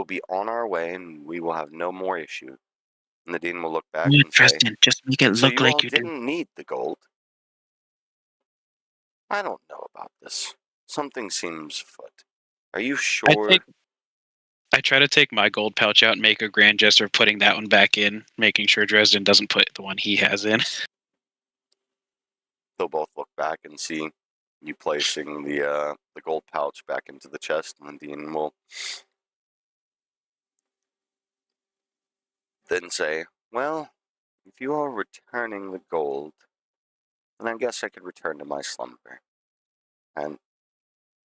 be on our way and we will have no more issue. And the dean will look back and say, Tristan, just make it "So look you like all you do. didn't need the gold?" "I don't know about this. Something seems afoot. Are you sure?" I try to take my gold pouch out and make a grand gesture of putting that one back in, making sure Dresden doesn't put the one he has in. They'll both look back and see you placing the gold pouch back into the chest, and the dean will then say, "Well, if you are returning the gold, then I guess I could return to my slumber." And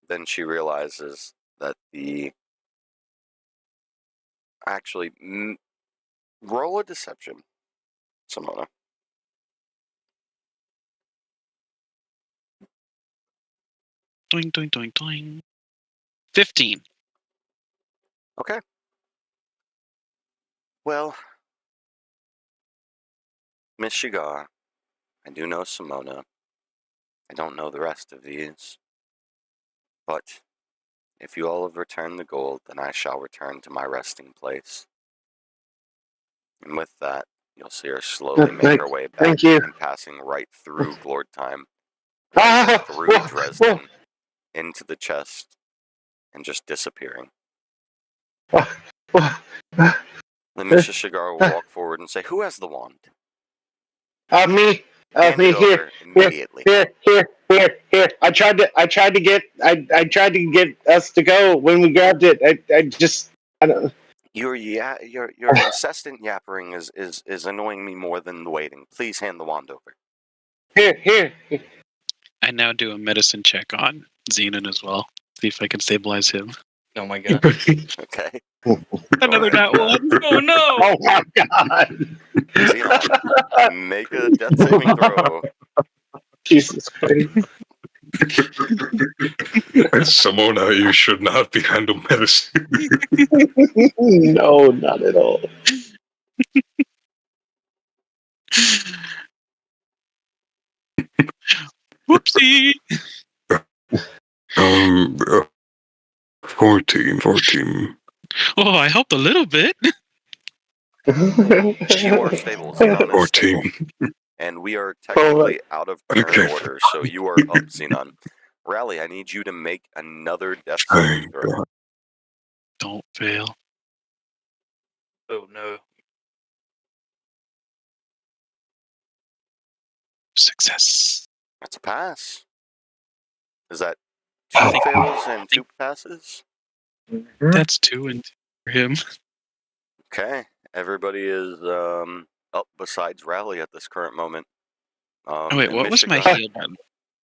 then she realizes that actually, roll a deception, Simona. Doing, doing, doing, doing. 15. Okay. Well, Miss Shigar, I do know Simona. I don't know the rest of these. But if you all have returned the gold, then I shall return to my resting place. And with that, you'll see her slowly make her way back and passing right through Glord Time, right through Dresden, into the chest, and just disappearing. Then Mrs. Shigar will walk forward and say, "Who has the wand?" Me. Hand Me it over immediately. Here. I tried to get us to go when we grabbed it. I don't. Your incessant yappering is annoying me more than the waiting. Please hand the wand over. Here. I now do a medicine check on Xenon as well. See if I can stabilize him. Oh my god. Okay. Another that one. Oh no. Oh my god. Xenon, make a death saving throw. Jesus Christ. Simona, you should not be handling medicine. No, not at all. Whoopsie. 14. Oh, I helped a little bit. You are stable. Xenon is stable. 14. And we are technically out of turn Okay. order, so you are up, Xenon. Rally, I need you to make another death saving throw. Don't fail. Oh no. Success. That's a pass. Is that 2 fails and 2 passes? That's 2 and 2 for him. Okay. Everybody is up besides Rally at this current moment. Wait, what was my heal button?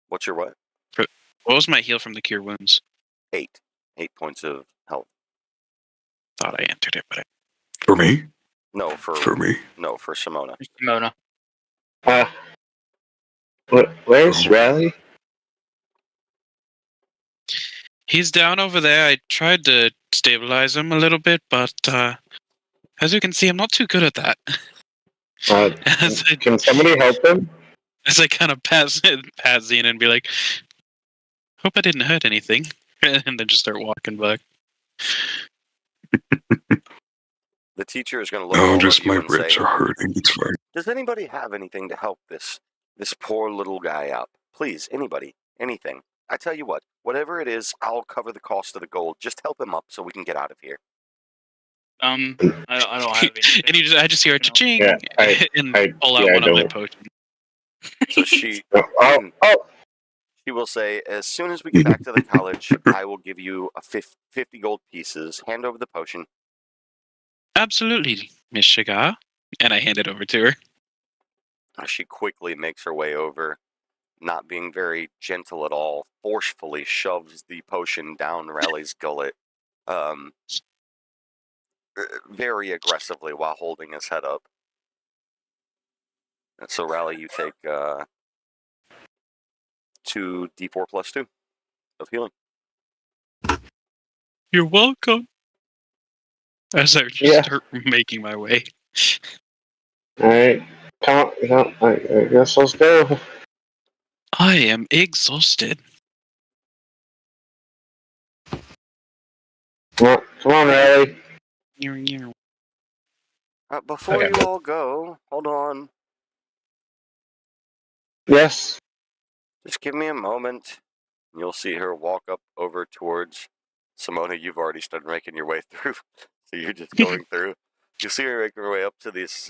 What's your what? What was my heal from the cure wounds? 8 points of health. Thought I entered it, but For me? No, For me. No, for Simona. Simona. Where's Oh. Rally? He's down over there. I tried to stabilize him a little bit, but as you can see, I'm not too good at that. Can somebody help him? As I kind of pass Zine and be like, hope I didn't hurt anything. And then just start walking back. The teacher is going to look at Oh, all just of you my and say, ribs are hurting. It's fine. does anybody have anything to help this poor little guy out? Please, anybody, anything. I tell you what, whatever it is, I'll cover the cost of the gold. Just help him up so we can get out of here. I don't have anything. And I just hear a cha-ching Yeah, and I pull out one of my don't. potions. So she Oh, she will say, as soon as we get back to the college, I will give you 50 gold pieces. Hand over the potion. Absolutely, Miss Shigar. And I hand it over to her. She quickly makes her way over, not being very gentle at all, forcefully shoves the potion down Rally's gullet, very aggressively while holding his head up. And so, Rally, you take 2d4 plus 2 of healing. You're welcome. As I just start making my way. alright. Come on, I guess let's go. I am exhausted. Come on, Rally. Before you all go, hold on. Yes. Just give me a moment. You'll see her walk up over towards Simona. You've already started making your way through, so you're just going through. You'll see her make her way up to these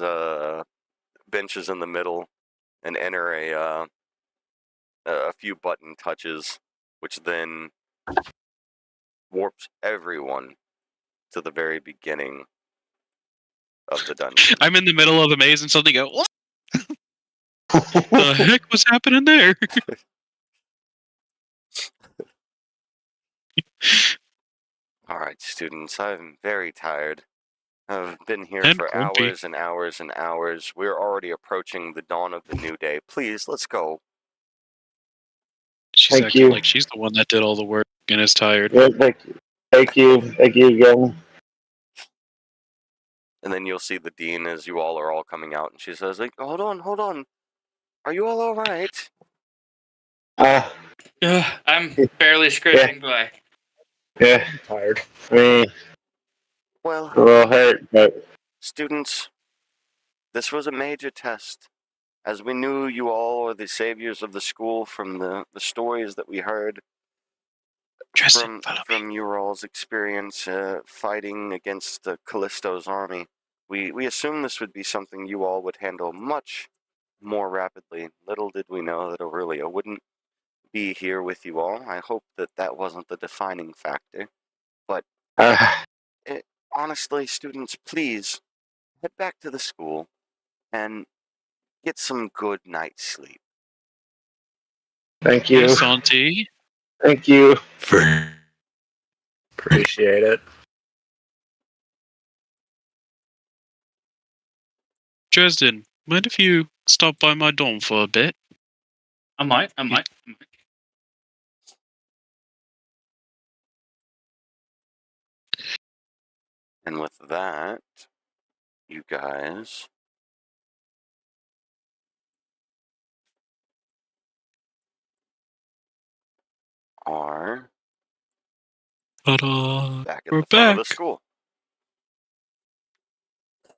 benches in the middle and enter a few button touches, which then warps everyone to the very beginning of the dungeon. I'm in the middle of the maze and suddenly go, what the heck was happening there? All right, students, I'm very tired. I've been here And for grumpy. hours and hours and hours. We're already approaching the dawn of the new day. Please, let's go. She's Thank acting you. like she's the one that did all the work and is tired. Yeah, thank you again. And then you'll see the dean as you all are all coming out, and she says, like, hold on. Are you all right? I'm barely scraping by. Yeah, I'm tired. I mean, Well, a little hurt, but students, this was a major test. As we knew you all are the saviors of the school from the stories that we heard from your all's experience fighting against Callisto's army. We assumed this would be something you all would handle much more rapidly. Little did we know that Aurelia wouldn't be here with you all. I hope that wasn't the defining factor. But honestly, students, please head back to the school and get some good night's sleep. thank you. Yes, Auntie. Thank you. Very. Appreciate it. Dresden, mind if you stop by my dorm for a bit? I might. And with that, you guys are Ta-da! back at We're the front of back. the school.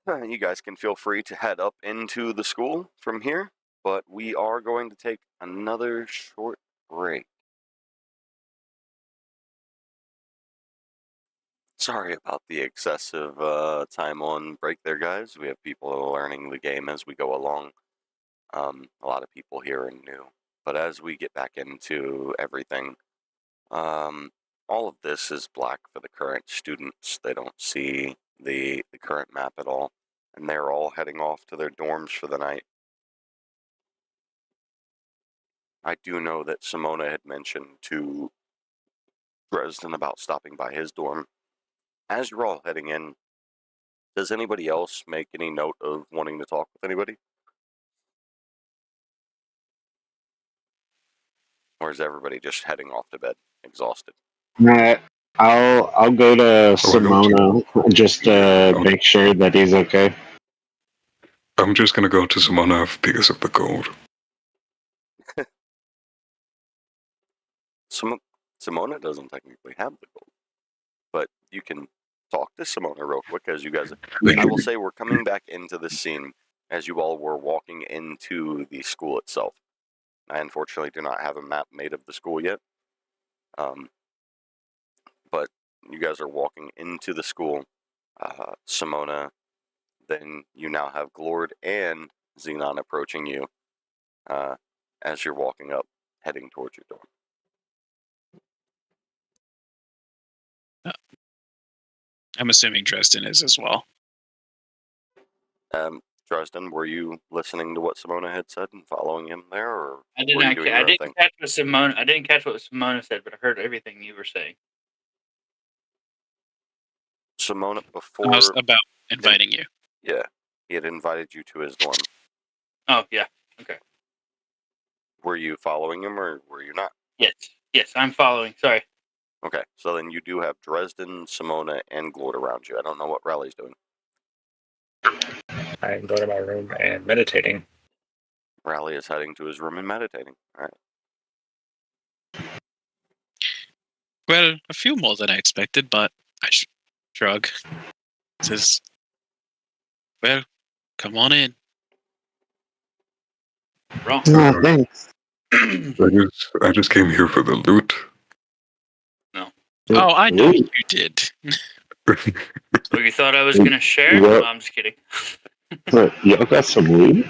You guys can feel free to head up into the school from here, but we are going to take another short break. Sorry about the excessive time on break there, guys. We have people learning the game as we go along. A lot of people here are new. But as we get back into everything, all of this is black for the current students. They don't see the current map at all. And they're all heading off to their dorms for the night. I do know that Simona had mentioned to Dresden about stopping by his dorm. As you're all heading in, Does anybody else make any note of wanting to talk with anybody? Or is everybody just heading off to bed, exhausted? I'll go to Simona just to Oh. make sure that he's okay. I'm just gonna go to Simona because of the gold. Simona doesn't technically have the gold, but you can talk to Simona real quick as you guys. I will say we're coming back into the scene as you all were walking into the school itself. I unfortunately do not have a map made of the school yet, but you guys are walking into the school. Simona, then you now have Glord and Xenon approaching you as you're walking up, heading towards your door. I'm assuming Dresden is as well. Dresden, were you listening to what Simona had said and following him there, or I did were you not. doing I your own didn't thing? catch what Simona. I didn't catch what Simona said, but I heard everything you were saying. Simona, I was before, about inviting you. yeah, he had invited you to his dorm. Oh yeah. Okay. Were you following him, or were you not? Yes. Yes, I'm following. Sorry. Okay, so then you do have Dresden, Simona, and Glord around you. I don't know what Riley's doing. I'm going to my room and meditating. Riley is heading to his room and meditating. All right. Well, a few more than I expected, but I shrug. Says, well, come on in. Wrong. Oh, thanks. I just came here for the loot. Oh, I know Ooh. you did. So you thought I was gonna share? What? No, I'm just kidding. Y'all got some loot?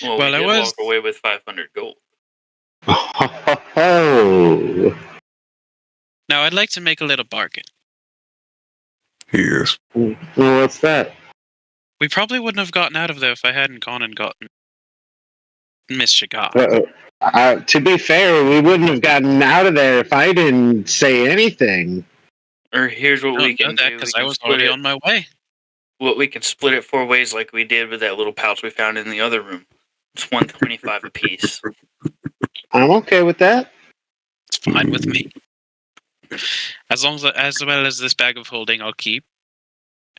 Well, Well, we I did was- walk away with 500 gold. Oh. Now, I'd like to make a little bargain. Yes. Well, what's that? We probably wouldn't have gotten out of there if I hadn't gone and gotten Miss Shagar. To be fair, we wouldn't have gotten out of there if I didn't say anything. Or here's what we can do. Because We I can was split already it. on my way. What we can split it 4 ways, like we did with that little pouch we found in the other room. It's 125 apiece. I'm okay with that. It's fine with me. As well as this bag of holding, I'll keep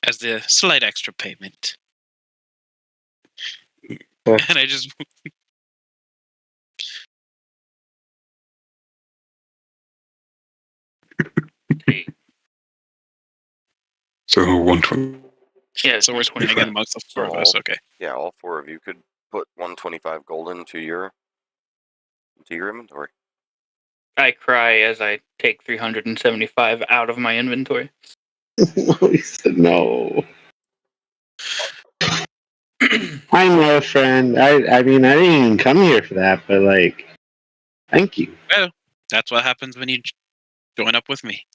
as the slight extra payment. And I just Hey. So 120. Yeah. so we're splitting again amongst the four of us. Okay. Yeah, all 4 of you could put 125 gold into your inventory. I cry as I take 375 out of my inventory. He said no. I know, friend. I mean, I didn't even come here for that, but like, thank you. Well, that's what happens when you join up with me.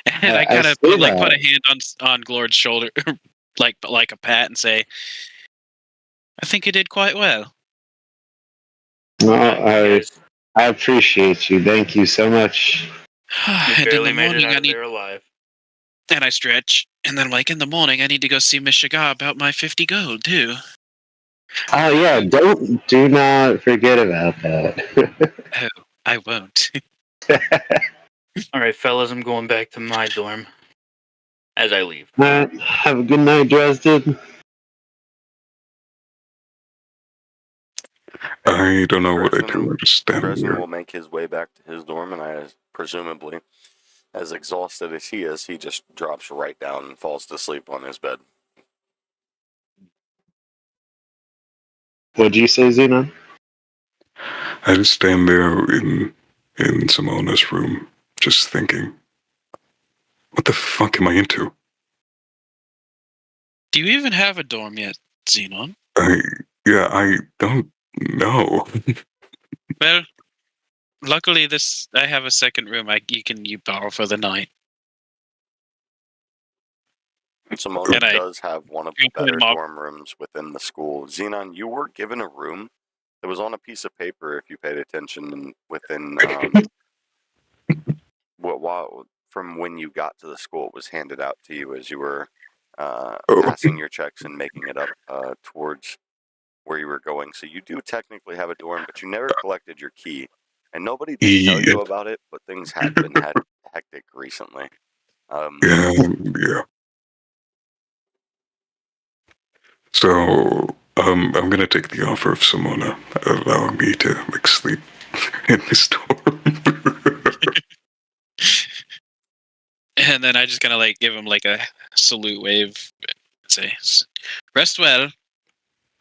And I I kind of see put that. a hand on Glord's shoulder, like a pat, and say, "I think you did quite well." No, Yes, I appreciate you. Thank you so much. you And in barely the made it morning, out I of need, there alive. and I stretch, and then like in the morning, I need to go see Miss Shagar about my 50 gold too. Oh yeah, do not forget about that. Oh, I won't. All right, fellas, I'm going back to my dorm as I leave. Have a good night, Dresden. I don't know what I do. Dresden- I just stand Dresden there. will make his way back to his dorm, and presumably, as exhausted as he is, he just drops right down and falls to sleep on his bed. What'd you say, Xenon? I just stand there in Simona's room, just thinking, what the fuck am I into? Do you even have a dorm yet, Xenon? I don't know. Well, luckily I have a second room you borrow for the night. Simona And I- does have one of the You put better him up. dorm rooms within the school. Xenon, you were given a room that was on a piece of paper if you paid attention, and within from when you got to the school. It was handed out to you as you were Oh, passing your checks and making it up towards where you were going. So you do technically have a dorm, but you never collected your key. And nobody did tell yeah, you about it, but things had been hectic recently. yeah. So, I'm gonna take the offer of Simona allowing me to like sleep in this dorm. And then I just kind of like give him like a salute wave and say, "Rest well."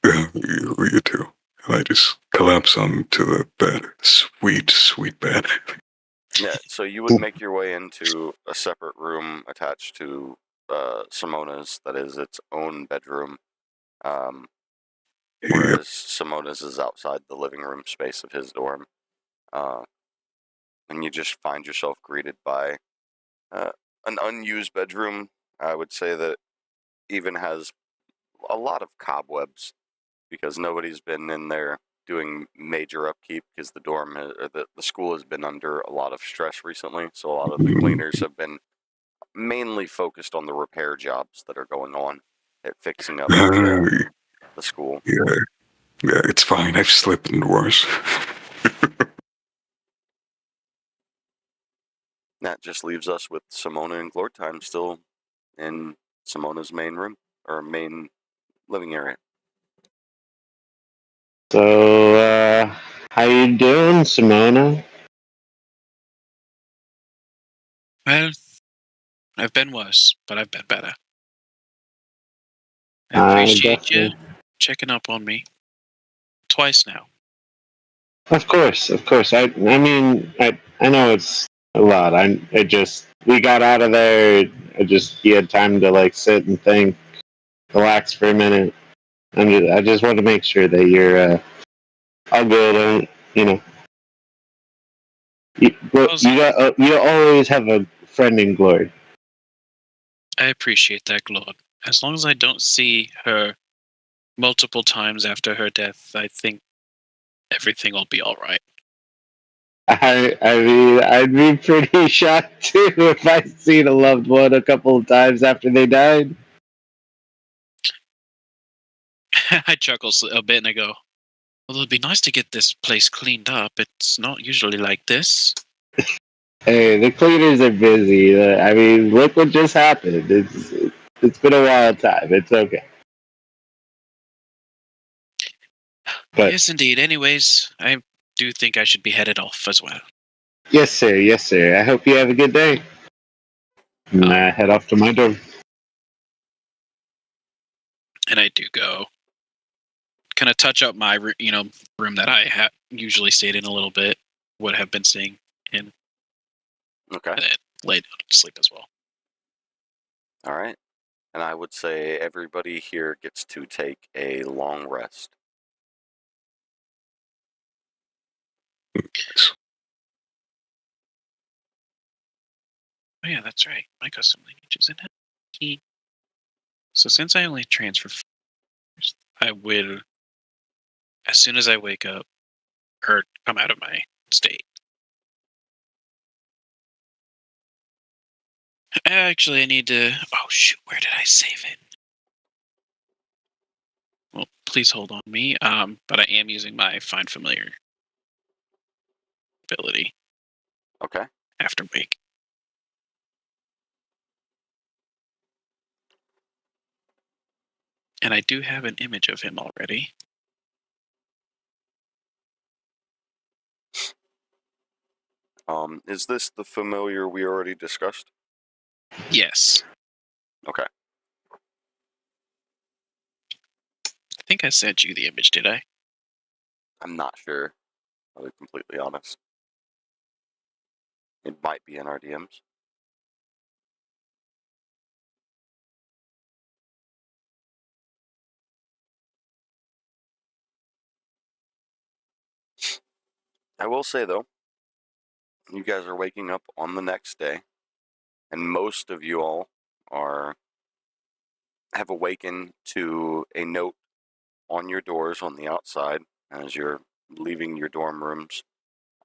Yeah, you too. And I just collapse onto the bed. Sweet, sweet bed. Yeah, so you would make your way into a separate room attached to Simona's, that is its own bedroom, Yeah. whereas Simona's is outside the living room space of his dorm. And you just find yourself greeted by an unused bedroom. I would say that even has a lot of cobwebs because nobody's been in there doing major upkeep because the dorm or the school has been under a lot of stress recently. So a lot of the cleaners have been mainly focused on the repair jobs that are going on at fixing up the school. Yeah, yeah, it's fine. I've slept in worse. That just leaves us with Simona and Glortime still in Simona's main room or main living area. So, how you doing, Simona? Well, I've been worse, but I've been better. I I appreciate you definitely. checking up on me twice now. Of course, of course. I mean, I know it's a lot. We got out of there. You had time to like sit and think, relax for a minute. I just want to make sure that you're all good. And, you know, you always have a friend in glory. I appreciate that, Claude. As long as I don't see her multiple times after her death, I think everything will be all right. I mean, I'd be pretty shocked too if I seen a loved one a couple of times after they died. I chuckle a bit and I go, well, it'd be nice to get this place cleaned up. It's not usually like this. Hey, the cleaners are busy. I mean, look what just happened. It's been a wild time. It's okay. But Yes, indeed. Anyways, I do think I should be headed off as well. yes, sir. Yes, sir. I hope you have a good day. And I head off to my dorm. And I do go. Kind of touch up my, room that I usually stayed in a little bit. Would have been staying in. Okay. And then lay down to sleep as well. All right. And I would say everybody here gets to take a long rest. Oh yeah, that's right. My custom language is in it. So since I only transfer first, I will, as soon as I wake up, or come out of my state. Actually, I need to. Oh shoot, where did I save it? Well, please hold on me. But I am using my Find Familiar ability. Okay. After wake. And I do have an image of him already. Is this the familiar we already discussed? Yes. Okay. I think I sent you the image, did I? I'm not sure. I'll be completely honest. It might be in our DMs. I will say, though, you guys are waking up on the next day, and most of you all have awakened to a note on your doors on the outside as you're leaving your dorm rooms.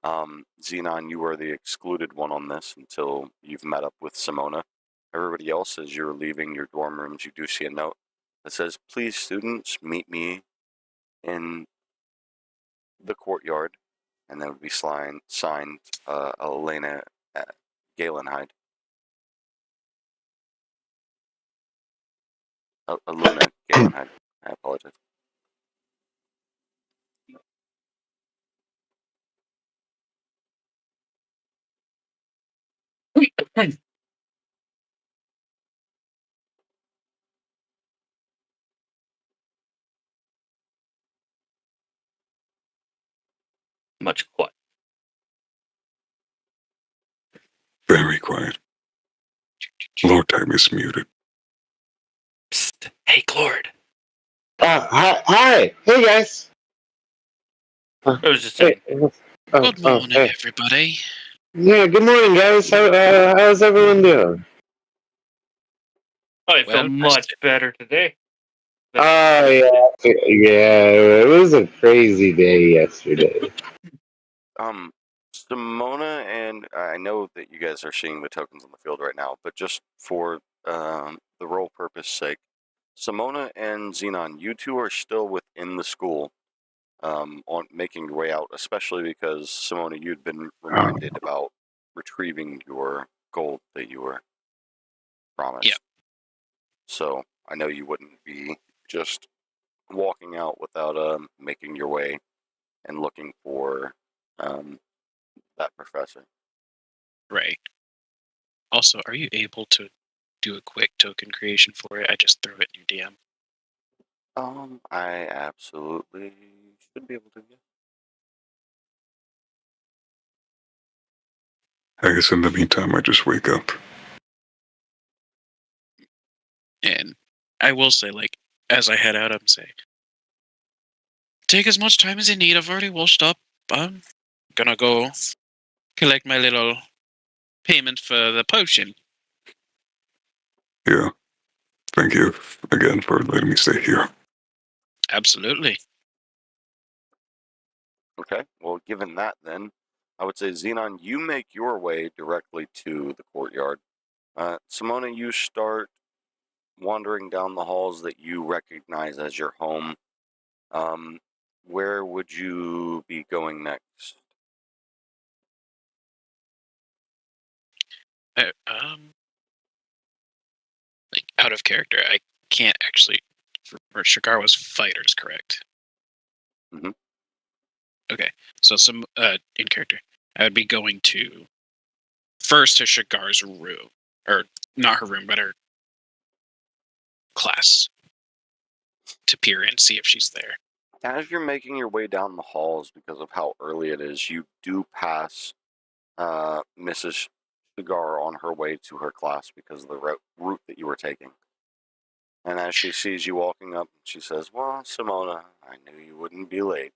Xenon, you are the excluded one on this until you've met up with Simona. Everybody else, as you're leaving your dorm rooms, you do see a note that says, "Please, students, meet me in the courtyard," and that would be signed Elena Galenhide. Aluna Galenhide. I apologize. Much quiet. Very quiet. Lord time is muted. Psst. Hey, Glord. Hi. Hey, guys. I was just saying. Good morning, Hey. everybody. Yeah, good morning, guys. How's everyone doing? I feel Well, much better today. Yeah. It was a crazy day yesterday. Simona, and I know that you guys are seeing the tokens on the field right now, but just for the role purpose sake, Simona and Xenon, you two are still within the school, on making your way out, especially because Simona, you'd been reminded about retrieving your gold that you were promised. Yeah. So I know you wouldn't be just walking out without making your way and looking for that professor. Right. Also, are you able to do a quick token creation for it? I just threw it in your DM. I absolutely should be able to. Yeah. I guess in the meantime, I just wake up. And I will say, like, as I head out, I'm saying, take as much time as you need. I've already washed up. I'm gonna go collect my little payment for the potion. Yeah. Thank you again for letting me stay here. Absolutely. Okay. Well, given that, then I would say Xenon, you make your way directly to the courtyard. Simona, you start wandering down the halls that you recognize as your home. Where would you be going next? Like, out of character, I can't actually. For Shigarwa's fighters, correct? Mhm. Okay, so some in character, I would be going to first to Shigar's room, or not her room, but her class, to peer in, see if she's there. As you're making your way down the halls, because of how early it is, you do pass Mrs. Shigar on her way to her class because of the route that you were taking. And as she sees you walking up, she says, "Well, Simona, I knew you wouldn't be late."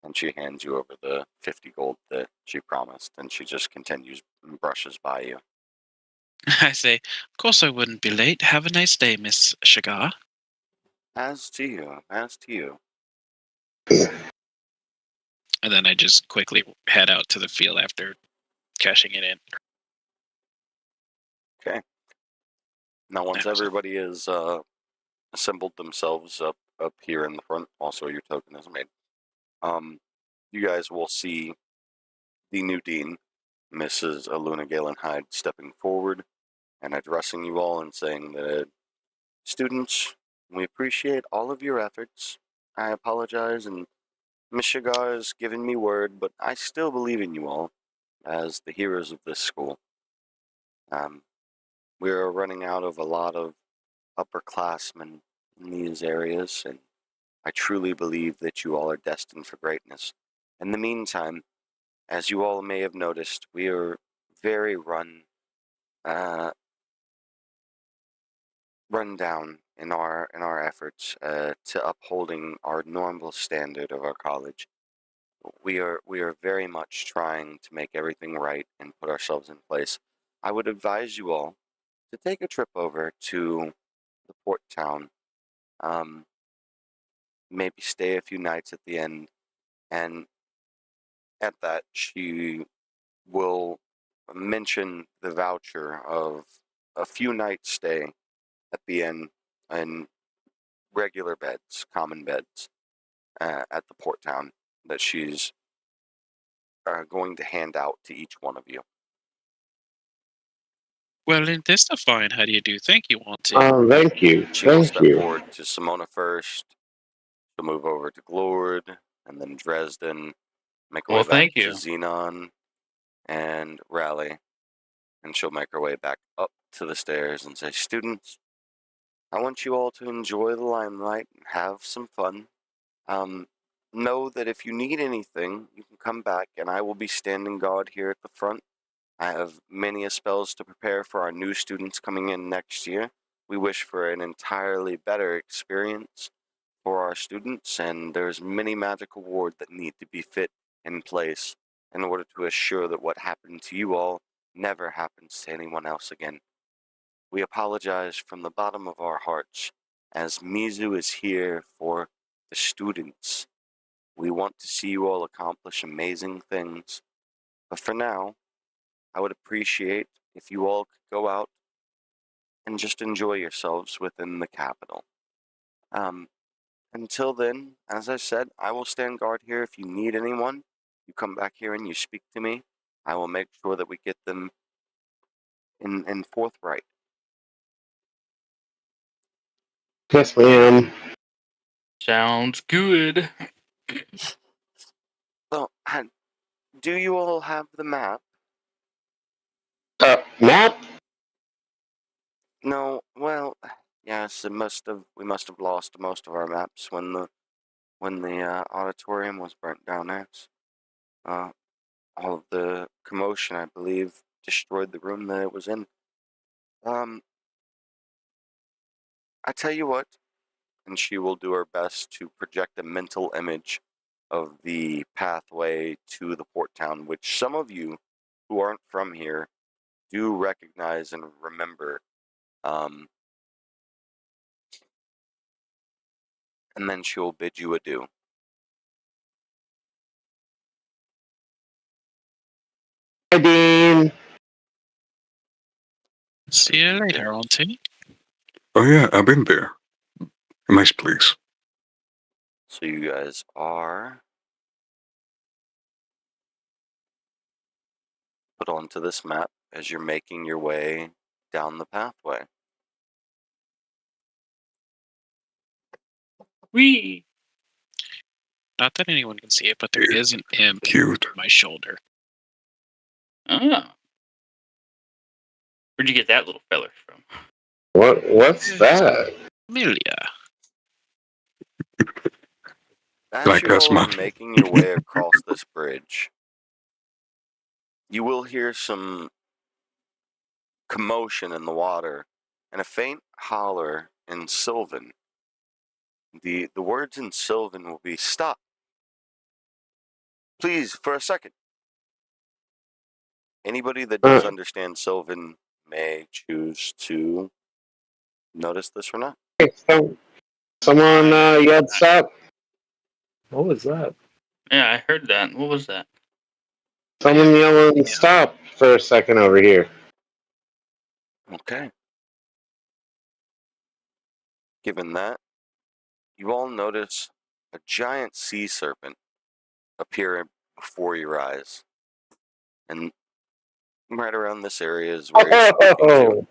And she hands you over the 50 gold that she promised, and she just continues and brushes by you. I say, of course I wouldn't be late. Have a nice day, Miss Shigar. As to you, as to you. And then I just quickly head out to the field after cashing it in. Okay. Now, once everybody is assembled themselves up here in the front, also your token is made. You guys will see the new dean, Mrs. Aluna Galenhide, stepping forward and addressing you all and saying that, "Students, we appreciate all of your efforts. I apologize, and Miss Shigar has given me word, but I still believe in you all as the heroes of this school. We are running out of a lot of upperclassmen in these areas, and I truly believe that you all are destined for greatness. In the meantime, as you all may have noticed, we are very run down in our efforts to upholding our normal standard of our college. We are very much trying to make everything right and put ourselves in place. I would advise you all to take a trip over to the port town, maybe stay a few nights at the end, and At that, she will mention the voucher of a few nights stay at the inn and regular beds, common beds, at the port town that she's going to hand out to each one of you. Well, in this fine, how do you do? Thank you, Auntie. Thank you. She will Thank step you. forward to Simona first. She'll move over to Glord, and then Dresden, make her way Well, back thank to you. Xenon and Raleigh, and she'll make her way back up to the stairs and say, "Students, I want you all to enjoy the limelight and have some fun. Know that if you need anything, you can come back, and I will be standing guard here at the front. I have many spells to prepare for our new students coming in next year. We wish for an entirely better experience for our students, and there's many magical wards that need to be fit in place in order to assure that what happened to you all never happens to anyone else again. We apologize from the bottom of our hearts, as Mizu is here for the students. We want to see you all accomplish amazing things. But for now, I would appreciate if you all could go out and just enjoy yourselves within the capital. Until then, as I said, I will stand guard here. If you need anyone, you come back here and you speak to me. I will make sure that we get them in forthright." Yes, ma'am. Sounds good. So, do you all have the map? Map? No. Well, yes. We must have lost most of our maps when the auditorium was burnt down. All of the commotion, I believe, destroyed the room that it was in. I tell you what, and she will do her best to project a mental image of the pathway to the port town, which some of you who aren't from here do recognize and remember. And then she will bid you adieu. Hi, Dean. See you later, Auntie. Oh yeah, I've been there. A nice place. So you guys are put onto this map as you're making your way down the pathway. Wee. Not that anyone can see it, but there is an imp Cute. on my shoulder. Oh. Where'd you get that little feller from? What's that? Amelia. As Like you us, all are man. making your way across this bridge, you will hear some commotion in the water and a faint holler in Sylvan. The words in Sylvan will be, "Stop. Please, for a second." Anybody that does understand Sylvan may choose to notice this or not. Someone yelled stop. What was that? Yeah, I heard that. What was that? Someone yelling stop for a second over here. Okay. Given that, you all notice a giant sea serpent appear before your eyes. And right around this area is where you're speaking to.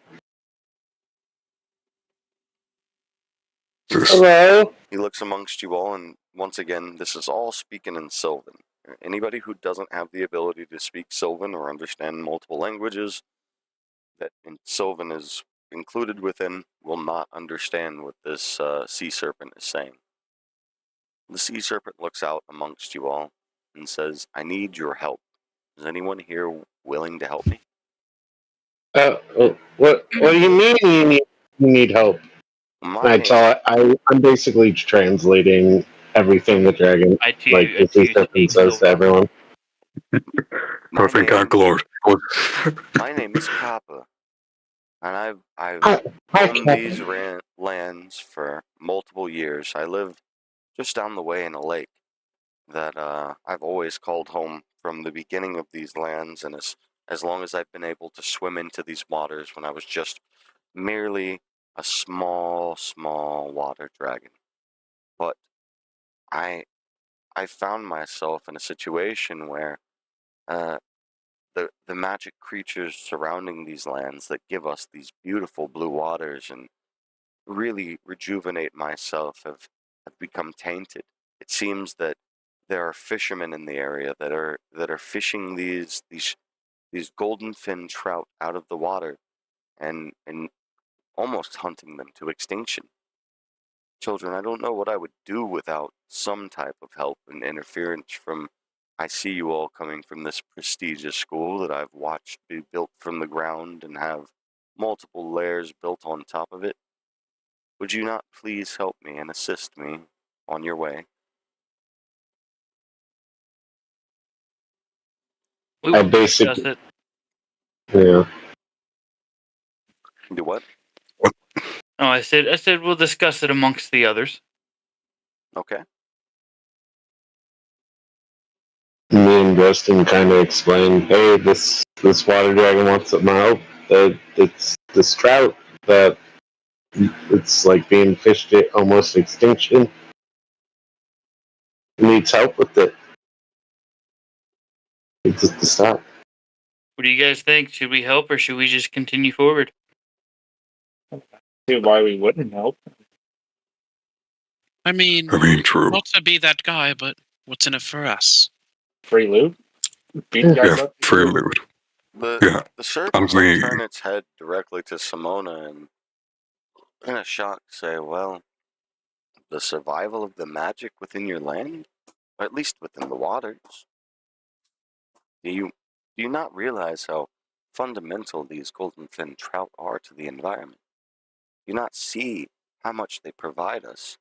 Hello. He looks amongst you all, and once again, this is all speaking in Sylvan. Anybody who doesn't have the ability to speak Sylvan or understand multiple languages that Sylvan is included within will not understand what this sea serpent is saying. The sea serpent looks out amongst you all and says, "I need your help. Is anyone here willing to help me?" What do you mean you need help? My name, I'm basically translating everything the dragon, the sea serpent says to everyone. my Thank our name, Lord. my name is Kappa, and I've Hi, roamed Kappa. these lands for multiple years. I live just down the way in a lake. that I've always called home from the beginning of these lands, and as long as I've been able to swim into these waters when I was just merely a small water dragon. But I found myself in a situation where the magic creatures surrounding these lands that give us these beautiful blue waters and really rejuvenate myself have become tainted. It seems that there are fishermen in the area that are fishing these golden fin trout out of the water and almost hunting them to extinction. Children, I don't know what I would do without some type of help and interference from. I see you all coming from this prestigious school that I've watched be built from the ground and have multiple layers built on top of it. Would you not please help me and assist me on your way? We I will discuss basically, it. yeah. Do what? Oh, I said we'll discuss it amongst the others. Okay. Me and Justin kind of explained, hey, this water dragon wants some help. It's this trout that it's like being fished at almost extinction. Needs help with it. It's just to stop. What do you guys think? Should we help or should we just continue forward? See why we wouldn't help. I mean, true. not to be that guy, but what's in it for us? Free loot? Beat guys Yeah, up? free loot. Yeah, The serpent I'm will the- turn its head directly to Simona and in a shock say, well, the survival of the magic within your land? Or at least within the waters? Do you not realize how fundamental these golden fin trout are to the environment? Do you not see how much they provide us?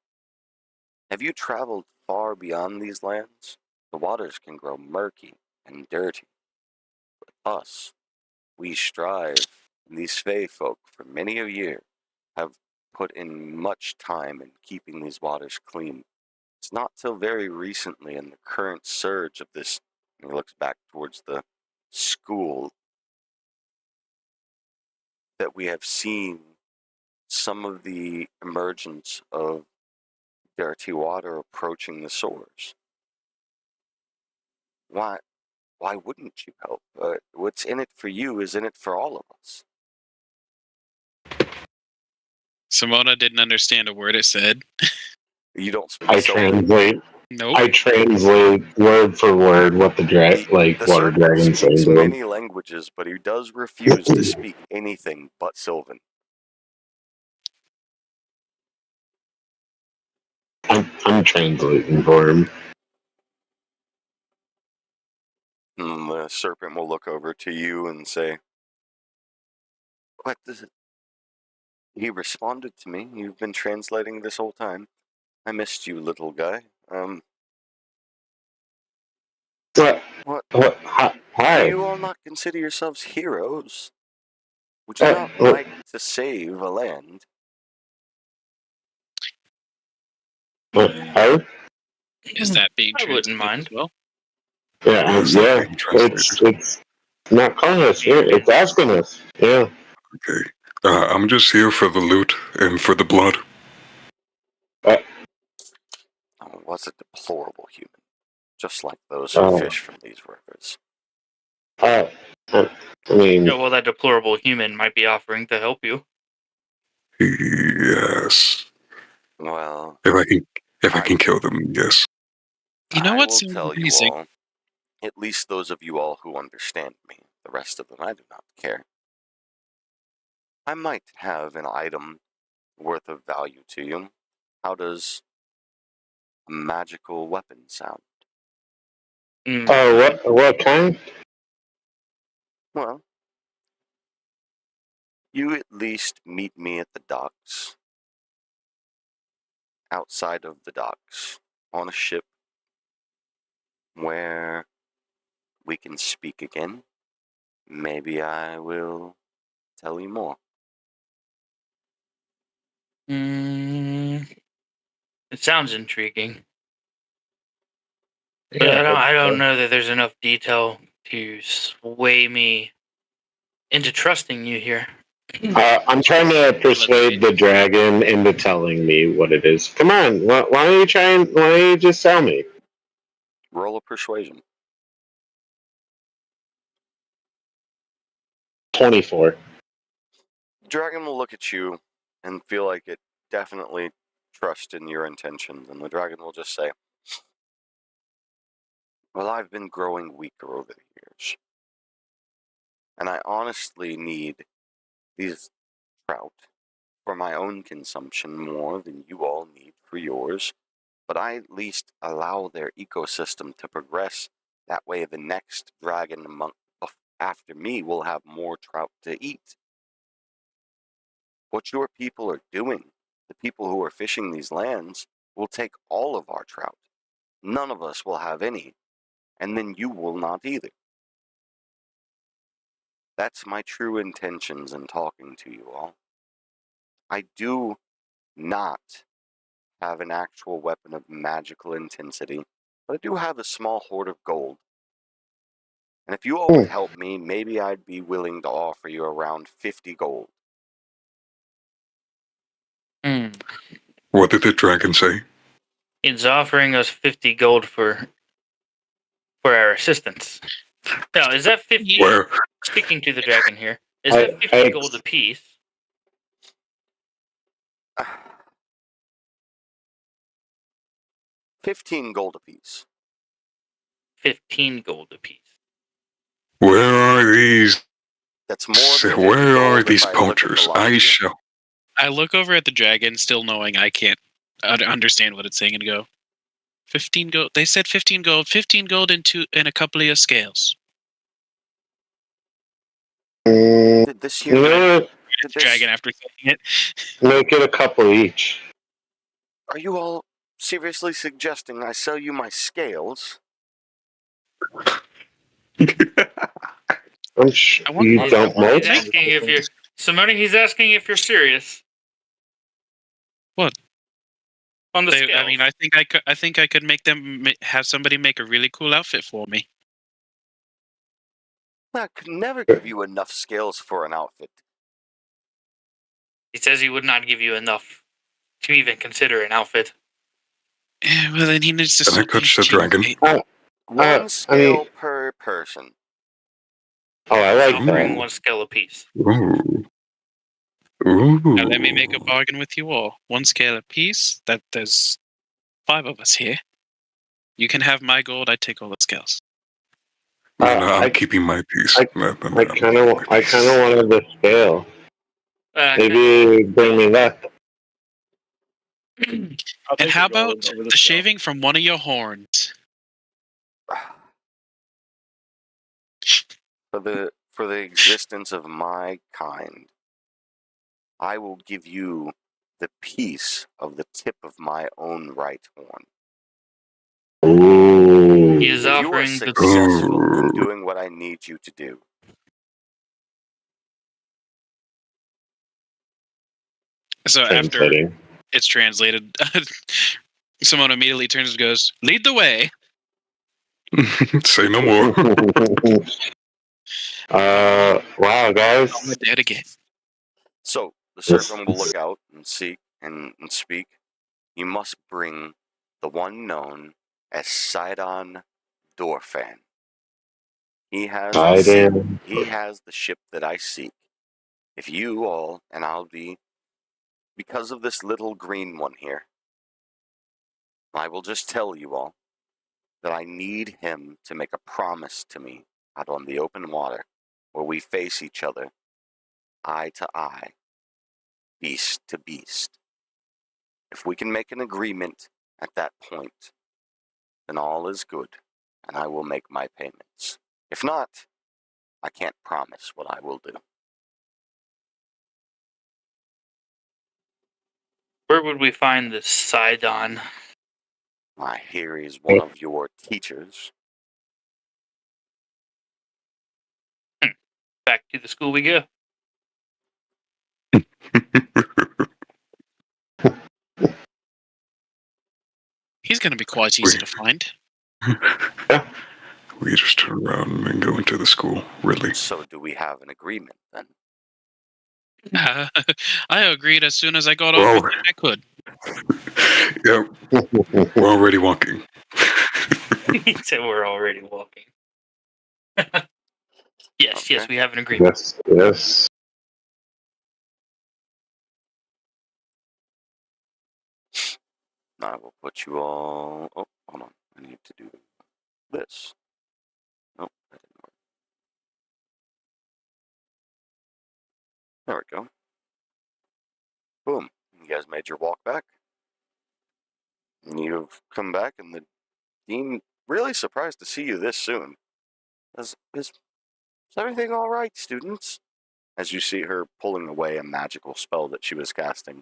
Have you traveled far beyond these lands? The waters can grow murky and dirty. But us, we strive, and these Fae folk for many a year have put in much time in keeping these waters clean. It's not till very recently in the current surge of this, and he looks back towards the school, that we have seen some of the emergence of dirty water approaching the shores. Why wouldn't you help? What's in it for you is in it for all of us. Simona didn't understand a word it said. You don't speak I Sylvan? translate. Nope. I translate word for word what the The water serpent dragon speaks saying. many languages, but he does refuse to speak anything but Sylvan. I'm translating for him. And the serpent will look over to you and say, "What does it?" He responded to me. You've been translating this whole time. I missed you, little guy. What? Do Do you you all not consider yourselves heroes? Would you not like to save a land? Is that being I wouldn't translated mind. as well? Yeah, It's not yeah. being translated. It's not calling us. Yeah, it's asking us. Yeah. Okay. I'm just here for the loot and for the blood. Oh, was a deplorable human, just like those who Oh. fish from these rivers. I mean, Yeah, well, that deplorable human might be offering to help you. Yes. Well, If I can kill them, yes. You know I what's will tell you amazing? all, at least those of you all who understand me. The rest of them, I do not care. I might have an item worth of value to you. How does a magical weapon sound? oh, what kind? Well, you at least meet me at the docks, outside of the docks, on a ship, where we can speak again. Maybe I will tell you more. It sounds intriguing. But I don't know that there's enough detail to sway me into trusting you here. I'm trying to persuade the dragon into telling me what it is. Come on, why don't you try and why don't you just tell me? Roll a persuasion. 24. Dragon will look at you and feel like it definitely trusts in your intentions, and the dragon will just say, well, I've been growing weaker over the years, and I honestly need these trout for my own consumption more than you all need for yours, but I at least allow their ecosystem to progress. That way the next dragon after me will have more trout to eat. What your people are doing, the people who are fishing these lands, will take all of our trout. None of us will have any, and then you will not either. That's my true intentions in talking to you all. I do not have an actual weapon of magical intensity, but I do have a small hoard of gold. And if you all would help me, maybe I'd be willing to offer you around 50 gold. What did the dragon say? It's offering us 50 gold for our assistance. Now, is that 50? Well, Speaking to the dragon here, is that 50 gold apiece? 15 gold apiece. 15 gold apiece. where are these? That's more than 50 Where are gold these if I look at the poachers? line I here. shall. I look over at the dragon, still knowing I can't understand what it's saying, and go, 15 gold. They said 15 gold. 15 gold in a couple of scales. Did this here Dragon after saying it. Make it a couple each. Are you all seriously suggesting I sell you my scales? I'm sure I wonder- you don't know. He's asking if you're Simone. He's asking if you're serious. What? On the scale. I mean, I think I could make them have somebody make a really cool outfit for me. I could never give you enough scales for an outfit. He says he would not give you enough to even consider an outfit. Well, then he needs to. Can I touch the dragon? One scale per person. Oh, I like Offering that. one scale apiece. Ooh. Ooh. Now let me make a bargain with you all. One scale apiece. That there's 5 of us here. You can have my gold. I take all the scales. No, I'm keeping my piece. I kind of wanted the scale. Maybe bring me luck. And how about the shaving from one of your horns? For the existence of my kind, I will give you the piece of the tip of my own right horn. Ooh. He is If you are offering successful in doing what I need you to do, So after it's translated, someone immediately turns and goes, "Lead the way." Say no more. Wow, guys. I'm dead again. So the serpent will look out and seek and speak. You must bring the one known as Sidon Dorfan. He has the ship that I seek. If you all, and I'll be, because of this little green one here, I will just tell you all that I need him to make a promise to me out on the open water where we face each other, eye to eye, beast to beast. If we can make an agreement at that point, then all is good, and I will make my payments. If not, I can't promise what I will do. Where would we find this Sidon? I hear he's one of your teachers. Back to the school we go. He's going to be quite easy to find. We just turn around and go into the school. Really? So do we have an agreement then? I agreed as soon as I got Well- over I could. Yeah, we're already walking. He said we're already walking. Yes, Okay. yes, we have an agreement. Yes. I will put you all. Oh, hold on. I need to do this. Nope, that didn't work. There we go. Boom. You guys made your walk back. And you've come back, and the dean really surprised to see you this soon. Is everything all right, students? As you see her pulling away a magical spell that she was casting.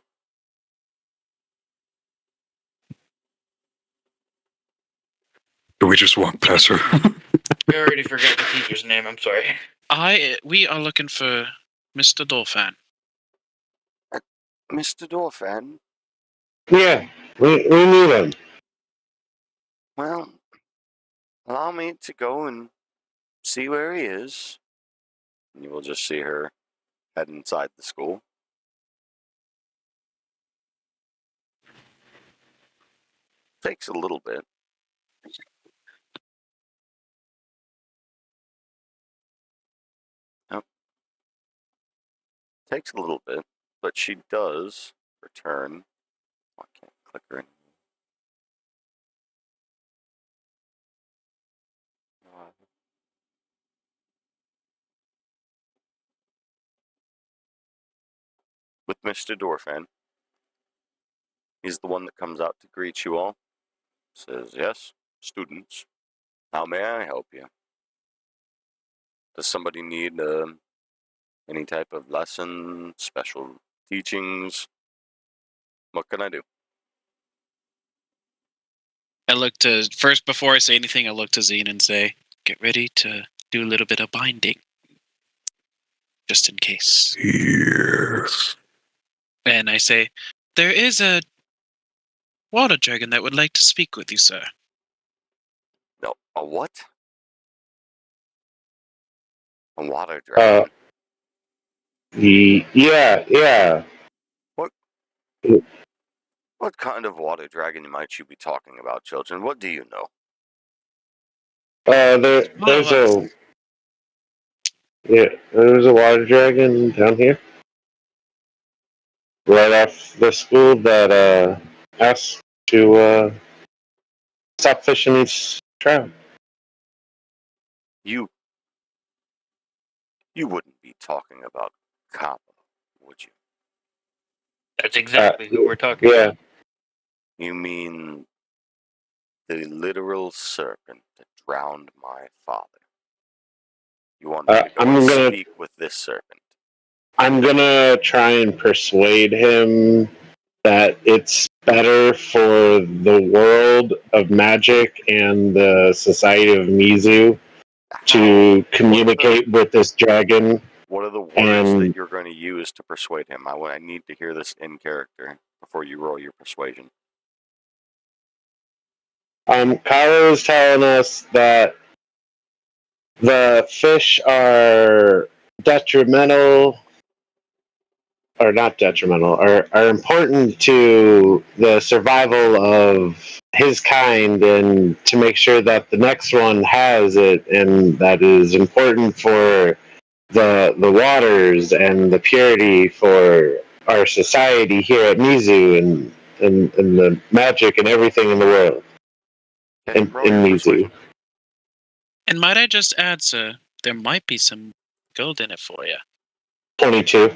Do we just walk past her? We already forgot the teacher's name. I'm sorry. We are looking for Mr. Dolphin. Mr. Dorfan, Yeah, we need him. well, allow me to go and see where he is. And you will just see her head inside the school. Takes a little bit. Takes a little bit, but she does return. Oh, I can't click her in. With Mr. Dorfan. He's the one that comes out to greet you all. Says, yes, students, how may I help you? Does somebody need any type of lesson, special teachings? What can I do? I look to first before I say anything. I look to Zine and say, "Get ready to do a little bit of binding, just in case." Yes. And I say, "There is a water dragon that would like to speak with you, sir." No, a what? A water dragon? Yeah. What kind of water dragon might you be talking about, children? What do you know? There's a water dragon down here, right off the school that asked to stop fishing these trout. You wouldn't be talking about Kappa, would you? That's exactly who we're talking Yeah. about. You mean the literal serpent that drowned my father? You want me to go and speak with this serpent? I'm gonna try and persuade him that it's better for the world of magic and the society of Mizu to communicate with this dragon. What are the words that you're going to use to persuade him? I need to hear this in character before you roll your persuasion. Kyle is telling us that the fish are detrimental, or not detrimental, are important to the survival of his kind, and to make sure that the next one has it, and that is important for the waters and the purity for our society here at Mizu, and the magic and everything in the world. Okay, in roll your Mizu. persuasion. And might I just add, sir, there might be some gold in it for you. 22.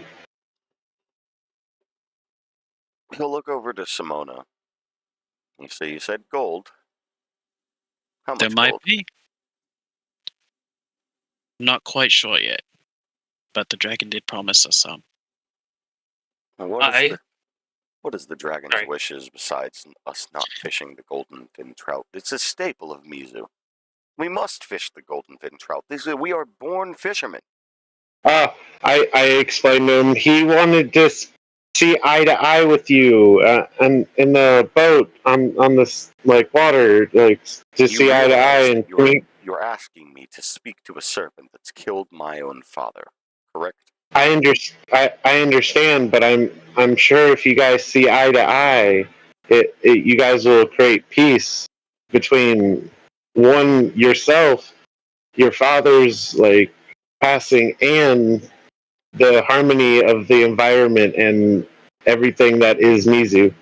He'll look over to Simona. You said gold. How much There might gold? be. Not quite sure yet, but the dragon did promise us some. What is the dragon's wishes besides us not fishing the golden fin trout? It's a staple of Mizu. We must fish the golden fin trout. We are born fishermen. I explained to him he wanted to see eye to eye with you, and in the boat on this like water, like to see eye to eye, and you're asking me to speak to a serpent that's killed my own father, correct? I understand, but I'm sure if you guys see eye to eye, you guys will create peace between one yourself, your father's like passing, and the harmony of the environment and everything that is Mizu.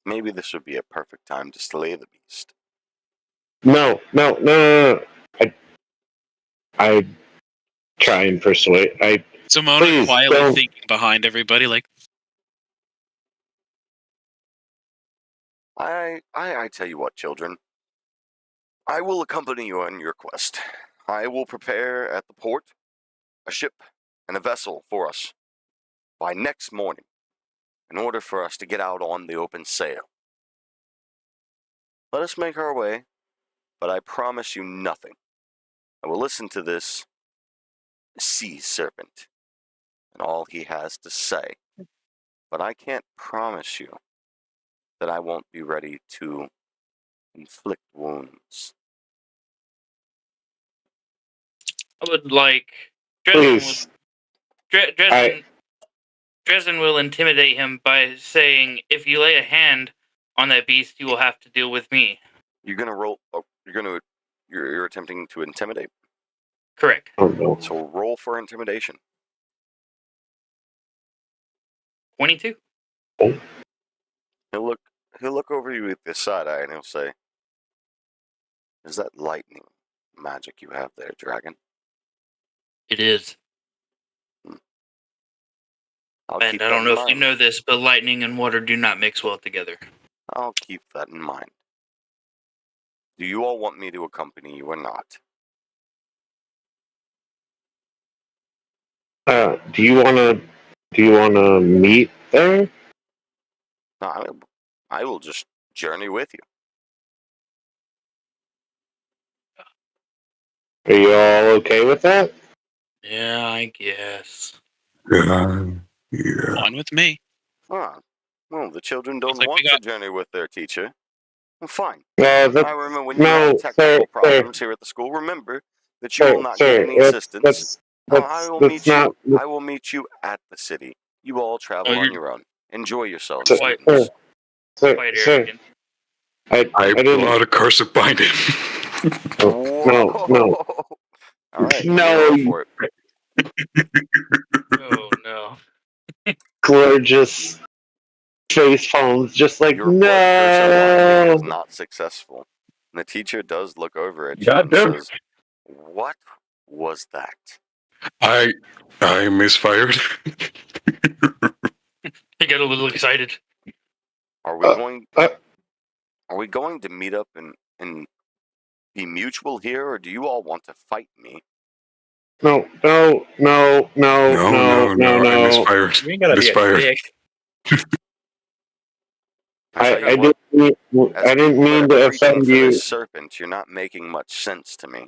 Maybe this would be a perfect time to slay the beast. No. I try and persuade. Simona quietly thinking behind everybody, like, I tell you what, children. I will accompany you on your quest. I will prepare at the port a ship and a vessel for us by next morning in order for us to get out on the open sail. Let us make our way, but I promise you nothing. I will listen to this sea serpent and all he has to say, but I can't promise you that I won't be ready to inflict wounds. I would like Please. Dresden will intimidate him by saying, "If you lay a hand on that beast, you will have to deal with me." You're gonna roll. Oh, you're attempting to intimidate. Correct. Oh, no. So roll for intimidation. 22. He'll look over you with this side eye and he'll say, "Is that lightning magic you have there, dragon?" It is. I'll And keep I that don't know in if you mind. know this, but lightning and water do not mix well together. I'll keep that in mind. Do you all want me to accompany you or not? Do you wanna meet there? No, I will just journey with you. Are you all okay with that? Yeah, I guess. Yeah. fine with me. Ah, well, the children don't like we want to got- journey with their teacher. Well, fine. I I remember when you had technical problems here at the school. Remember that you will not get any assistance. I will meet you at the city. You all travel on your own. Enjoy yourselves, students. Quite arrogant. I didn't. pull out a curse of binding. Whoa. No. All right. No. Roll for it. Oh no. Gorgeous face palms, just like Your blood curse of binding is no. not successful. And the teacher does look over at you and says, "What was that?" I misfired. I got a little excited. Are we going to meet up and be mutual here, or do you all want to fight me? No. No, I misfired. You ain't gotta Misfired. be a dick. I didn't mean to offend you. This serpent, you're not making much sense to me.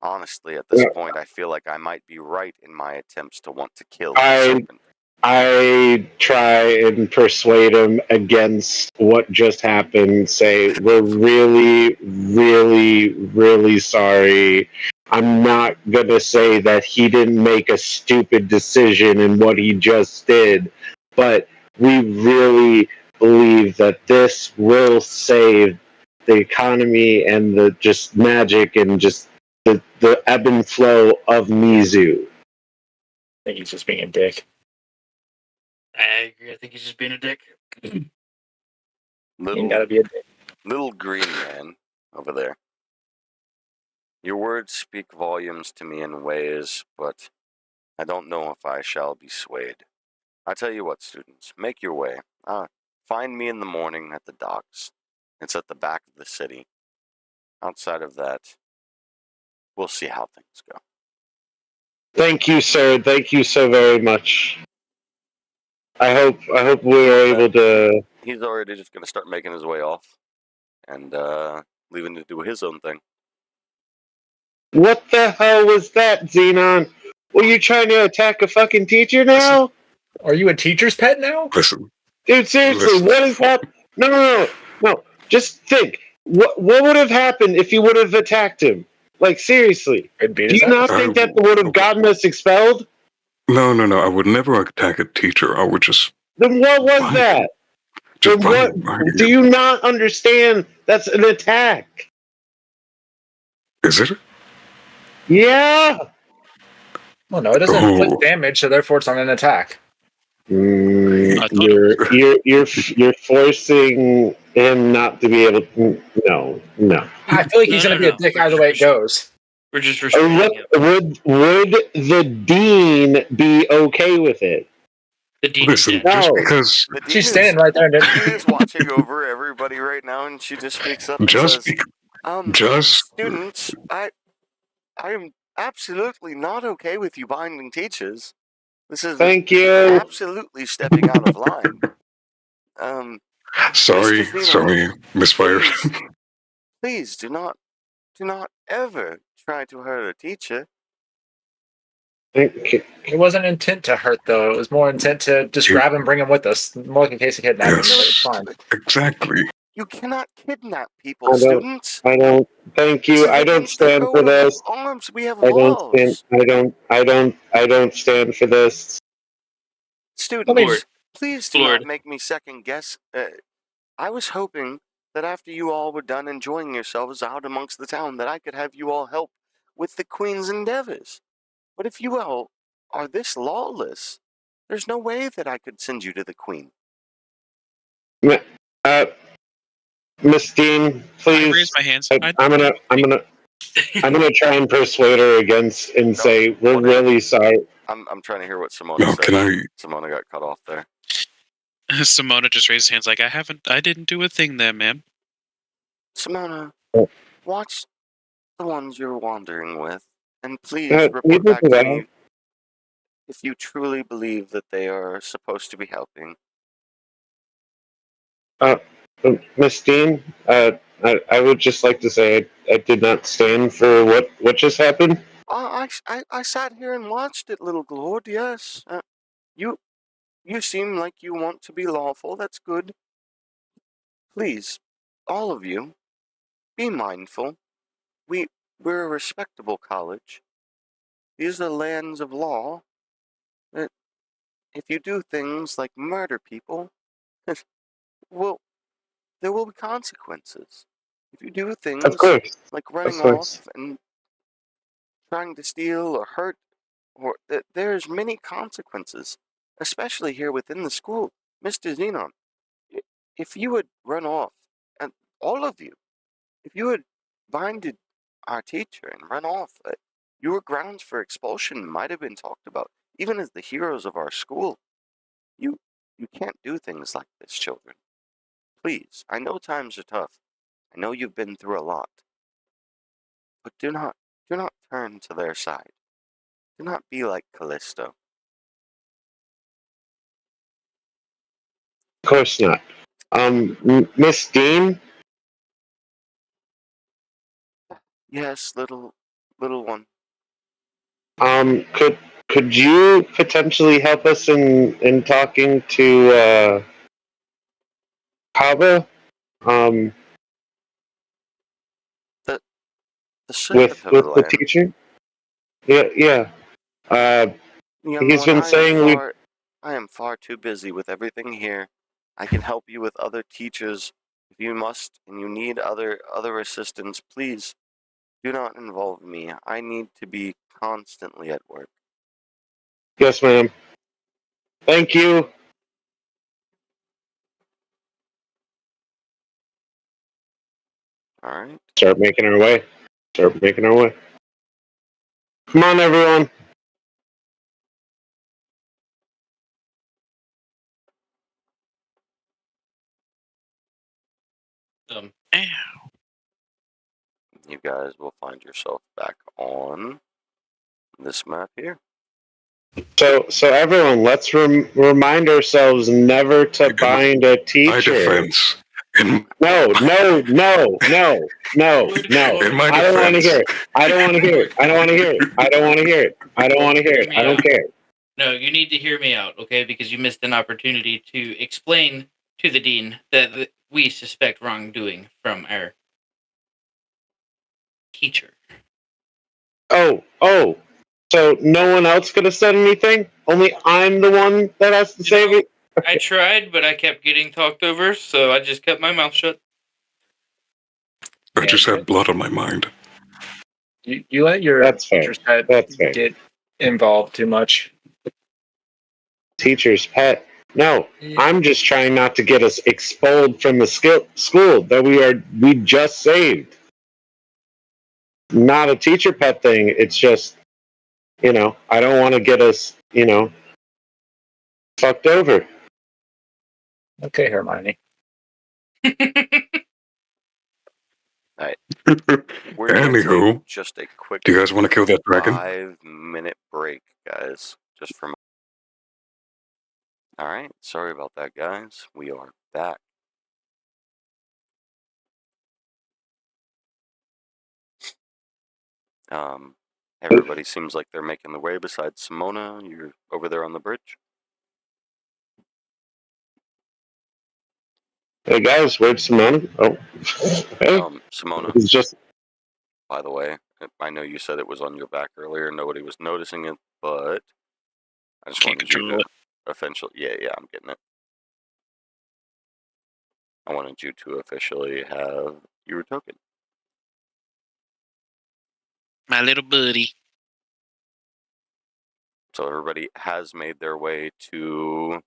Honestly, at this point, I feel like I might be right in my attempts to want to kill the serpent. I try and persuade him against what just happened. Say, we're really, really, really sorry. I'm not going to say that he didn't make a stupid decision in what he just did, but we really believe that this will save the economy and the just magic and just the ebb and flow of Mizu. I think he's just being a dick. I agree. I think he's just being a dick. You ain't gotta be a dick. Little green man over there. Your words speak volumes to me in ways, but I don't know if I shall be swayed. I tell you what, students, make your way. Find me in the morning at the docks. It's at the back of the city. Outside of that, we'll see how things go. Thank you, sir. Thank you so very much. I hope we are able to. He's already just going to start making his way off and leaving to do his own thing. What the hell was that, Xenon? Well, you trying to attack a fucking teacher now? Are you a teacher's pet now? Listen, Dude, seriously, Listen. what is that? No. Just think. What would have happened if you would have attacked him? Like, seriously. I'd beat Do his you not ass. think that would have gotten us expelled? no. I would never attack a teacher. I would just Then what was Fine. that? just Then what? Do you not understand that's an attack? Is it? Yeah. Well, no, it doesn't inflict damage, so therefore it's not an attack. I thought it You're forcing him not to be able to. No. I feel like he's No, going to be a dick either way it goes. We're just restraining him. Would the dean be okay with it? The dean is Listen, dead. No. just because The dean She's standing right there. The dean is watching over everybody right now, and she just speaks up and just says, just students, I am absolutely not okay with you binding teachers. This is Thank you. absolutely stepping out of line. sorry, Mr. Zeno, misfired. please do not ever try to hurt a teacher. Thank you. It wasn't intent to hurt, though. It was more intent to just grab him, bring him with us. More like a case of kidnapping. Yes. But it's fine. Exactly. You cannot kidnap people, students. I don't. Thank you. I don't stand for this. Arms. We have I laws. I don't stand for this. Students, please do Lord. not make me second guess. I was hoping that after you all were done enjoying yourselves out amongst the town, that I could have you all help with the Queen's endeavors. But if you all are this lawless, there's no way that I could send you to the Queen. Miss Dean, please. I raise my hands. I'm gonna try and persuade her against and say we're really sorry. I'm trying to hear what Simona No, said. can I? Simona got cut off there. Simona just raised his hands like, I didn't do a thing there, ma'am. Simona, Oh. watch the ones you're wandering with, and please you report back do to that. me if you truly believe that they are supposed to be helping. Miss Dean, I would just like to say I did not stand for what just happened. I sat here and watched it, little Glord, yes. You seem like you want to be lawful, that's good. Please, all of you, be mindful. We're a respectable college. These are lands of law. If you do things like murder people, well, there will be consequences. If you do things Of course. like running course. off and trying to steal or hurt, or there's many consequences, especially here within the school. Mr. Xenon, if you had run off, and all of you, if you had binded our teacher and run off, your grounds for expulsion might have been talked about, even as the heroes of our school. You can't do things like this, children. Please, I know times are tough. I know you've been through a lot. But do not turn to their side. Do not be like Callisto. Of course not. Miss Dean. Yes, little one. Could you potentially help us in talking to Kappa? The servant with of the the land. teacher? Yeah. Young He's one, been saying I am far too busy with everything here. I can help you with other teachers if you must, and you need other assistance. Please do not involve me. I need to be constantly at work. Yes, ma'am. Thank you. All right. Start making our way. Come on, everyone. You guys will find yourself back on this map here. So everyone, let's remind ourselves never to bind a teacher. My defense, In, No. in my I don't want to defense, hear it. I don't want to hear it. I don't want to hear it. I don't want to hear it. I don't want to hear it. I don't care. No, you need to hear me out, okay? Because you missed an opportunity to explain to the dean that we suspect wrongdoing from our teacher. Oh. So no one else could have said anything? Only I'm the one that has to say it? I tried, but I kept getting talked over, so I just kept my mouth shut. I just had blood on my mind. You let your That's fair. teacher's pet That's fair. get involved too much. Teacher's pet? No. I'm just trying not to get us expelled from the school that we just saved. Not a teacher pet thing. It's just, I don't want to get us, fucked over. Okay, Hermione. We're going to Anywho, take just a quick do you guys want to kill that dragon? 5-minute break, guys. Just for. All right. Sorry about that, guys. We are back. Everybody seems like they're making the way besides Simona. You're over there on the bridge. Hey guys, where'd Simona? Oh, hey. Simona. It's just. By the way, I know you said it was on your back earlier. Nobody was noticing it, but I just Can't wanted you control to it. officially. Yeah, I'm getting it. I wanted you to officially have your token. My little buddy. So everybody has made their way to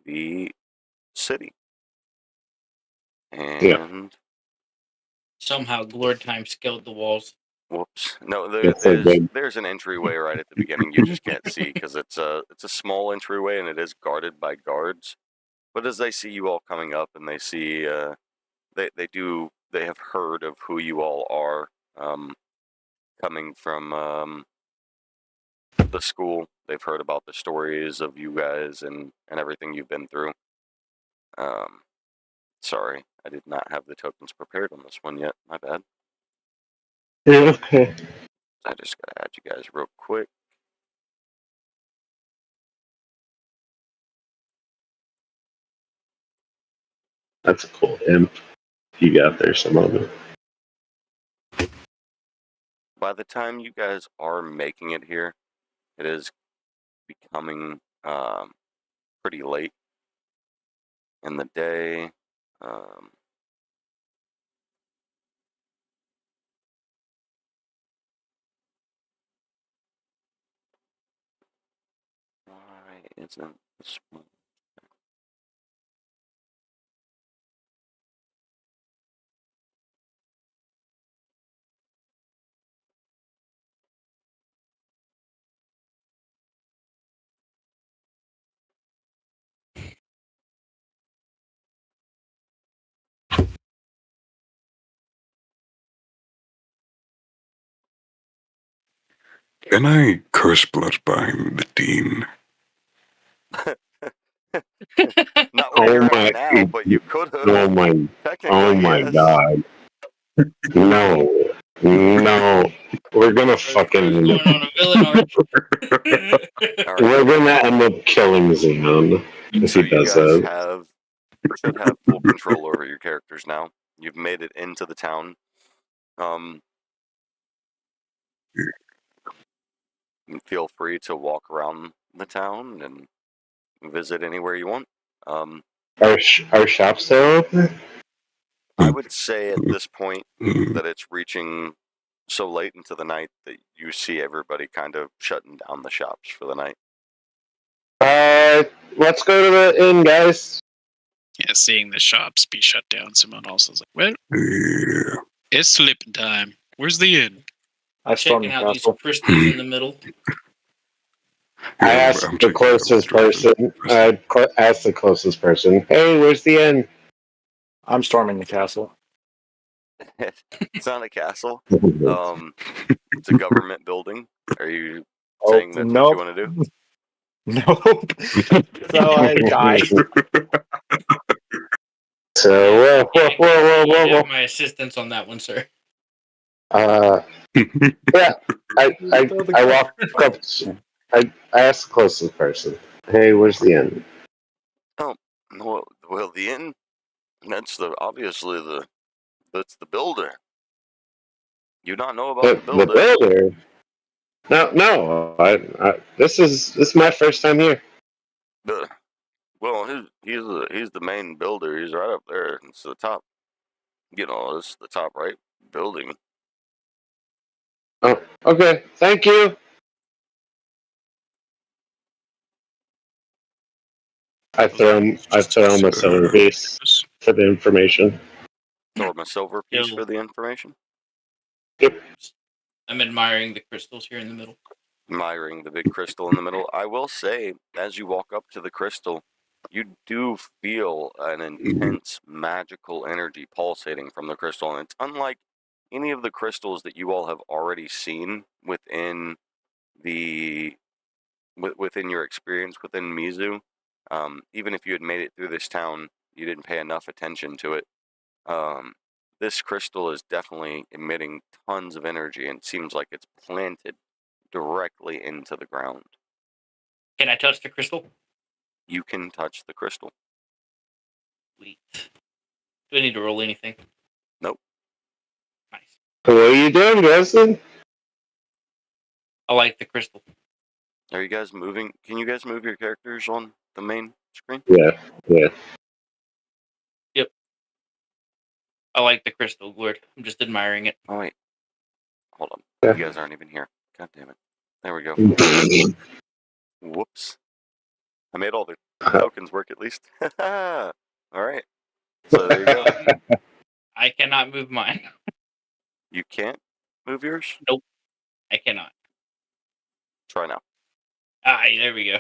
the city. And somehow Glord time scaled the walls. Whoops! No, Yes, there's an entryway right at the beginning. You just can't see because it's a small entryway and it is guarded by guards. But as they see you all coming up and they see they have heard of who you all are coming from the school. They've heard about the stories of you guys and everything you've been through. Sorry, I did not have the tokens prepared on this one yet. My bad. Yeah, okay. I just gotta add you guys real quick. That's a cool imp you got there, some of it. By the time you guys are making it here, it is becoming pretty late in the day. Why isn't this one? Can I curse blood behind the dean? Not where you're at now, but you could have. Oh my! Technically, yes. God! No, we're gonna fucking. Going on a villain arc. All We're right. gonna end up killing Xeon if So he you does guys that. should have full control over your characters now. You've made it into the town. Feel free to walk around the town and visit anywhere you want. Our shop's still open? I would say at this point that it's reaching so late into the night that you see everybody kind of shutting down the shops for the night. Let's go to the inn, guys. Yeah, seeing the shops be shut down, someone else is like, well, it's sleeping time. Where's the inn? I stormed Checking the out these castle. crystals in the middle. I asked the closest person. I asked the closest person. Hey, where's the inn? I'm storming the castle. It's not a castle. It's a government building. Are you saying that's what you want to do? Nope. So I die. So whoa. You have my assistance on that one, sir. Yeah. I walk up. I ask the closest person. Hey, where's the end? Oh, well, the inn. That's that's the builder. You not know about the builder? The builder. No. This is my first time here. Well, he's the main builder. He's right up there. It's the top. It's the top right building. Oh, okay. Thank you. I throw him a silver piece for the information. Throw him a silver piece Ew. for the information. Yep. I'm admiring the crystals here in the middle. Admiring the big crystal in the middle. I will say, as you walk up to the crystal, you do feel an intense magical energy pulsating from the crystal, and it's unlike any of the crystals that you all have already seen within within your experience within Mizu. Even if you had made it through this town, you didn't pay enough attention to it. This crystal is definitely emitting tons of energy, and it seems like it's planted directly into the ground. Can I touch the crystal? You can touch the crystal. Sweet. Do I need to roll anything? Nope. Nice. What are you doing, Justin? I like the crystal. Are you guys moving? Can you guys move your characters on the main screen? Yeah. Yep. I like the crystal, Lord. I'm just admiring it. Oh, wait. Hold on. Yeah. You guys aren't even here. God damn it. There we go. Whoops. I made all the tokens work at least. All right. So there you go. I cannot move mine. You can't move yours? Nope. I cannot. Try now. There we go.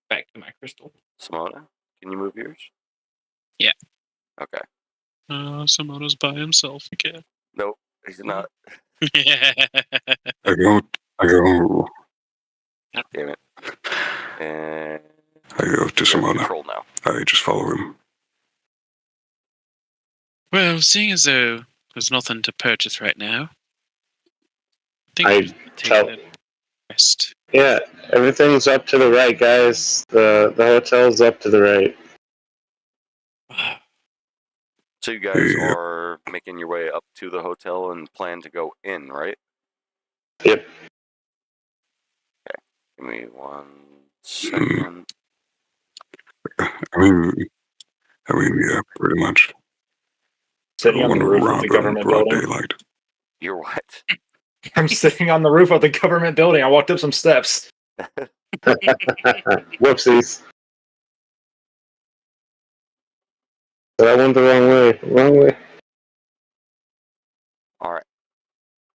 Back to my crystal. Simona, can you move yours? Yeah. Okay. Simona's by himself again. Nope, he's not. I go. Damn it. And I go to you have Simona. control now. I just follow him. Well, seeing as though there's nothing to purchase right now, I think I I'll just take tell- the rest. Yeah, everything's up to the right, guys. The hotel's up to the right. So you guys Yeah. are making your way up to the hotel and plan to go in, right? Yep. Okay. Give me 1 second. I mean, yeah, pretty much. Sitting I on the wanna roof of rob the him government broad building. daylight. You're what? I'm sitting on the roof of the government building. I walked up some steps. Whoopsies. But I went the wrong way. All right.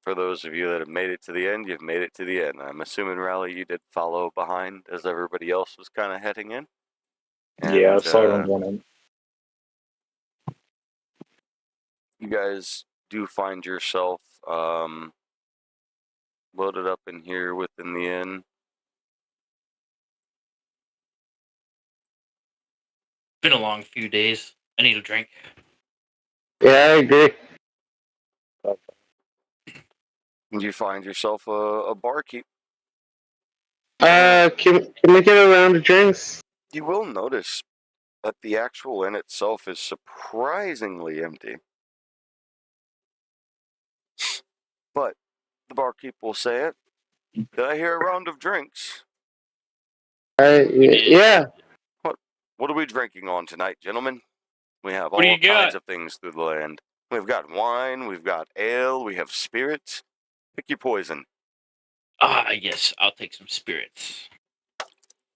For those of you that have made it to the end, you've made it to the end. I'm assuming, Rally, you did follow behind as everybody else was kind of heading in. Yeah, I And, saw them running. you guys do find yourself loaded up in here within the inn. Been a long few days. I need a drink. Yeah, I agree. You find yourself a barkeep. Can we get a round of drinks? You will notice that the actual inn itself is surprisingly empty. But the barkeep will say it. Did I hear a round of drinks? Yeah. What are we drinking on tonight, gentlemen? We have What do all you got? kinds of things through the land. We've got wine, we've got ale, we have spirits. Pick your poison. Yes. I'll take some spirits.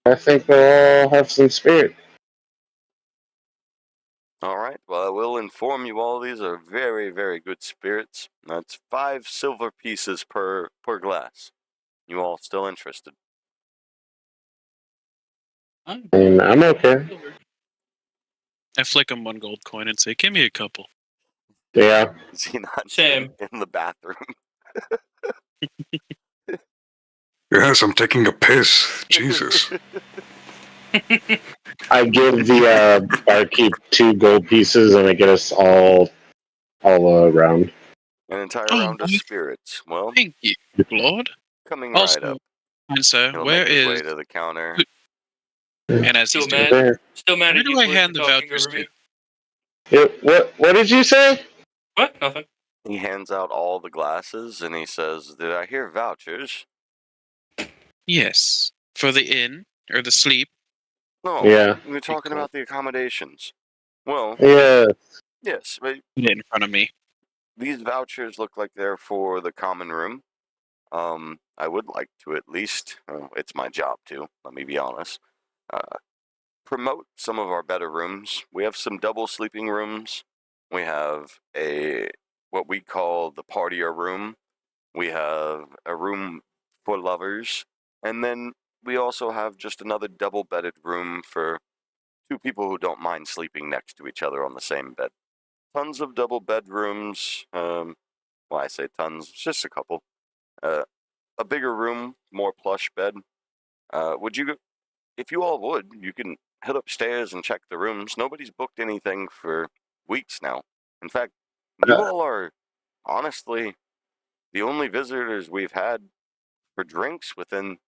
I think we'll all have some spirit. All right. Well, I will inform you all these are very, very good spirits. That's 5 silver pieces per glass. You all still interested? I'm okay. I flick him 1 gold coin and say, "Give me a couple." Yeah. Is he not Same. in the bathroom? Yes, I'm taking a piss. Jesus. I give the barkeep 2 gold pieces, and I get us all around. An entire Oh, round of boy. spirits. Well, Thank you, Lord. coming right Also, up. and sir, He'll where make his way is? to the counter. And as he's Still doing, mad? Still mad where at you do I boys hand for the talking vouchers over me? Yeah, what did you say? What? Nothing. He hands out all the glasses and he says, "Did I hear vouchers?" Yes, for the inn or the sleep. No, Yeah. we're talking about the accommodations. Well, Yeah. yes, but Put it in front of me. these vouchers look like they're for the common room. I would like to at least, it's my job to, let me be honest, promote some of our better rooms. We have some double sleeping rooms. We have what we call the partier room. We have a room for lovers. And then we also have just another double bedded room for 2 people who don't mind sleeping next to each other on the same bed. Tons of double bedrooms. Well, I say tons, just a couple. A bigger room, more plush bed. If you all would, you can head upstairs and check the rooms. Nobody's booked anything for weeks now. In fact, you all are honestly the only visitors we've had for drinks within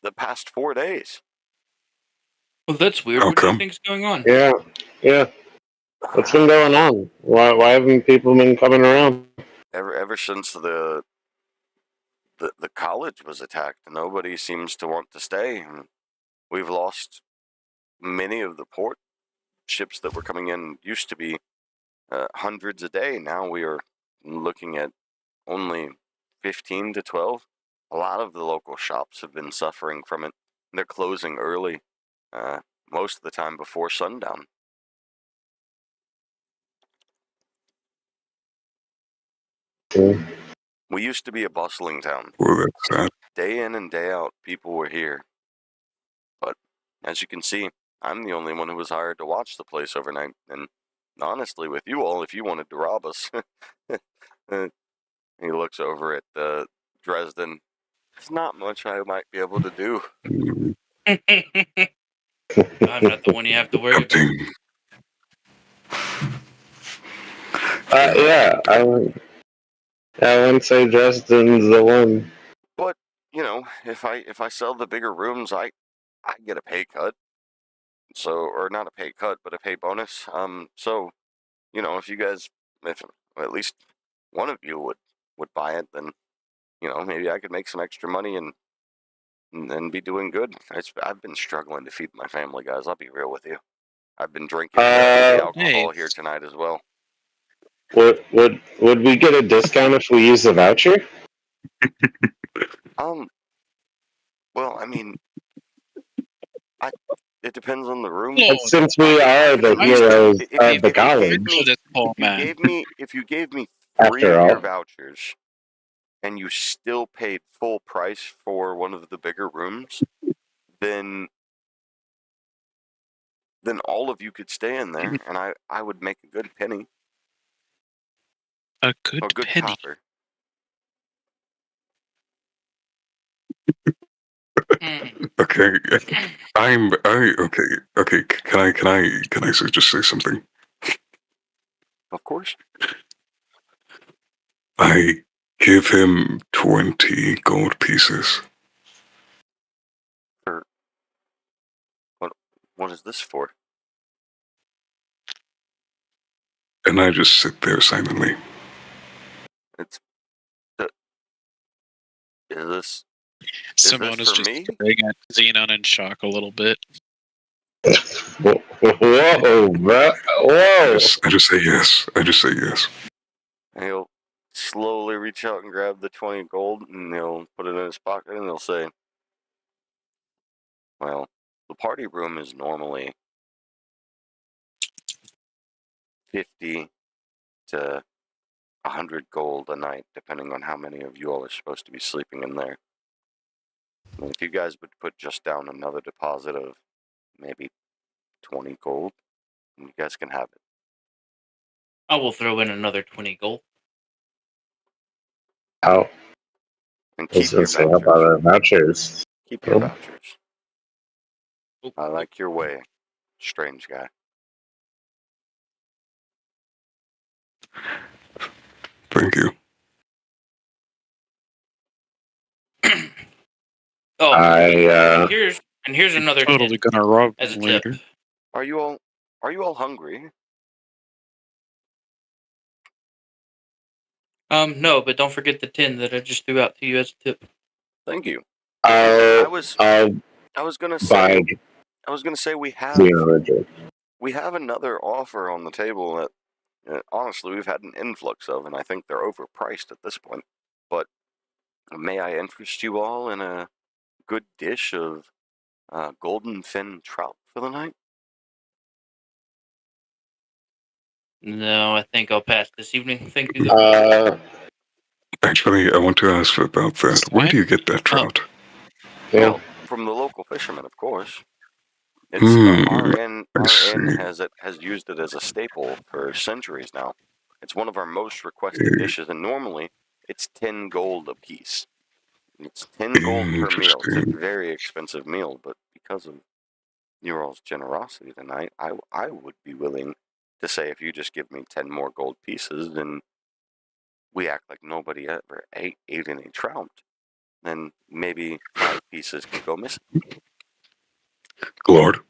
the past 4 days. Well, that's weird. How What do you come? think's going on? Yeah. What's been going on? Why haven't people been coming around? Ever since the college was attacked, nobody seems to want to stay. We've lost many of the port ships that were coming in. Used to be hundreds a day. Now we are looking at only 15 to 12. A lot of the local shops have been suffering from it. They're closing early, most of the time before sundown. Yeah. We used to be a bustling town. Well, that's sad. Day in and day out, people were here. But as you can see, I'm the only one who was hired to watch the place overnight. And honestly, with you all, if you wanted to rob us, he looks over at Dresden. There's not much I might be able to do. Mm, I'm not the one you have to worry about. Captain. Yeah, I wouldn't say Dresden's the one. But if I sell the bigger rooms, I get a pay cut. So, or not a pay cut, but a pay bonus. So, if you guys, if at least one of you would buy it, then maybe I could make some extra money and be doing good. I've been struggling to feed my family, guys. I'll be real with you. I've been drinking the alcohol here tonight as well. Would we get a discount if we use the voucher? Well, I mean, it depends on the room. Lord, Since we are the heroes of the college, If you gave me 3 After of your all. vouchers, and you still paid full price for one of the bigger rooms, then all of you could stay in there, and I would make a good penny. a good penny. Copper. Okay, okay. Can I just say something? Of course. I give him 20 gold pieces. What is this for? And I just sit there silently. It's is this Simone is for just me? staring at Xenon in shock a little bit. Whoa, bro. Whoa. I just say yes. I just say yes. And he'll slowly reach out and grab the 20 gold, and he'll put it in his pocket, and he'll say, "Well, the party room is normally 50 to 100 gold a night, depending on how many of you all are supposed to be sleeping in there. And if you guys would put just down another deposit of maybe 20 gold, you guys can have it." I will throw in another 20 gold. Oh, And I was keep going your to say, how about vouchers. our vouchers? Keep your Oh. vouchers. I like your way, strange guy. Thank you. Oh, I here's another Totally tip gonna rob as a him tip. later. Are you all hungry? No, but don't forget the 10 that I just threw out to you as a tip. Thank you. I was gonna say buy we have the another offer on the table that honestly we've had an influx of, and I think they're overpriced at this point. But may I interest you all in a good dish of golden fin trout for the night? No, I think I'll pass this evening. Thank you, though. Actually, I want to ask about that. Where do you get that trout? Well, from the local fishermen, of course. It's our inn has used it as a staple for centuries now. It's one of our most requested dishes, and normally it's 10 gold a piece. It's 10 gold per meal. It's a very expensive meal, but because of your all's generosity tonight, I would be willing to say if you just give me 10 more gold pieces and we act like nobody ever ate any trout, then maybe 5 pieces can go missing. Lord.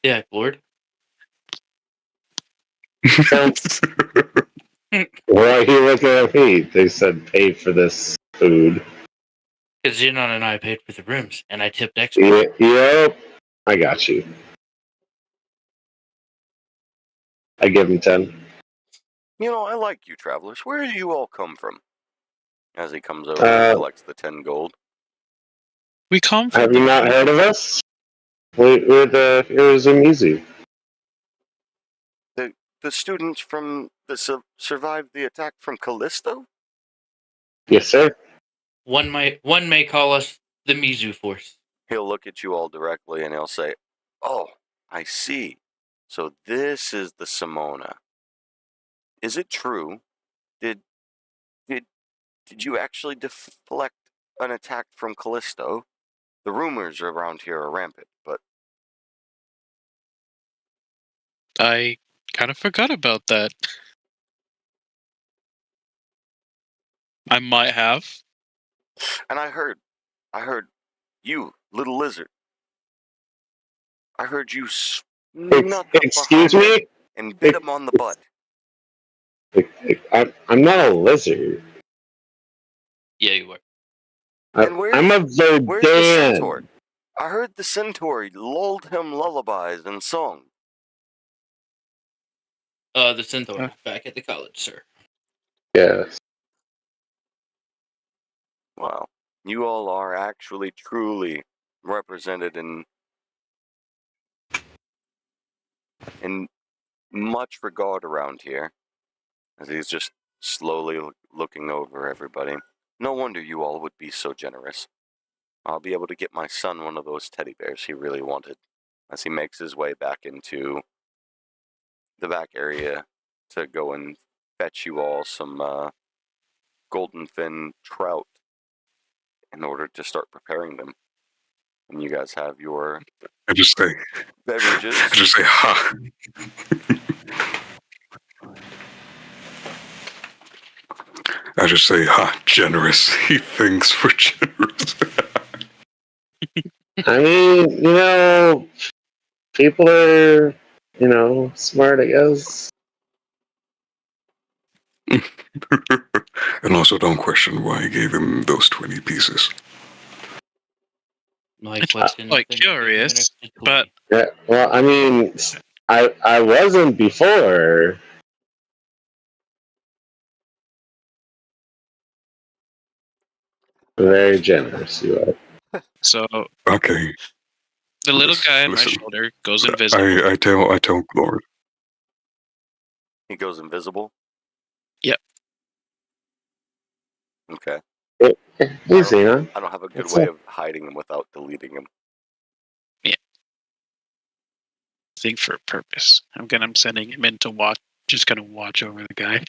Yeah, Lord. Why are you looking at me? They said pay for this food. Because Xenon and I paid for the rooms, and I tipped extra. Yep, I got you. I give him 10. You know, I like you travelers. Where do you all come from? As he comes over and collects the 10 gold. We come from. Have you not heard of us? We're the heroes of Mizu. The students from that survived the attack from Callisto? Yes, sir. One may call us the Mizu Force. He'll look at you all directly and he'll say, "Oh, I see. So this is the Simona. Is it true? Did you actually deflect an attack from Callisto? The rumors around here are rampant, but I kind of forgot about that. I might have. and I heard you, little lizard. I heard you snuck up Excuse behind him me? and bit him on the butt. I'm not a lizard. Yeah, you were. I'm a Where's the Verdan. centaur? I heard the centaur lulled him lullabies and song. The Centaur back at the college, sir. Yes. Wow. You all are actually truly represented in much regard around here. As he's just slowly looking over everybody. No wonder you all would be so generous. I'll be able to get my son one of those teddy bears he really wanted. As he makes his way back into the back area to go and fetch you all some golden fin trout in order to start preparing them. And you guys have your beverages. I just say, ha. I just say, ha, generous. He thinks we're generous. I mean, people are, smart, I guess. And also don't question why I gave him those 20 pieces. My question Like curious, but Yeah, well, I mean, I wasn't before. Very generous, you are. so Okay. the little guy on my Listen, shoulder goes invisible. I tell Lord. He goes invisible? Yep. Okay. Easy, huh? I don't have a good way of hiding him without deleting him. Yeah. Think for a purpose. I'm sending him in to watch. Just gonna watch over the guy.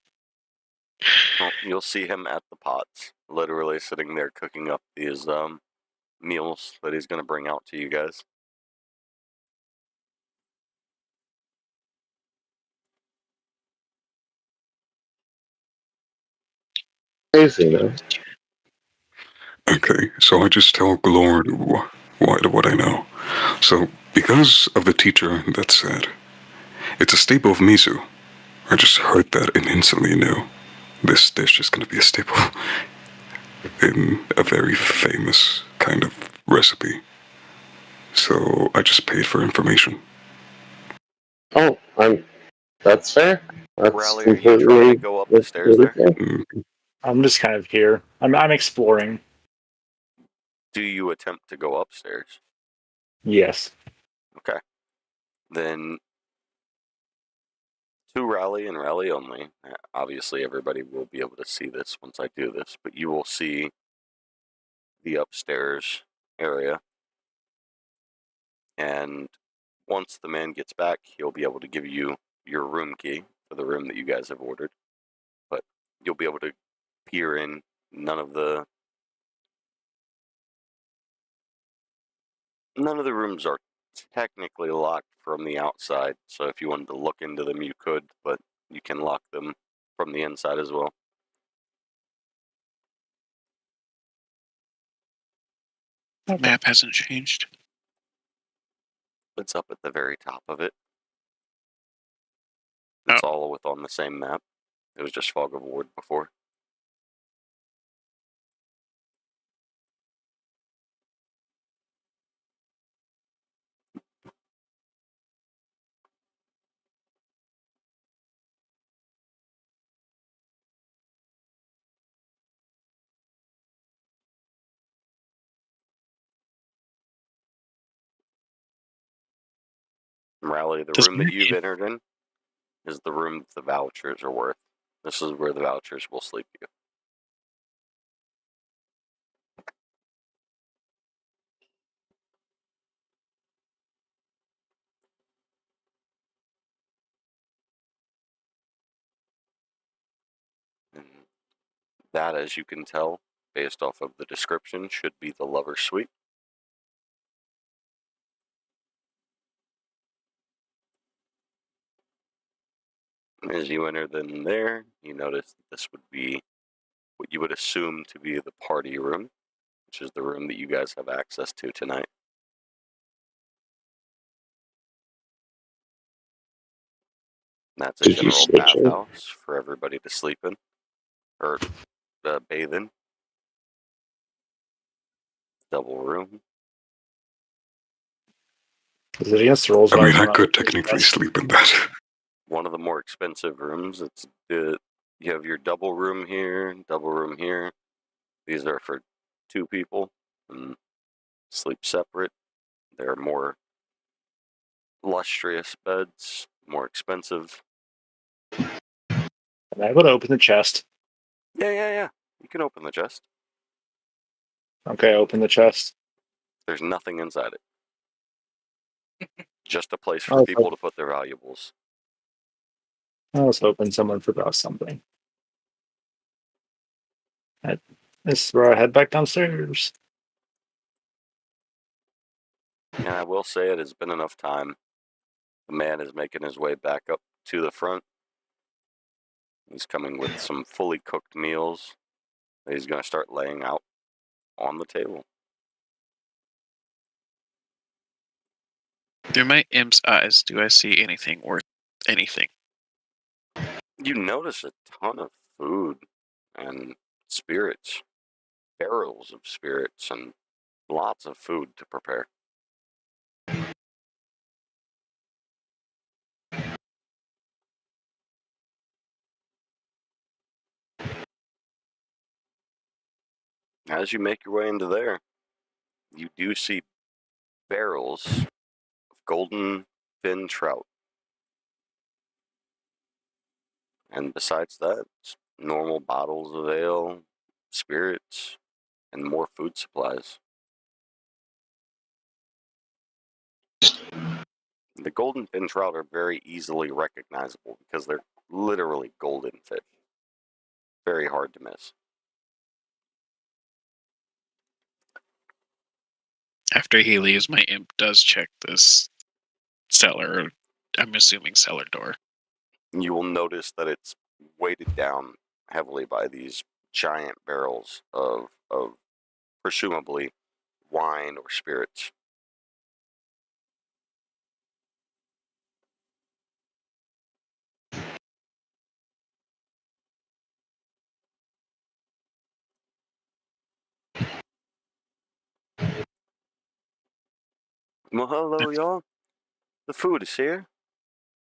Well, you'll see him at the pots, literally sitting there cooking up these meals that he's going to bring out to you guys. Crazy, man. Okay, so I just tell Glord what I know. So, because of the teacher that said, it's a staple of Mizu, I just heard that and instantly knew this dish is going to be a staple in a very famous kind of recipe. So, I just paid for information. Oh, that's fair. That's Rally, are you trying to go up the stairs there? Mm, I'm just kind of here. I'm exploring. Do you attempt to go upstairs? Yes. Okay. Then to Rally and Rally only. Obviously, everybody will be able to see this once I do this, but you will see the upstairs area. And once the man gets back, he'll be able to give you your room key for the room that you guys have ordered. But you'll be able to peer in. None of the rooms are technically locked from the outside, so if you wanted to look into them, you could, but you can lock them from the inside as well. The map hasn't changed. It's up at the very top of it. It's all on the same map. It was just Fog of Ward before. Rally, the room that you've entered in is the room that the vouchers are worth. This is where the vouchers will sleep you. And that, as you can tell, based off of the description, should be the lover suite. As you enter then there, you notice that this would be what you would assume to be the party room, which is the room that you guys have access to tonight. And that's a Did you general switch it? bathhouse for everybody to sleep in, or bathe in. Double room. Is it against the rules? I mean, I could technically sleep in that. One of the more expensive rooms. You have your double room here, double room here. These are for 2 people and sleep separate. They're more lustrous beds, more expensive. Am I able to open the chest? Yeah. You can open the chest. Okay, open the chest. There's nothing inside it. Just a place for people to put their valuables. I was hoping someone forgot something. This is where I head back downstairs. And I will say it has been enough time. The man is making his way back up to the front. He's coming with some fully cooked meals that he's going to start laying out on the table. Through my imp's eyes, do I see anything worth anything? You notice a ton of food and spirits, barrels of spirits, and lots of food to prepare. As you make your way into there, you do see barrels of golden fin trout. And besides that, normal bottles of ale, spirits, and more food supplies. The golden fin trout are very easily recognizable because they're literally golden fish. Very hard to miss. After he leaves, my imp does check this cellar. I'm assuming cellar door. You will notice that it's weighted down heavily by these giant barrels of presumably wine or spirits. Well, hello, y'all. The food is here.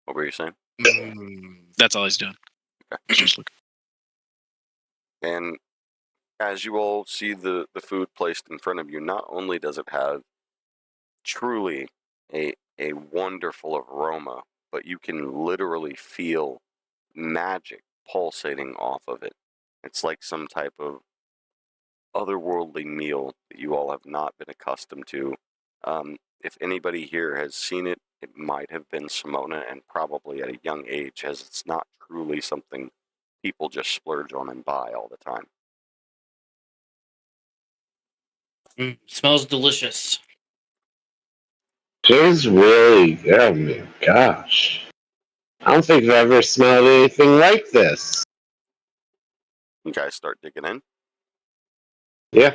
What were you saying? That's all he's doing. He's just looking. And as you all see the food placed in front of you, not only does it have truly a wonderful aroma, but you can literally feel magic pulsating off of it. It's like some type of otherworldly meal that you all have not been accustomed to. If anybody here has seen it, it might have been Simona, and probably at a young age, as it's not truly something people just splurge on and buy all the time. Smells delicious. It is really, oh my gosh. I don't think I've ever smelled anything like this. You guys start digging in. Yeah.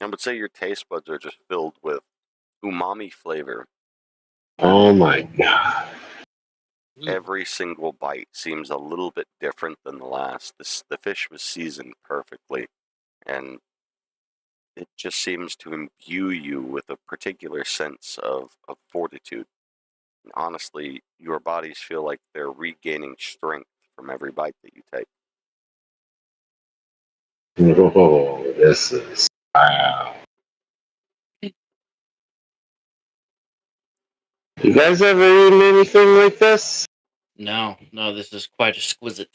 I would say your taste buds are just filled with umami flavor. Oh my god. Every single bite seems a little bit different than the last. The fish was seasoned perfectly, and it just seems to imbue you with a particular sense of fortitude. And honestly, your bodies feel like they're regaining strength from every bite that you take. Oh, this is wow. You guys ever eaten anything like this? No, this is quite exquisite.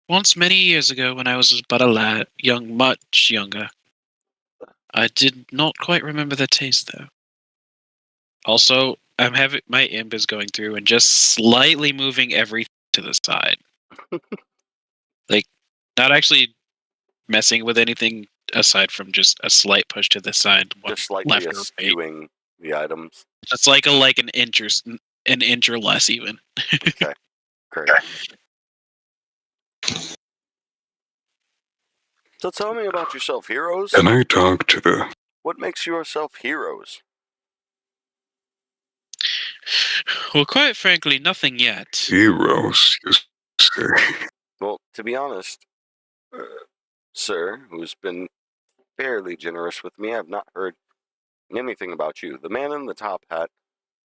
Once many years ago, when I was but a lad, much younger, I did not quite remember the taste, though. Also, I'm having my imp is going through and just slightly moving everything to the side, like not actually messing with anything aside from just a slight push to the side. Just slightly left or right. eschewing the items. It's like an inch or less even. Okay, great. So tell me about yourself, heroes. Can I talk to the... What makes yourself heroes? Well, quite frankly, nothing yet. Heroes, you say? Well, to be honest, sir, who's been fairly generous with me, I've not heard anything about you. The man in the top hat,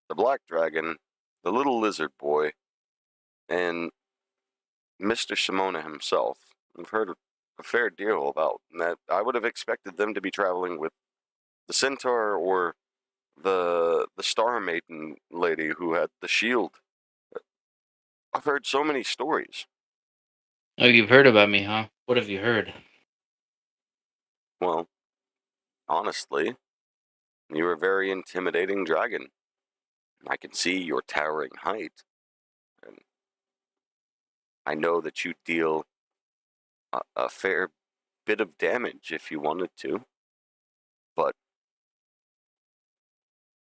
the black dragon, the little lizard boy, and Mr. Simona himself. I've heard a fair deal about that. I would have expected them to be traveling with the centaur or the Star Maiden lady who had the shield. I've heard so many stories. Oh, you've heard about me, huh? What have you heard? Well, honestly, you're a very intimidating dragon. I can see your towering height, and I know that you deal a fair bit of damage if you wanted to, but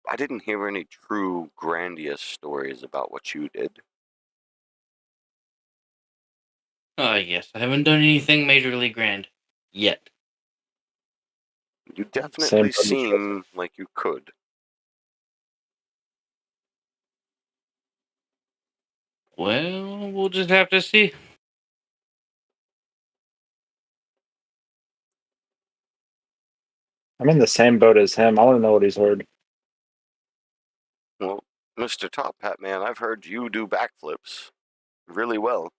I didn't hear any true grandiose stories about what you did. Yes, I haven't done anything majorly grand yet. You definitely seem like you could. Well, we'll just have to see. I'm in the same boat as him. I want to know what he's heard. Well, Mr. Top Hat Man, I've heard you do backflips really well.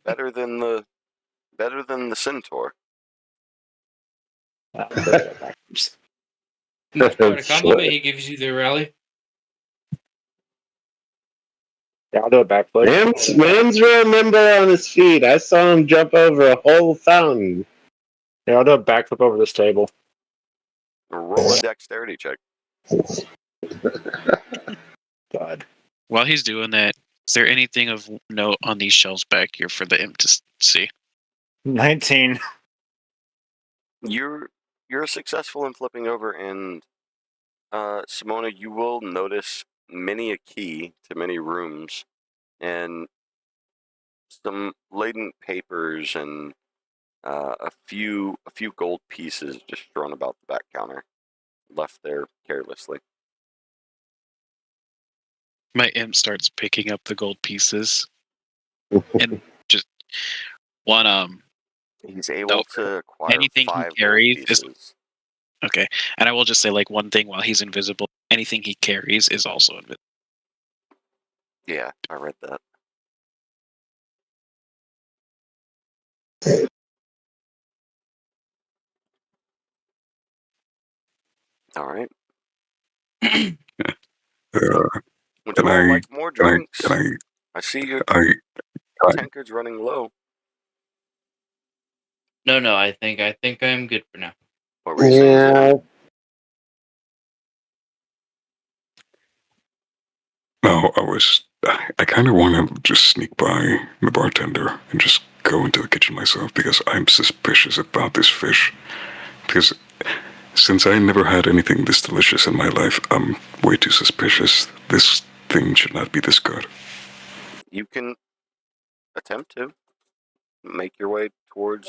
Better than the centaur. That's quite a compliment he gives you there, Rally. Yeah, I'll do a backflip. Man's real nimble on his feet. I saw him jump over a whole fountain. Yeah, I'll do a backflip over this table. Roll a dexterity check. God. While he's doing that, is there anything of note on these shelves back here for the imp to see? 19. You're you're successful in flipping over, and Simona, you will notice many a key to many rooms, and some latent papers, and a few gold pieces just thrown about the back counter, left there carelessly. My imp starts picking up the gold pieces and just one. He's able No, to acquire anything he 5 gold carries is pieces. okay. And I will just say like one thing while he's invisible. Anything he carries is also invisible. Yeah, I read that. All right. Would you all like more drinks? I see your tankard's running low. No, I think I'm good for now. What were you saying, Simona? No, I kind of want to just sneak by the bartender and just go into the kitchen myself because I'm suspicious about this fish. Because since I never had anything this delicious in my life, I'm way too suspicious. This thing should not be this good. You can attempt to make your way towards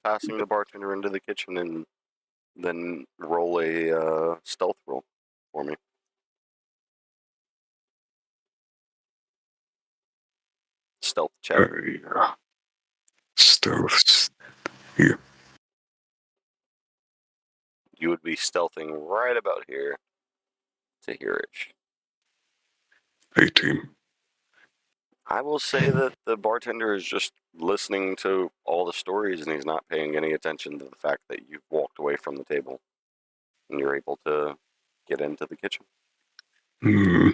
passing the bartender into the kitchen, and then roll a stealth roll for me. Stealth check. Yeah. Stealth. Yeah. You would be stealthing right about here to here-ish. 18. I will say that the bartender is just listening to all the stories, and he's not paying any attention to the fact that you've walked away from the table and you're able to get into the kitchen. Hmm.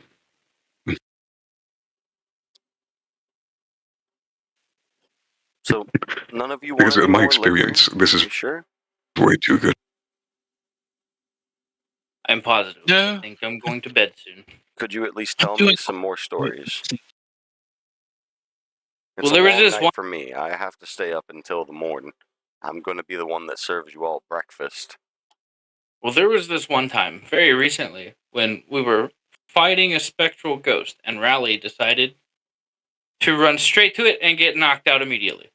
So none of you want Because any in my more experience, liquor? this is you sure? way too good. I'm positive. No. I think I'm going to bed soon. Could you at least tell me some more stories? It's Well, there a was long this night one. for me. I have to stay up until the morning. I'm going to be the one that serves you all breakfast. Well, there was this one time, very recently, when we were fighting a spectral ghost, and Raleigh decided to run straight to it and get knocked out immediately.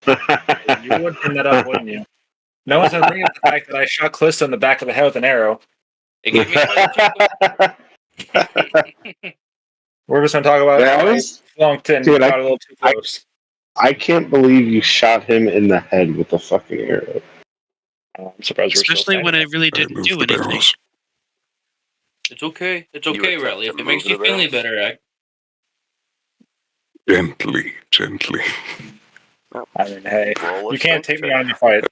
You would pin that up, wouldn't you? No one's going to bring up the fact that I shot Callisto in the back of the head with an arrow. It gave me quite a chuckle. We're just going to talk about Yeah, how I flunked and dude, got a little too close. I can't believe you shot him in the head with a fucking arrow. I'm surprised we're Especially still when standing. it really I didn't moved do the anything. barrels. It's okay. It's You okay, attempt Raleigh. to If it move makes the you feel any barrels? better, Gently, gently. No. I mean, hey, Roll a you can't strength take me check. on any fight.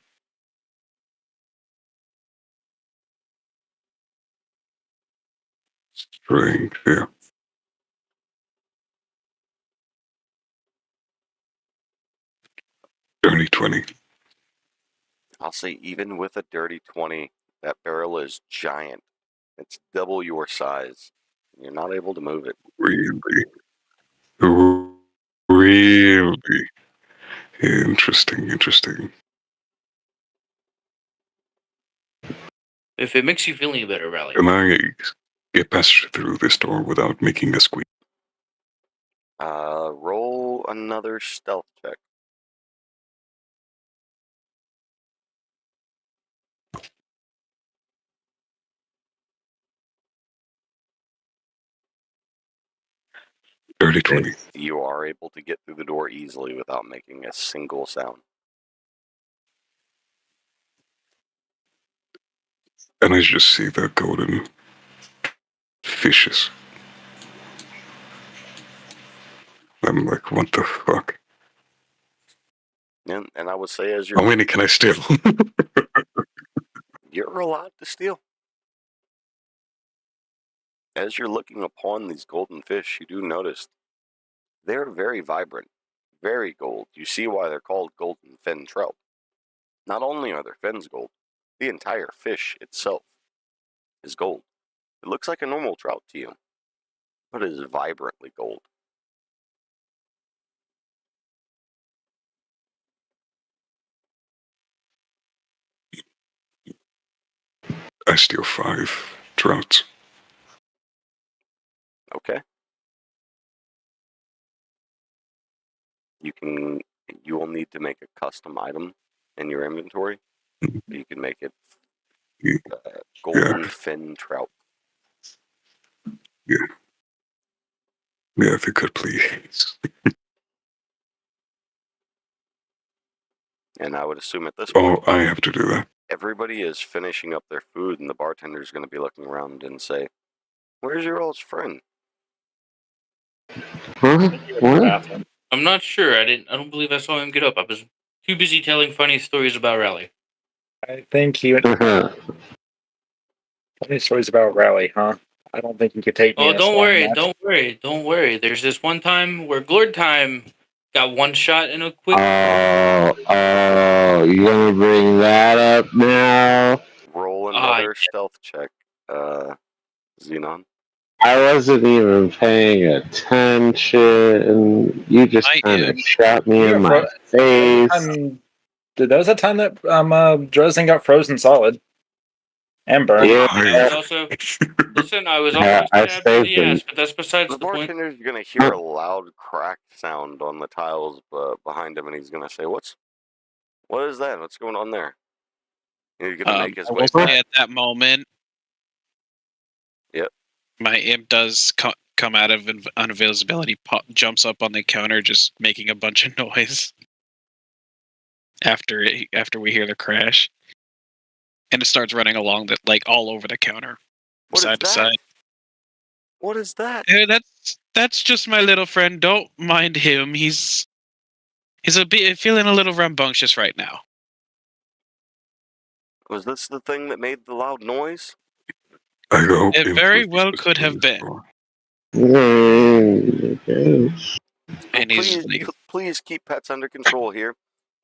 Strength, yeah. Dirty 20. I'll say even with a dirty 20, that barrel is giant. It's double your size. You're not able to move it. Really? Really? Interesting. if it makes you feel any better, Raleigh. Can I get past through this door without making a squeak? Roll another stealth check. Dirty 20. You are able to get through the door easily without making a single sound. And I just see the golden fishes. I'm like, what the fuck? And I would say as How you're many can I steal? you're allowed to steal. As you're looking upon these golden fish, you do notice they're very vibrant, very gold. You see why they're called golden fin trout. Not only are their fins gold, the entire fish itself is gold. It looks like a normal trout to you, but it is vibrantly gold. I steal 5 trouts. Okay. You will need to make a custom item in your inventory. You can make it golden fin trout. Yeah. Yeah, if you could, please. And I would assume at this point, I have to do that. everybody is finishing up their food, and the bartender is going to be looking around and say, "Where's your old friend?" Huh? What? I'm not sure. I don't believe I saw him get up. I was too busy telling funny stories about Rally. I think he went. Funny stories about Rally, huh? I don't think you could take me. Oh, in a don't slam worry, match. don't worry. There's this one time where Glord Time got one shot in a quick. Oh, you gonna bring that up now? Roll another stealth check, Xenon. I wasn't even paying attention. You just kind of shot me in my face. That was a time that Dresden got frozen solid and burned. Yeah, I was also listen. I was also I stabbed in saved the him. ass, but that's besides The the point. bartender is going to hear a loud crack sound on the tiles behind him, and he's going to say, "What is that? What's going on there?" And he's going to make his way back. At that moment, Yep. My imp does come out of uninvisibility, jumps up on the counter, just making a bunch of noise. After we hear the crash, and it starts running along all over the counter, side to side. What is that? That's just my little friend. Don't mind him. He's feeling a little rambunctious right now. Was this the thing that made the loud noise? I go. It very well could have been. And please keep pets under control here.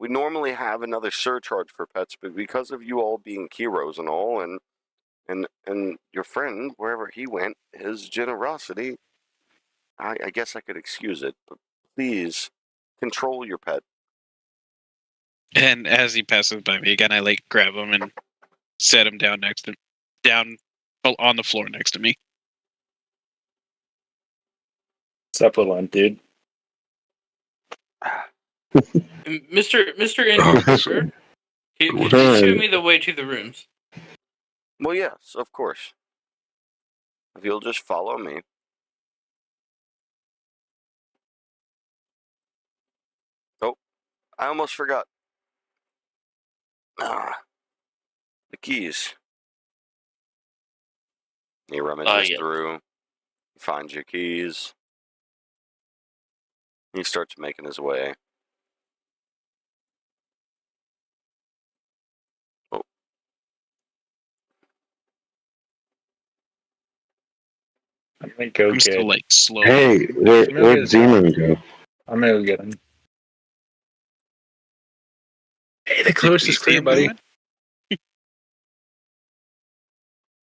We normally have another surcharge for pets, but because of you all being heroes and all, and your friend, wherever he went, his generosity, I guess I could excuse it, but please control your pet. And as he passes by me again, I grab him and set him down on the floor next to me. What's up, little dude? Mr. Innkeeper, can you show me the way to the rooms? Well, yes, of course. If you'll just follow me. Oh, I almost forgot. The keys. He rummages through, finds your keys. He starts making his way. Oh. I'm gonna go I'm still slow. Hey, where'd Zeman go? I'm gonna go get him. Hey, the coast is clear, buddy.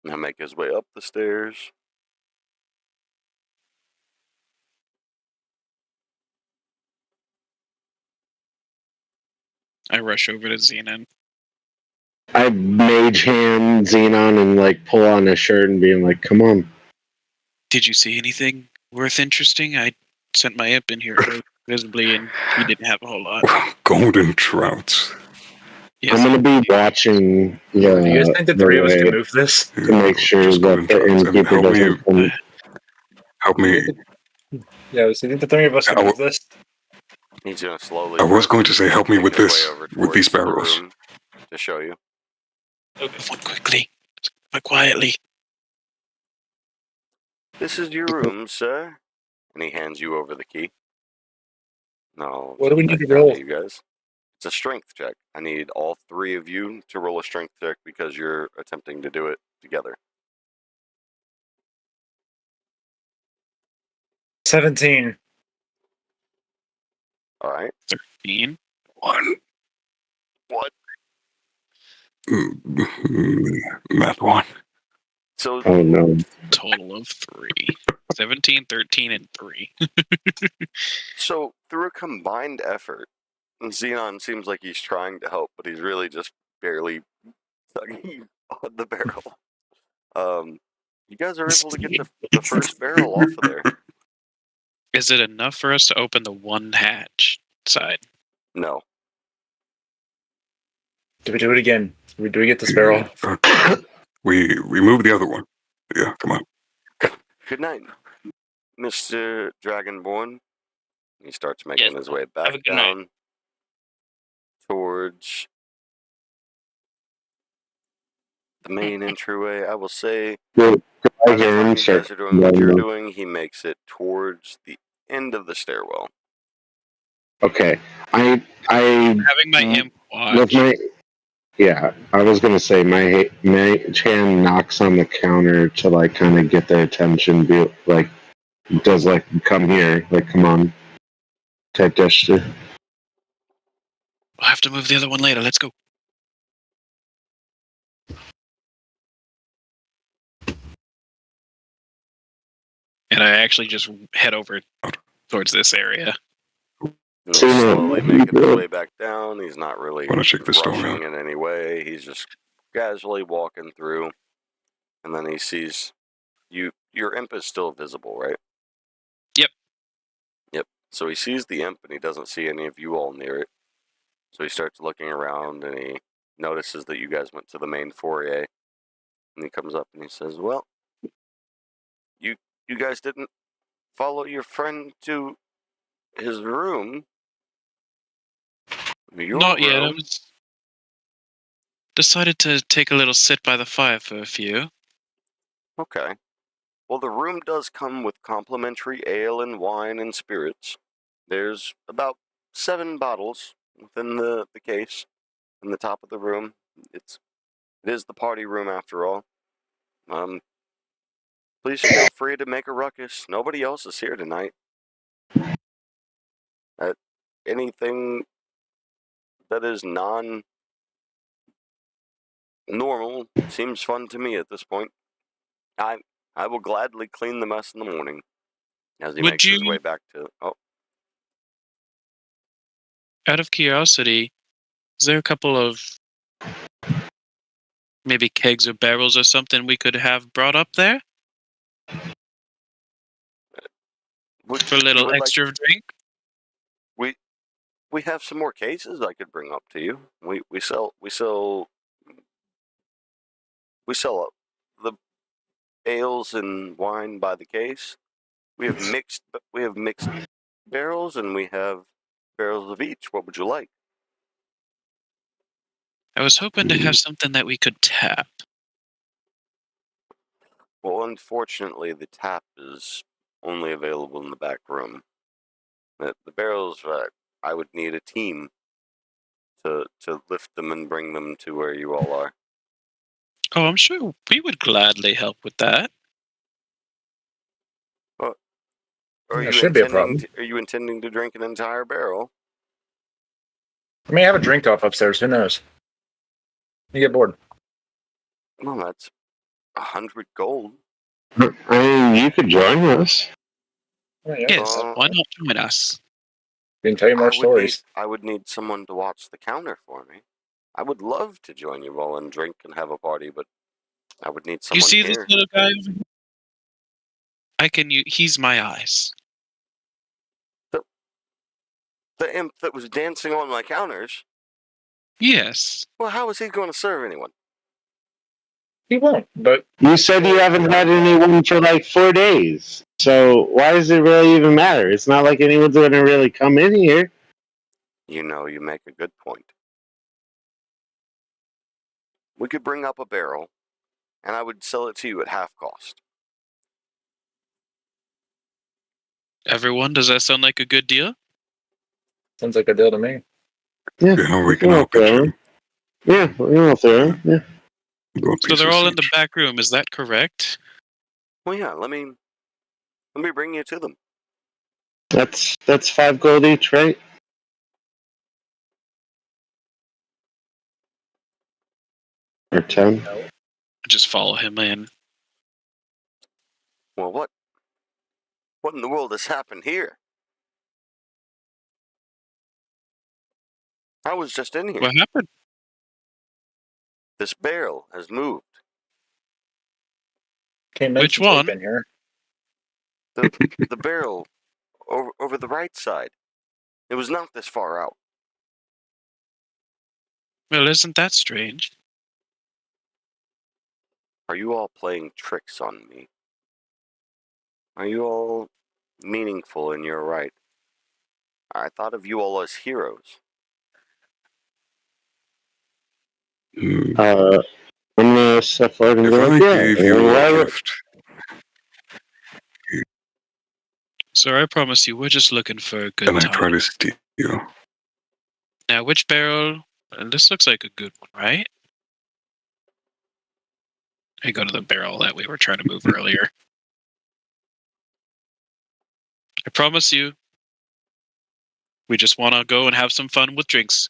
Now make his way up the stairs. I rush over to Xenon. I mage hand Xenon and pull on his shirt and being like, "Come on." Did you see anything worth interesting? I sent my imp in here visibly, and he didn't have a whole lot. Golden trouts. Yes, I'm going to be watching. Do you guys think the three of us can move this? To make sure that the innkeeper doesn't come. Help me. Yeah, so you think the three of us can move this? He's going to slowly. I was going to say, help me with this, with these barrels. To show you. Okay. Quickly, but quietly. This is your room, sir. And he hands you over the key. No. What do we need to roll? You guys. It's a strength check. I need all 3 of you to roll a strength check because you're attempting to do it together. 17. All right. 13. 1. What? Math 1. So. Oh no. Total of 3. 17, 13, and 3. So through a combined effort, Xenon seems like he's trying to help, but he's really just barely tugging on the barrel. You guys are able to get the first barrel off of there. Is it enough for us to open the one hatch side? No. Do we do it again? Do we get this barrel? We move the other one. Yeah, come on. Good night, Mr. Dragonborn. He starts making his way back down towards the main entryway. I will say, by the time you guys are doing what you're doing, he makes it towards the end of the stairwell. Okay, I Having my imp watch. I was gonna say my hand knocks on the counter to like kind of get their attention. Be like, does like come here, like come on, type gesture. We'll have to move the other one later. Let's go. And I actually just head over towards this area. He'll slowly making his way back down. He's not really rushing in any way. He's just casually walking through. And then he sees you. Your imp is still visible, right? Yep. Yep. So he sees the imp and he doesn't see any of you all near it. So he starts looking around and he notices that you guys went to the main foyer. And he comes up and he says, well, you guys didn't follow your friend to his room. Not yet. I was decided to take a little sit by the fire for a few. Okay. Well, the room does come with complimentary ale and wine and spirits. There's about 7 bottles within the case in the top of the room. It is the party room after all. Please feel free to make a ruckus. Nobody else is here tonight. Anything that is non-normal seems fun to me at this point. I will gladly clean the mess in the morning. As he makes his way back to... Oh. Out of curiosity, is there a couple of maybe kegs or barrels or something we could have brought up there? For a little extra drink? We have some more cases I could bring up to you. We sell the ales and wine by the case. We have mixed barrels and we have barrels of each. What would you like? I was hoping to have something that we could tap. Well, unfortunately, the tap is only available in the back room. The barrels, I would need a team to lift them and bring them to where you all are. Oh, I'm sure we would gladly help with that. Are you intending to drink an entire barrel? I may have a drink off upstairs. Who knows? You get bored. Well, that's 100 gold. I mean, you could join us. Yes, why not join us? We can tell you more stories. I would need someone to watch the counter for me. I would love to join you all and drink and have a party, but I would need someone here. You see this little guy over here? He's my eyes. The imp that was dancing on my counters? Yes. Well, how is he going to serve anyone? He won't, but... You said you haven't had anyone for like 4 days. So why does it really even matter? It's not like anyone's going to really come in here. You know, you make a good point. We could bring up a barrel, and I would sell it to you at half cost. Everyone, does that sound like a good deal? Sounds like a deal to me. Yeah, we can help you. Yeah, we're out there. Yeah. So they're all in the back room, is that correct? Well, yeah, let me bring you to them. That's 5 gold each, right? Or 10? Just follow him in. Well, what in the world has happened here? I was just in here. What happened? This barrel has moved. Came in Which since we've one? been here. The barrel over the right side. It was not this far out. Well, isn't that strange? Are you all playing tricks on me? Are you all meaningful in your right? I thought of you all as heroes. And the stuff like If I gave you a gift, Sir, I promise you, we're just looking for a good and I time. try to steal, Now, which barrel? This looks like a good one, right? I go to the barrel that we were trying to move earlier. I promise you, we just want to go and have some fun with drinks,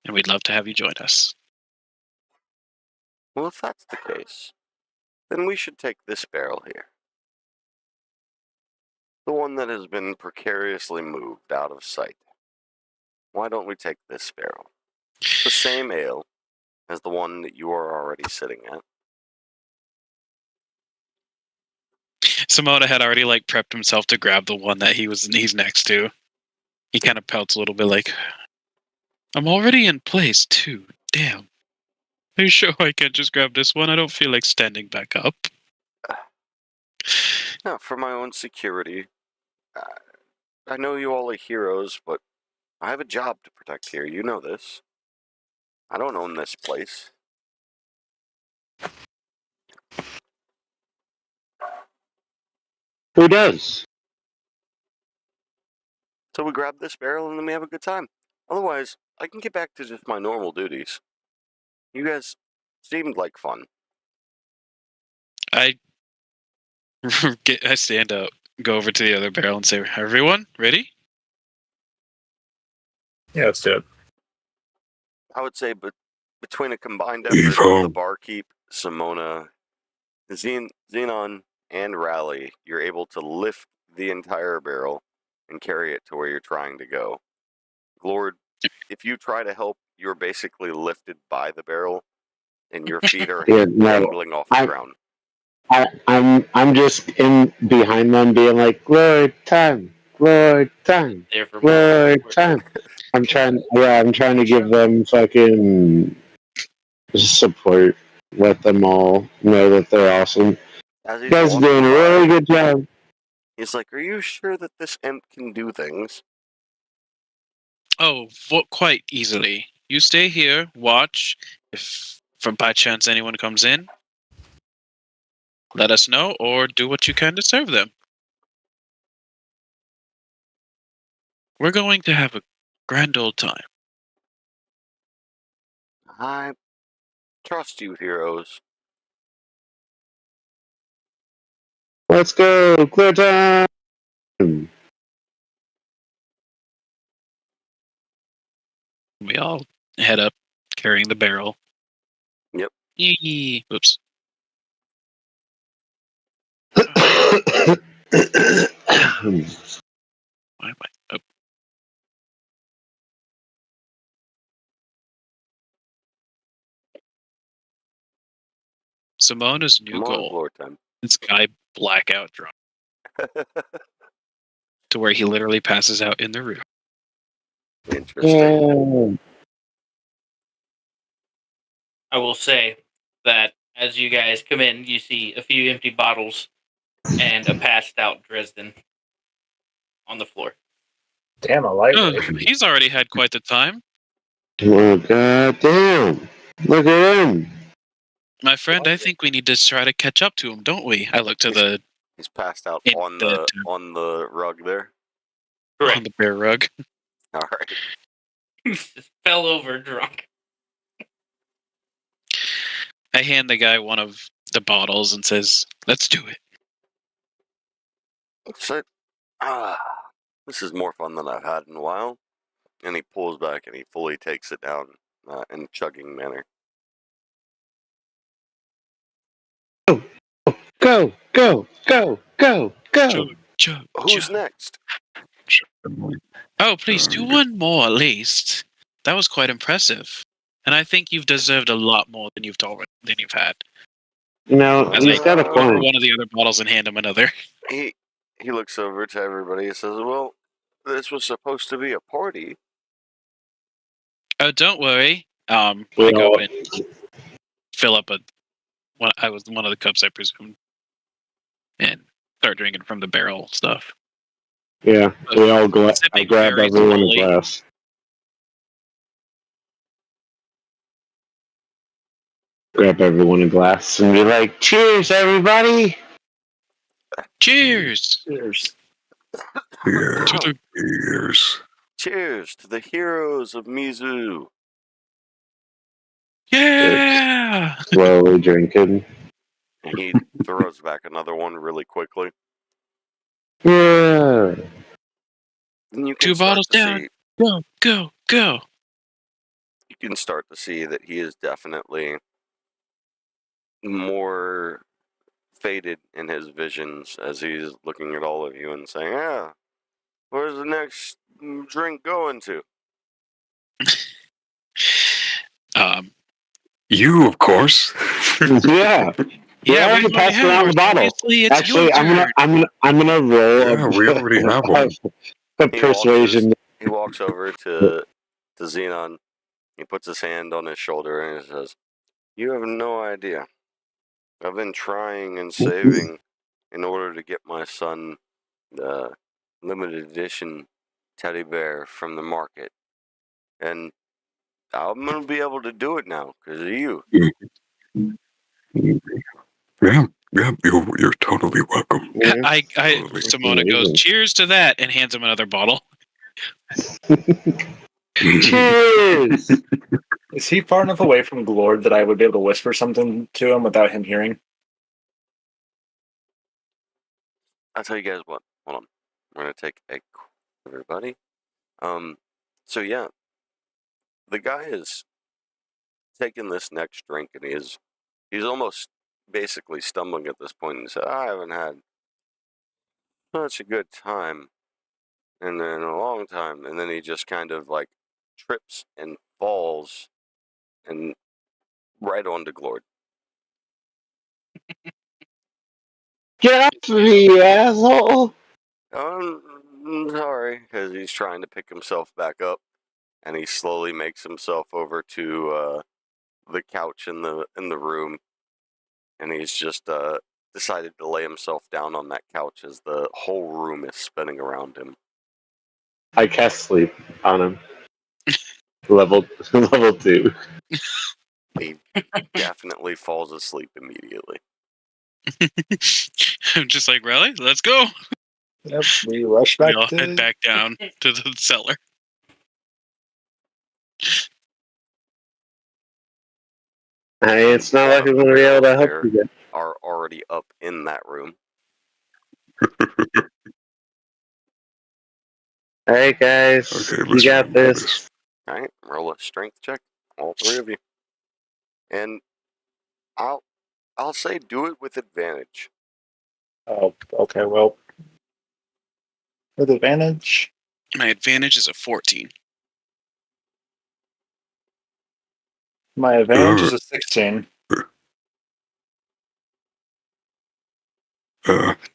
and we'd love to have you join us. Well, if that's the case, then we should take this barrel here. The one that has been precariously moved out of sight. Why don't we take this barrel? It's the same ale as the one that you are already sitting at. Simona had already prepped himself to grab the one that he's next to. He kind of pouts a little bit like, I'm already in place too. Damn. Are you sure I can't just grab this one? I don't feel like standing back up. Now, for my own security, I know you all are heroes, but I have a job to protect here. You know this. I don't own this place. who does? So we grab this barrel and then we have a good time. Otherwise, I can get back to just my normal duties. You guys seemed like fun. I stand up, go over to the other barrel and say, everyone, ready? Yeah, let's do it. I would say, but between a combined effort of the barkeep, Simona, Xenon, and Rally, you're able to lift the entire barrel and carry it to where you're trying to go. Lord, if you try to help, you're basically lifted by the barrel, and your feet are dangling off the ground. I'm just in behind them, being like, "Glory time, glory time, glory time." I'm trying to give them fucking support. Let them all know that they're awesome. As You he's guys are doing a walking really by, good job. he's like, "Are you sure that this imp can do things?" Oh, quite easily. You stay here, watch. If by chance anyone comes in, let us know or do what you can to serve them. We're going to have a grand old time. I trust you, heroes. Let's go, clear time. We all head up, carrying the barrel. Yep. Yee. Oops. Why am I? Oh. Simona's new goal Glory time. is guy blackout drunk to where he literally passes out in the room. Interesting. I will say that as you guys come in, you see a few empty bottles and a passed out Dresden on the floor. Damn, I like it. He's already had quite the time. Oh, goddamn. Look at him. My friend, I think we need to try to catch up to him, don't we? I look to the He's passed out In on the- the rug there. on the bear rug. All right. Just fell over drunk. I hand the guy one of the bottles and says, "Let's do it." So, this is more fun than I've had in a while. And he pulls back and he fully takes it down in a chugging manner. Go, go, go, go, go. Chug, Who's chug. next? Oh, please do one more at least. That was quite impressive, and I think you've deserved a lot more than you've had. You know, As he's I got a go for point. one of the other bottles and hand him another. He looks over to everybody and says, "Well, this was supposed to be a party." Oh, don't worry. I We go all, and fill up one of the cups, I presume, and start drinking from the barrel stuff. yeah, we all go. I Sipping grab very everyone a slowly. glass. Grab everyone a glass and be like, "Cheers, everybody!" Cheers! Cheers. Yeah, To the years. Cheers to the heroes of Mizu. yeah! Slowly drinking. And he throws back another one really quickly. Yeah. And you can 2 start bottles to down. see, Go, go, go! you can start to see that he is definitely more faded in his visions as he's looking at all of you and saying, "Yeah, where's the next drink going to?" You, of course. Yeah. We Yeah, already we've already passed had around ours. the bottle. Obviously, it's Actually, your turn. I'm gonna roll Yeah, we already have one. a He persuasion. He walks over to Xenon. He puts his hand on his shoulder and he says, "You have no idea. I've been trying and saving in order to get my son the limited edition teddy bear from the market. And I'm going to be able to do it now because of you." Yeah, you're totally welcome. Yeah. Totally. Simona goes, Amazing. cheers to that, and hands him another bottle. Cheers! Is he far enough away from Glord that I would be able to whisper something to him without him hearing? I'll tell you guys what. Hold on. We're going to take a everybody. So yeah, the guy is taking this next drink and he's almost basically stumbling at this point and said, "I haven't had such a good time in a long time." And then he just kind of like trips and falls and right onto Glord. Get off me, you asshole! I'm sorry, because he's trying to pick himself back up, and he slowly makes himself over to the couch in the room, and he's just decided to lay himself down on that couch as the whole room is spinning around him. I cast sleep on him. level 2. He definitely falls asleep immediately. I'm just like, really? Let's go. Yep, we rush We back all to... head back down to the cellar. Hey, it's not like I'm gonna be able to help you guys. Are already up in that room. Hey guys, Okay, you let's got remember this. All right, roll a strength check, all three of you, and I'll say do it with advantage. Oh, okay, well. With advantage? My advantage is a 14. My advantage is a 16.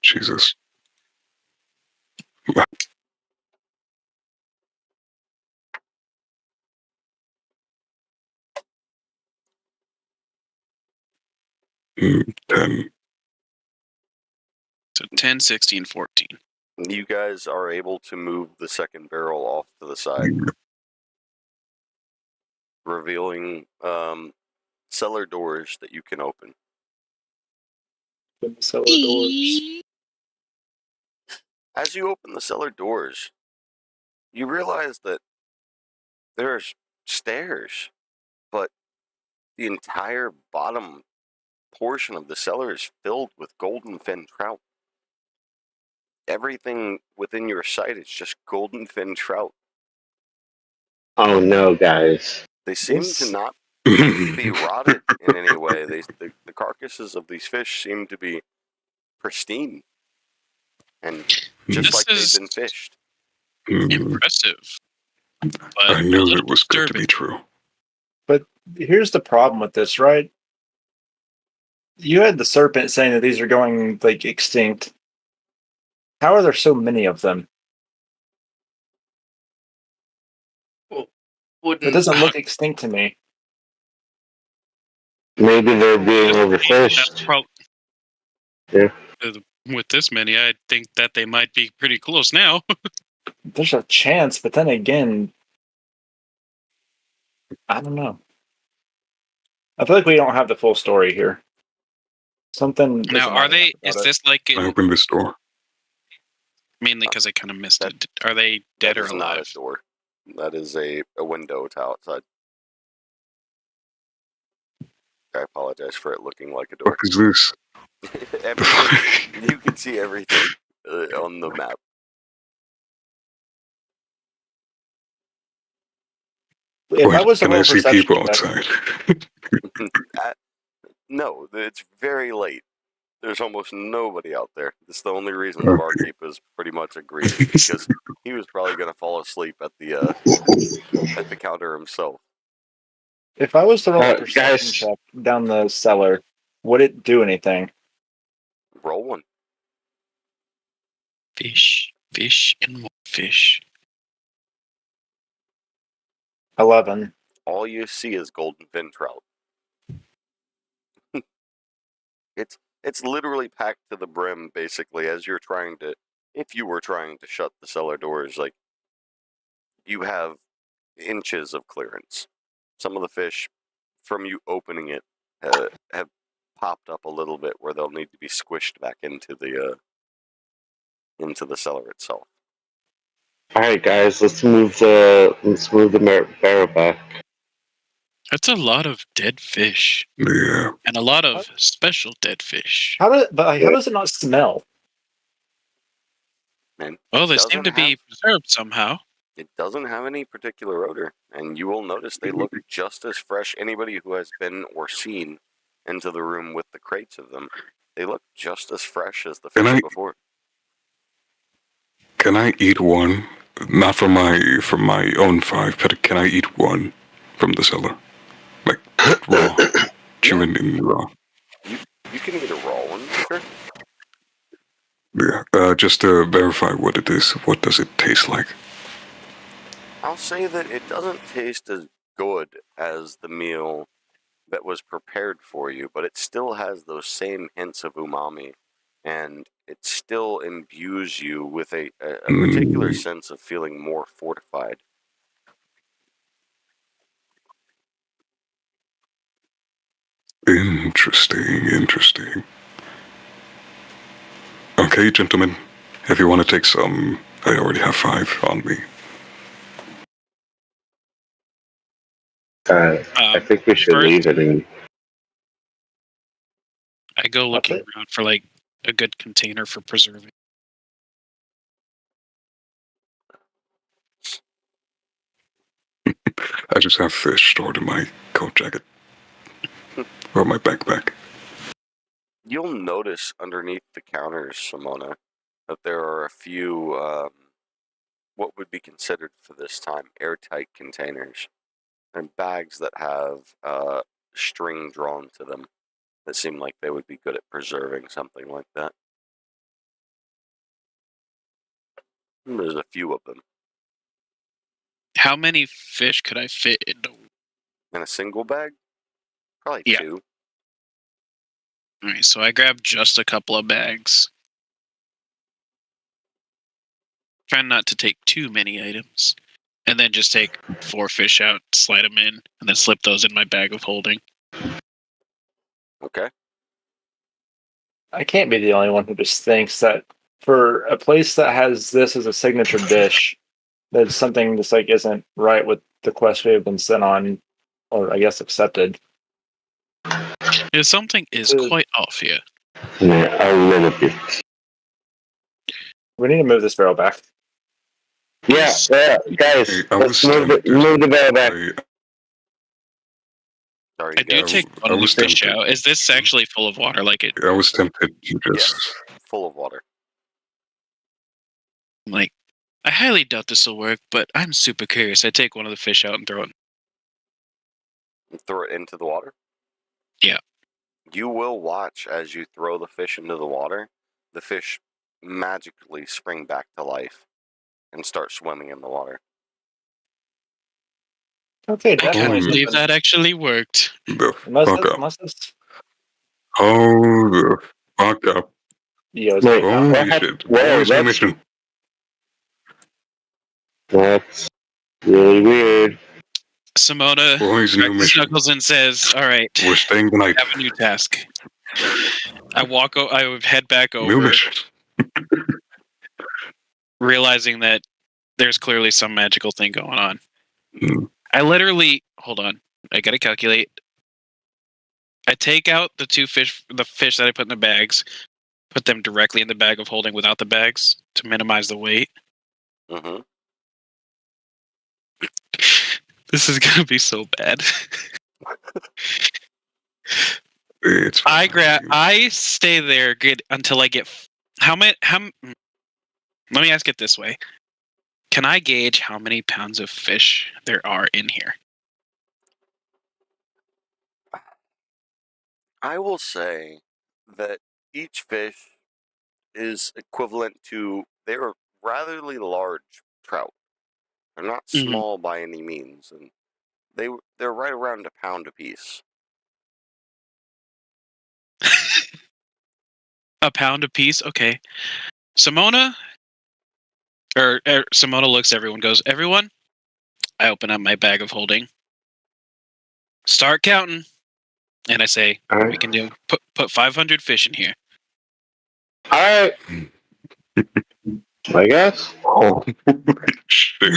Jesus. 10. So 10, 16, 14. You guys are able to move the second barrel off to the side, revealing cellar doors that you can open. In the cellar doors. As you open the cellar doors, you realize that there's stairs, but the entire bottom portion of the cellar is filled with golden fin trout. Everything within your sight is just golden fin trout. Oh no, guys. They seem to not be rotted in any way. The carcasses of these fish seem to be pristine and just like they've been fished. Impressive. But I a knew little it was good to disturbing. be true. But here's the problem with this, right? You had the serpent saying that these are going like extinct. How are there so many of them? It Wouldn't doesn't look extinct to me. Maybe they're being overfished. Yeah. With this many, I think that they might be pretty close now. There's a chance, but then again, I don't know. I feel like we don't have the full story here. Something. Now, are they? Is this like I open this door. mainly because I kind of missed it? Are they dead or That is alive? not a door. That is a window to outside. I apologize for it looking like a door. What is this? Everything, you can see everything on the map. If I was to Can roll I see perception people check- outside? No, it's very late. There's almost nobody out there. That's the only reason the barkeep is pretty much agreed, because he was probably going to fall asleep at the counter himself. If I was to roll a perception guys. check down the cellar, would it do anything? Roll one. Fish, and more fish. 11. All you see is golden fin trout. It's literally packed to the brim, basically, as you're trying to, if you were trying to shut the cellar doors, like, you have inches of clearance. Some of the fish, from you opening it, have popped up a little bit where they'll need to be squished back into the cellar itself. All right, guys, let's move the barrel back. That's a lot of dead fish. Yeah. And a lot of special dead fish. How does it not smell? And Oh, they doesn't seem to be preserved somehow. It doesn't have any particular odor, and you will notice they look just as fresh. Anybody who has been or seen into the room with the crates of them, they look just as fresh as the fish before. Can I eat one? Not from my own 5, but can I eat one from the cellar? Like raw. Chewing in raw. You can eat a raw one, sure. Yeah. Just to verify what it is, what does it taste like? I'll say that it doesn't taste as good as the meal that was prepared for you, but it still has those same hints of umami, and it still imbues you with a particular sense of feeling more fortified. Interesting. Okay, gentlemen, if you want to take some, I already have 5 on me. I think we should leave it in. I go looking around for like a good container for preserving. I just have fish stored in my coat jacket. Or my backpack. You'll notice underneath the counters, Simona, that there are a few, what would be considered for this time, airtight containers. And bags that have string drawn to them that seem like they would be good at preserving something like that. And there's a few of them. How many fish could I fit into? In a single bag? Probably 2. Alright, so I grabbed just a couple of bags. Trying not to take too many items. And then just take 4 fish out, slide them in, and then slip those in my bag of holding. Okay. I can't be the only one who just thinks that for a place that has this as a signature dish, that something just like isn't right with the quest we have been sent on, or I guess accepted. Yeah, something is quite off here. Yeah, a little bit. We need to move this barrel back. Yeah, guys, let's move the barrel back. Sorry, I do take one of the fish out. Is this actually full of water like it? I was tempted to just... Yes, full of water. Like, I highly doubt this will work, but I'm super curious. I take one of the fish out and throw it. Throw it into the water? Yeah. You will watch as you throw the fish into the water, the fish magically spring back to life and start swimming in the water. Okay, I definitely. can't believe that actually worked. The Must fuck have, up. must have. Oh, the fuck up. Yo's Wait, account. Holy what shit. Whoa, Boys, new mission. that's really weird. Simona Boys, new mission. snuggles and says, "All right, We're staying the night. I have a new task." I would head back New over, mission. realizing that there's clearly some magical thing going on. Hmm. I literally hold on. I gotta calculate. I take out the fish that I put in the bags, put them directly in the bag of holding without the bags to minimize the weight. Mm-hmm. This is gonna be so bad. It's fine. I stay there good until I get how many. Let me ask it this way: can I gauge how many pounds of fish there are in here? I will say that each fish is equivalent to, they're rather large trout. They're not small by any means, and they're right around a pound apiece. A pound a piece. Okay. Simona Simona looks. Everyone goes. Everyone. I open up my bag of holding. Start counting, and I say All we right. can do put 500 fish in here. All right. I guess. Oh, shit.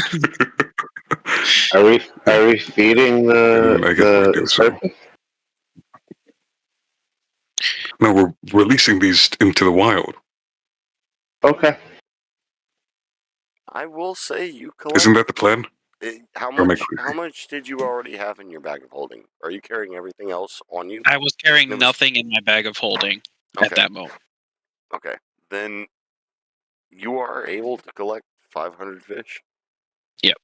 Are we feeding And I guess we the do so. serpent? No, we're releasing these into the wild. Okay. I will say you collect. Isn't that the plan? How Or much? make it How much did you already have in your bag of holding? Are you carrying everything else on you? I was carrying It was- nothing in my bag of holding at Okay. that moment. Okay, then you are able to collect 500 fish. Yep.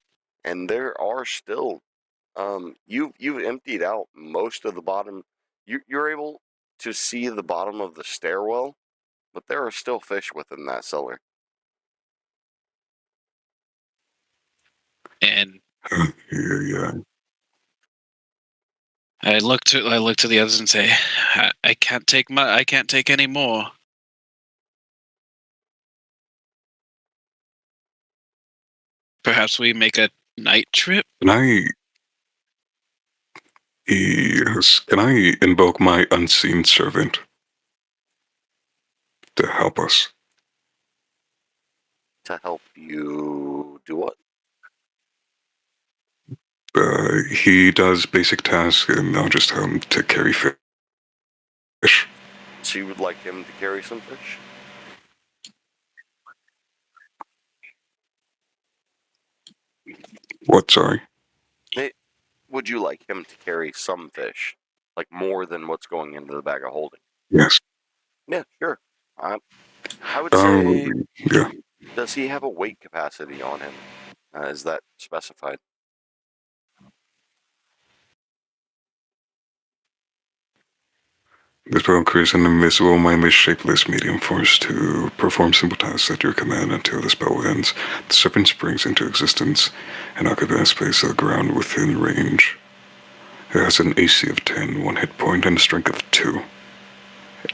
And there are still, you've emptied out most of the bottom. You're able to see the bottom of the stairwell, but there are still fish within that cellar. And Yeah. I look to the others and say, I can't take any more. Perhaps we make a night trip. Can I invoke my unseen servant to help us? To help you do what? He does basic tasks, and I'll just tell him to carry fish. So you would like him to carry some fish? What, sorry? Would you like him to carry some fish? Like more than what's going into the bag of holding? Yes. Yeah, sure. I would say, Yeah. does he have a weight capacity on him? Is that specified? This program creates an invisible, mindless, shapeless medium force to perform simple tasks at your command until the spell ends. The serpent springs into existence and occupies space on the ground within range. It has an AC of 10, 1 hit point, and a strength of 2.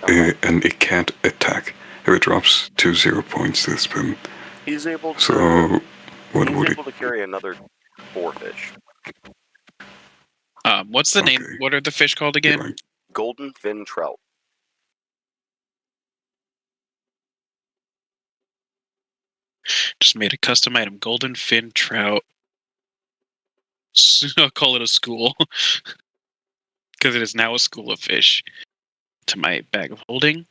Okay. And it can't attack. If it drops to 0 points, it's been. He's able to. So, what he's would able to carry another 4 fish. What's the name? Okay. What are the fish called again? Like, Golden fin trout. Just made a custom item: golden fin trout. I'll call it a school because it is now a school of fish. To my bag of holding,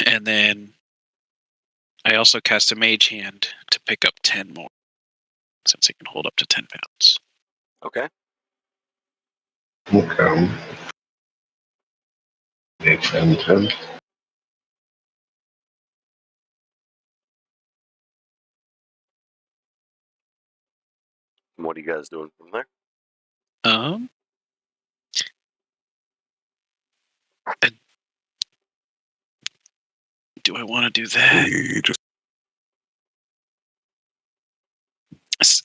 and then I also cast a mage hand to pick up 10 more, since it can hold up to 10 pounds. Okay. Okay. Makes sense. What are you guys doing from there? Do I want to do that? We just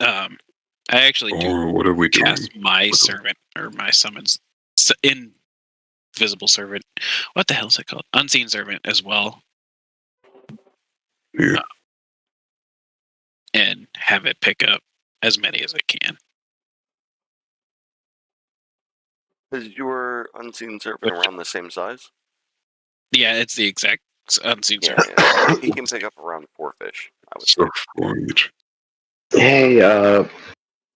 I actually do or what are we doing? cast my servant or my summons invisible servant. What the hell is it called? Unseen servant as well, Yeah. and have it pick up as many as it can. Is your unseen servant around the same size? Yeah, it's the exact unseen Yeah, servant. yeah. He can pick up around 4 fish, I would say. So 4 each. Hey,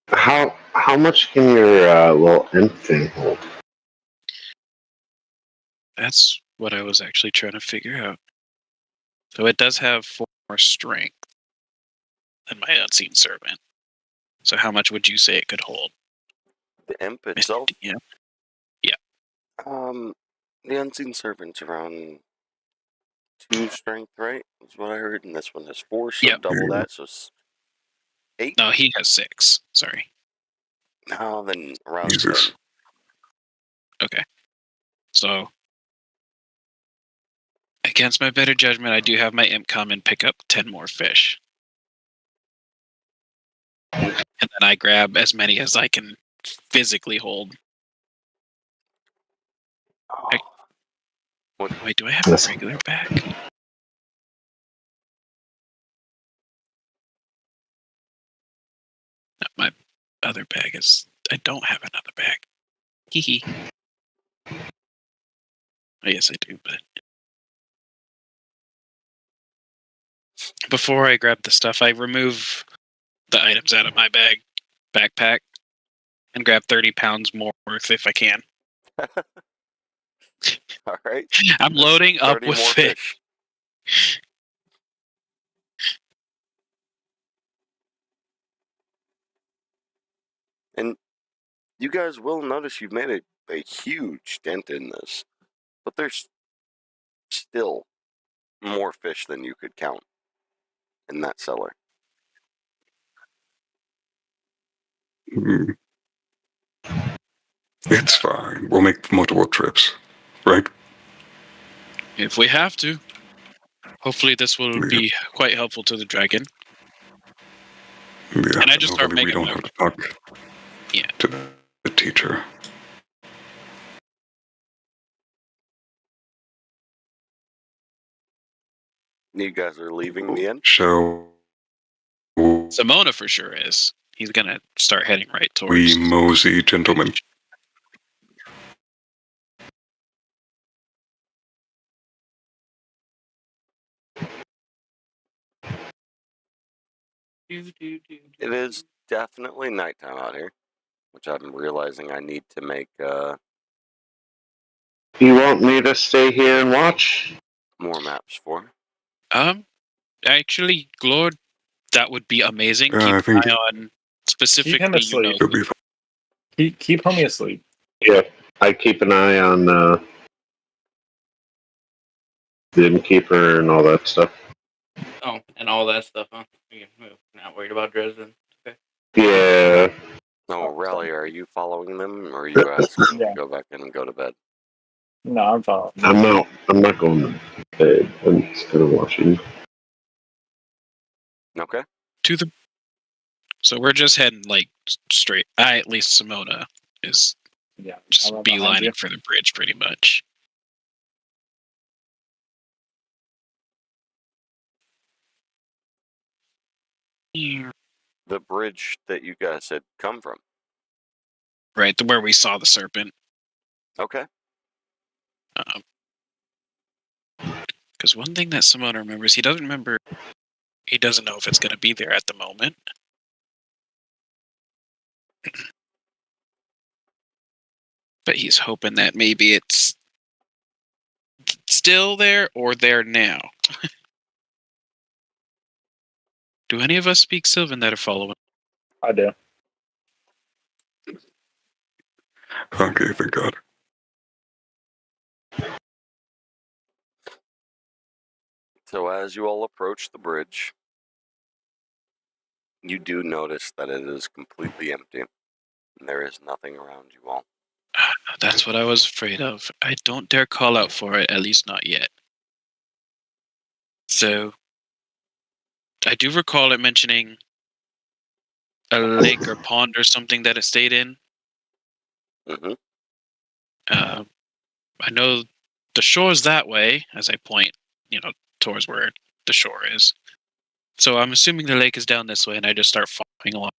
how much can your little imp thing hold? That's what I was actually trying to figure out. So it does have 4 more strength than my unseen servant. So how much would you say it could hold? The imp itself? Yeah. The unseen servant's around 2 strength, right? That's what I heard, and this one has 4, so Yep. double Yeah. that, so 8? No, he has 6. Sorry. No, then around Jesus. 10. Okay. So against my better judgment, I do have my imp come and pick up 10 more fish. And then I grab as many as I can physically hold. Oh. Wait, do I have a regular bag? No, my other bag is... I don't have another bag. Hee hee. Oh, yes, I do, but... Before I grab the stuff, I remove the items out of my backpack, and grab 30 pounds more worth if I can. All right. I'm loading up 30 with more fish. And you guys will notice you've made a huge dent in this, but there's still more fish than you could count in that cellar. Mm. It's fine. We'll make multiple trips, right? If we have to. Hopefully this will Yeah. be quite helpful to the dragon. Yeah. And I just start hopefully we making don't my... have to talk Yeah. to the teacher. You guys are leaving the inn? Shall Simona for sure is. He's gonna start heading right towards... we mosey, gentlemen? It is definitely nighttime out here, which I'm realizing I need to make You want me to stay here and watch? more maps for. Actually, Glord, that would be amazing. I Keep think an eye on specifically, Keep him asleep. it'll be fine. Keep homie asleep. Yeah, I keep an eye on the innkeeper and all that stuff. Oh, and all that stuff, huh? You're not worried about Dresden. Okay. Yeah, No, Rally, are you following them, or are you asking Yeah. to go back in and go to bed? No, I'm following. I'm not going to bed. I'm just gonna watch it. Okay. to the... So we're just heading like straight. At least Simona is Yeah, just I'll run behind you. beelining for the bridge pretty much. The bridge that you guys had come from. Right, to where we saw the serpent. Okay. Because one thing that Simona remembers, he doesn't know if it's going to be there at the moment. But he's hoping that maybe it's still there or there now. Do any of us speak Sylvan that are following? I do. Okay, thank God. So as you all approach the bridge, you do notice that it is completely empty, and there is nothing around you all. That's what I was afraid of. I don't dare call out for it, at least not yet. So, I do recall it mentioning a lake or pond or something that it stayed in. Mm-hmm. I know the shore's that way, as I point, towards where the shore is. So I'm assuming the lake is down this way, and I just start following along.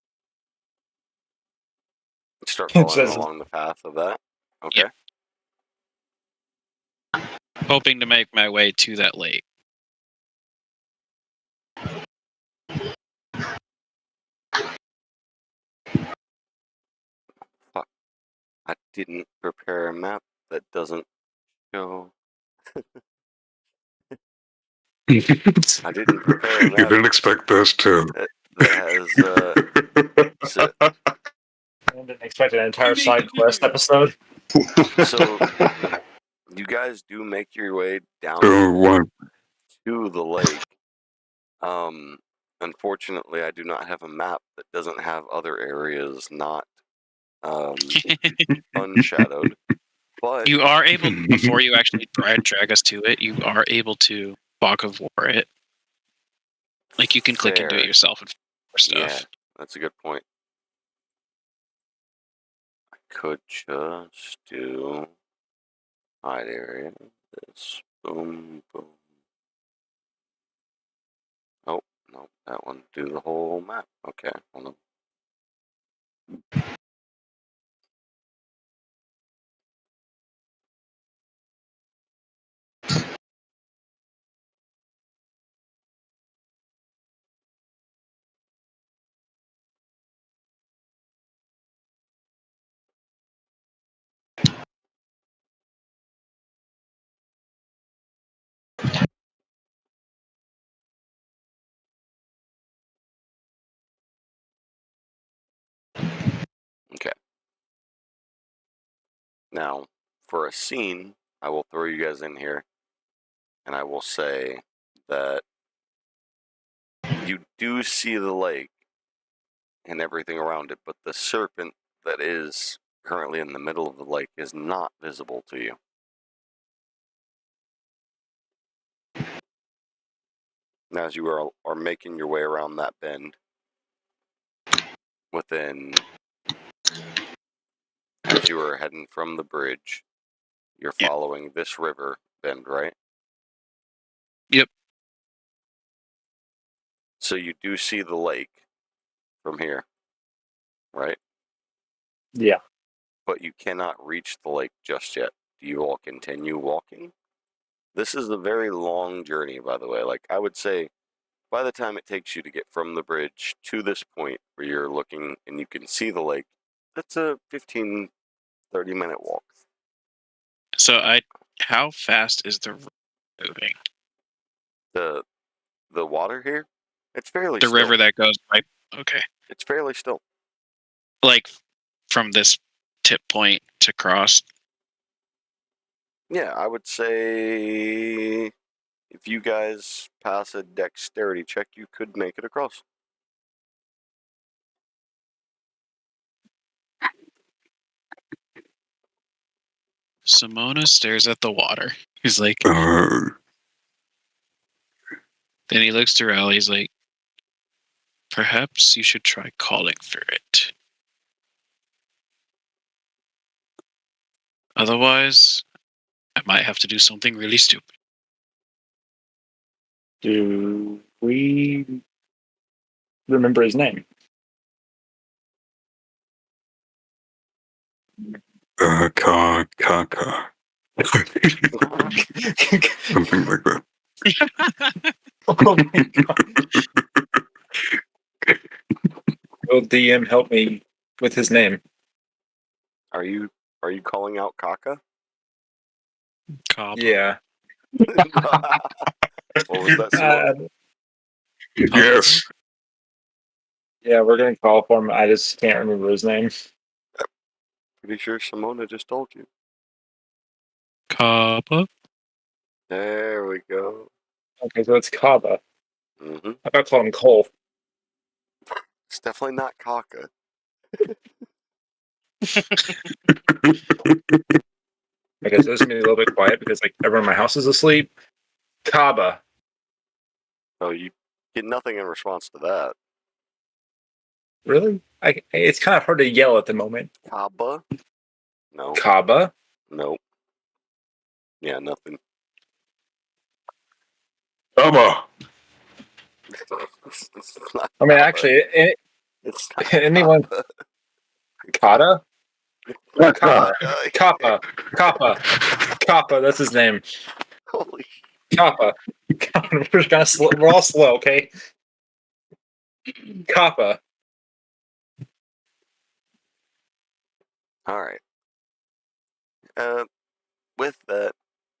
Start It following says- along the path of that. Okay. Hoping to make my way to that lake. Fuck. I didn't prepare a map that doesn't show. I didn't prepare a You map didn't expect this too. that has. So, I didn't expect an entire side quest episode. so you guys do make your way down So what? to the lake. Unfortunately, I do not have a map that doesn't have other areas not unshadowed. But You are able, before you actually drag us to it, you are able to Fog of War it. Like, you can click into it fair. yourself and stuff. Yeah, that's a good point. I could just do hide area. This boom boom. Oh no, that one. Do the whole map. Okay, hold on. Okay. Now, for a scene, I will throw you guys in here, and I will say that you do see the lake and everything around it, but the serpent that is currently in the middle of the lake is not visible to you. As you are making your way around that bend, as you are heading from the bridge, you're Yep. following this river bend, right? Yep. So you do see the lake from here, right? Yeah. But you cannot reach the lake just yet. Do you all continue walking? This is a very long journey, by the way. Like, I would say, by the time it takes you to get from the bridge to this point where you're looking and you can see the lake, that's a 15, 30-minute walk. So how fast is the river moving? The water here, it's fairly The still. river that goes right. Okay. It's fairly still. Like, from this tip point to cross. Yeah, I would say if you guys pass a dexterity check, you could make it across. Simona stares at the water. He's like, Uh, then he looks to Ral. He's like, perhaps you should try calling for it. Otherwise, I might have to do something really stupid. Do we remember his name? Kaka. Something like that. Oh my god. Will DM help me with his name? Are you calling out Kaka? Kappa. Yeah. What was that, Simona? Yes. Yeah, we're gonna call for him. I just can't remember his name. Pretty sure Simona just told you. Kappa. There we go. Okay, so it's Kappa. Mm-hmm. I about to call him Cole. It's definitely not Kaka. I guess this is gonna be a little bit quiet because like everyone in my house is asleep. Kappa. Oh, you get nothing in response to that. Really? It's kind of hard to yell at the moment. Kappa? No. Kappa. Nope. Yeah, nothing. Kappa. It's not I mean, Kappa. actually, It's not anyone. Kappa. Kata? Kappa. Uh, Kappa. Kappa. Kappa. That's his name. Holy Kappa. We're gonna we're all slow, okay? Kappa. All right. With that,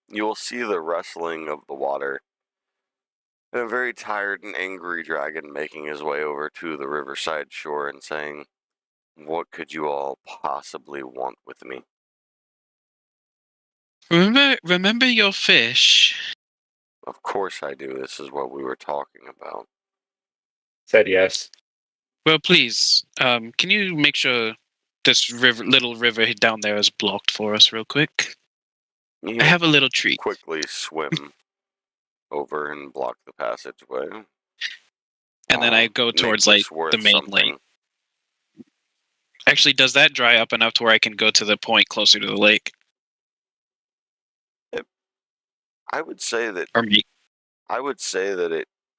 you'll see the rustling of the water, and a very tired and angry dragon making his way over to the riverside shore and saying, "What could you all possibly want with me?" Remember your fish. Of course I do. This is what we were talking about. Said yes. Well, please, can you make sure this little river down there is blocked for us real quick? You I have a little treat. quickly swim over and block the passageway. And then I go towards Make this like worth the main something. lake. Actually, does that dry up enough to where I can go to the point closer to the lake? I would say that Or me?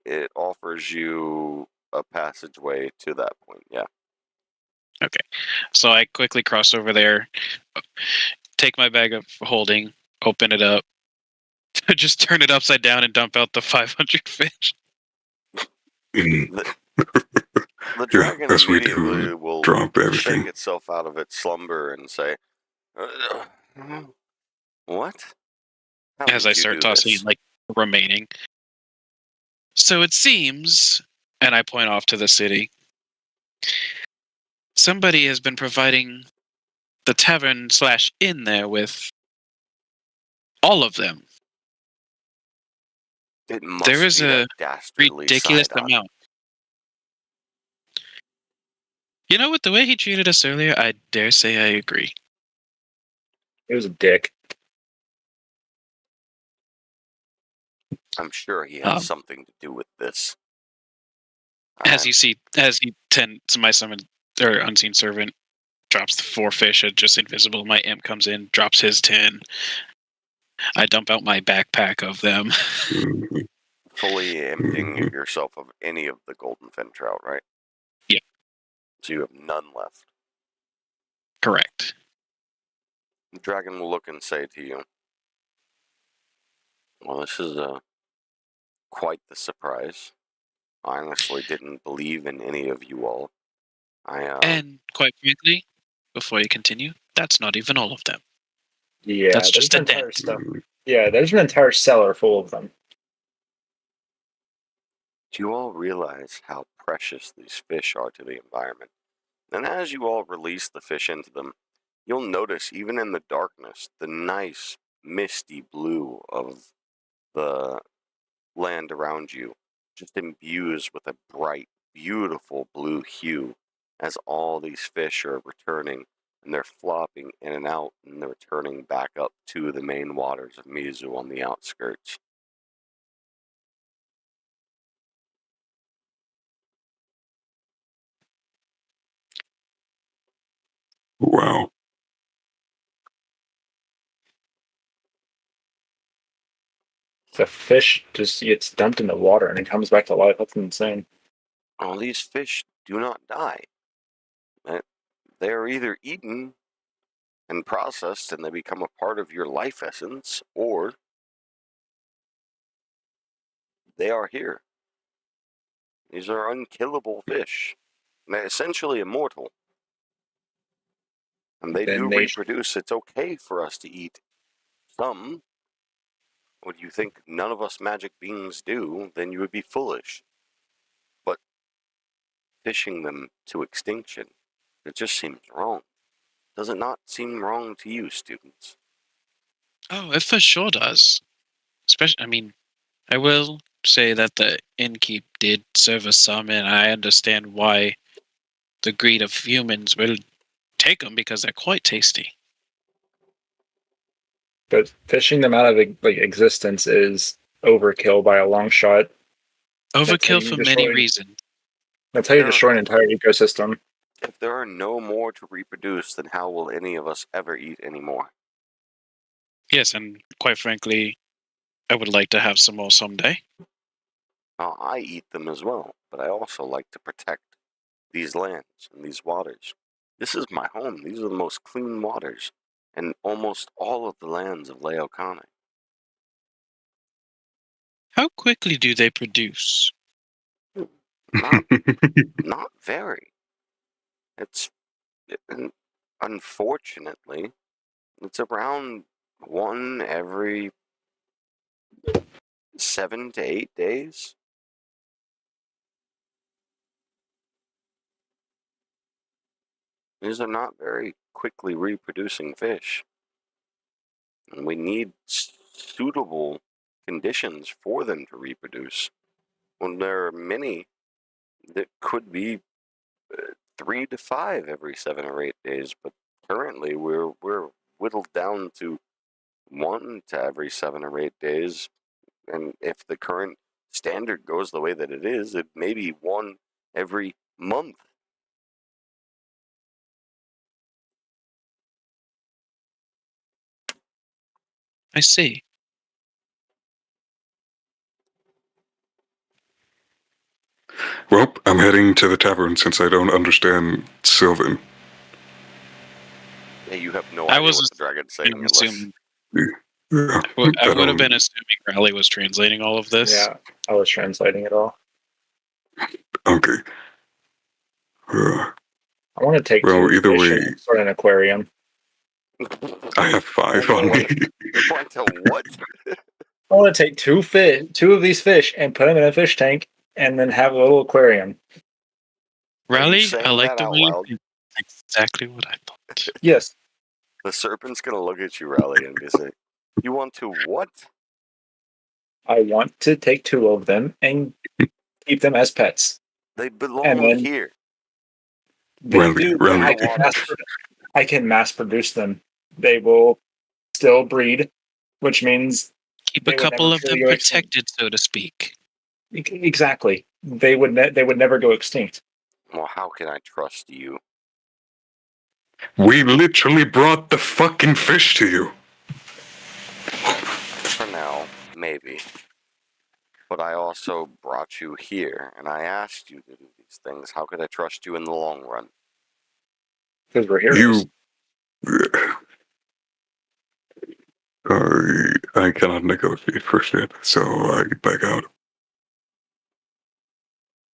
it offers you a passageway to that point. Yeah. Okay. So I quickly cross over there, take my bag of holding, open it up, just turn it upside down and dump out the 500 fish. The dragon as we immediately do, will drop shake everything. itself out of its slumber and say, "What? How As did I you start do tossing this?" like remaining. So it seems, and I point off to the city, somebody has been providing the tavern/inn there with all of them. It must There is be a that dastardly ridiculous side-eye. amount. You know what? The way he treated us earlier, I dare say I agree. It was a dick. I'm sure he has something to do with this. As he tends, my summoned or unseen servant drops the 4 fish at just invisible. My imp comes in, drops his 10. I dump out my backpack of them. Fully emptying yourself of any of the golden fin trout, right? Yeah. So you have none left. Correct. The dragon will look and say to you, "Well, this is quite the surprise. I honestly didn't believe in any of you all. And quite frankly, before you continue, that's not even all of them. Yeah, That's there's just an a entire dent. stuff. Yeah, there's an entire cellar full of them. Do you all realize how precious these fish are to the environment? And as you all release the fish into them, you'll notice even in the darkness, the nice misty blue of the land around you just imbues with a bright, beautiful blue hue as all these fish are returning and they're flopping in and out and they're returning back up to the main waters of Mizu on the outskirts. Wow. The fish just gets dumped in the water and it comes back to life. That's insane. All these fish do not die. They are either eaten and processed and they become a part of your life essence, or they are here. These are unkillable fish. They're essentially immortal. And they do Then they reproduce. It's okay for us to eat some. Would you think none of us magic beings do, then you would be foolish. But fishing them to extinction, it just seems wrong. Does it not seem wrong to you, students? Oh, it for sure does. Especially, I will say that the innkeep did serve us some, and I understand why the greed of humans will take them because they're quite tasty. But fishing them out of existence is overkill by a long shot. Overkill for many reasons. That's how you destroy an entire ecosystem. If there are no more to reproduce, then how will any of us ever eat anymore? Yes, and quite frankly, I would like to have some more someday. Now, I eat them as well, but I also like to protect these lands and these waters. This is my home. These are the most clean waters in almost all of the lands of Laokane. How quickly do they produce? Not very. Unfortunately, it's around one every 7 to 8 days. These are not very quickly reproducing fish. And we need suitable conditions for them to reproduce. When there are many that could be 3 to 5 every 7 or 8 days, but currently we're whittled down to 1 to every 7 or 8 days. And if the current standard goes the way that it is, it may be 1 every month. I see. Well, I'm heading to the tavern since I don't understand Sylvan. Yeah, you have no idea what the dragon's saying unless... Yeah, I would have been assuming Raleigh was translating all of this. Yeah, I was translating it all. Okay. I want to take well, 2 either fish way, and start an aquarium. I have 5 on me. You want to what? I want to take 2 of these fish and put them in a fish tank and then have a little aquarium. Raleigh, I like the way you think. That's exactly what I thought. Yes. The serpent's going to look at you, Raleigh, and be say, you want to what? I want to take 2 of them and keep them as pets. They belong here. They do. I can mass produce them. They will still breed, which means keep a couple of them protected, so to speak. Exactly. They would never go extinct. Well, how can I trust you? We literally brought the fucking fish to you. For now, maybe. But I also brought you here, and I asked you to do these things. How could I trust you in the long run? Because we're heroes. I cannot negotiate for shit, so I back out.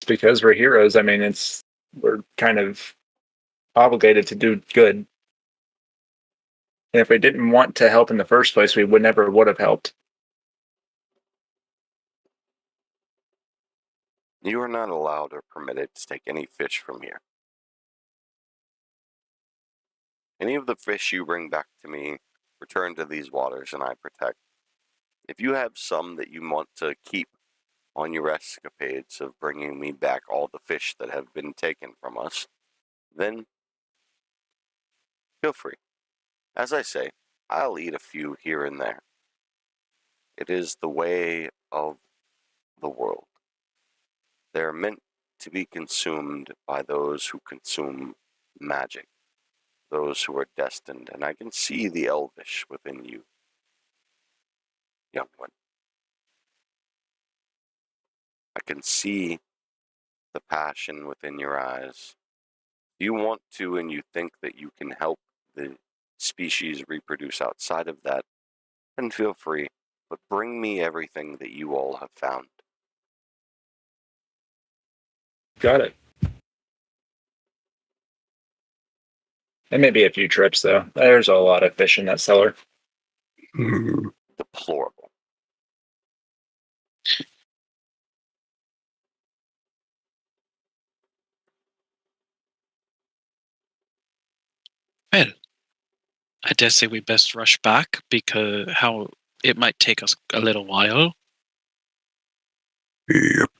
It's because we're heroes. I mean, we're kind of obligated to do good. And if we didn't want to help in the first place, we would have helped. You are not allowed or permitted to take any fish from here. Any of the fish you bring back to me return to these waters and I protect. If you have some that you want to keep on your escapades of bringing me back all the fish that have been taken from us, then feel free. As I say, I'll eat a few here and there. It is the way of the world. They are meant to be consumed by those who consume magic, those who are destined, and I can see the elvish within you, young one. I can see the passion within your eyes. If you want to and you think that you can help the species reproduce outside of that, then feel free, but bring me everything that you all have found. Got it. It may be a few trips, though. There's a lot of fish in that cellar. Deplorable. Well, I dare say we best rush back because it might take us a little while. Yep.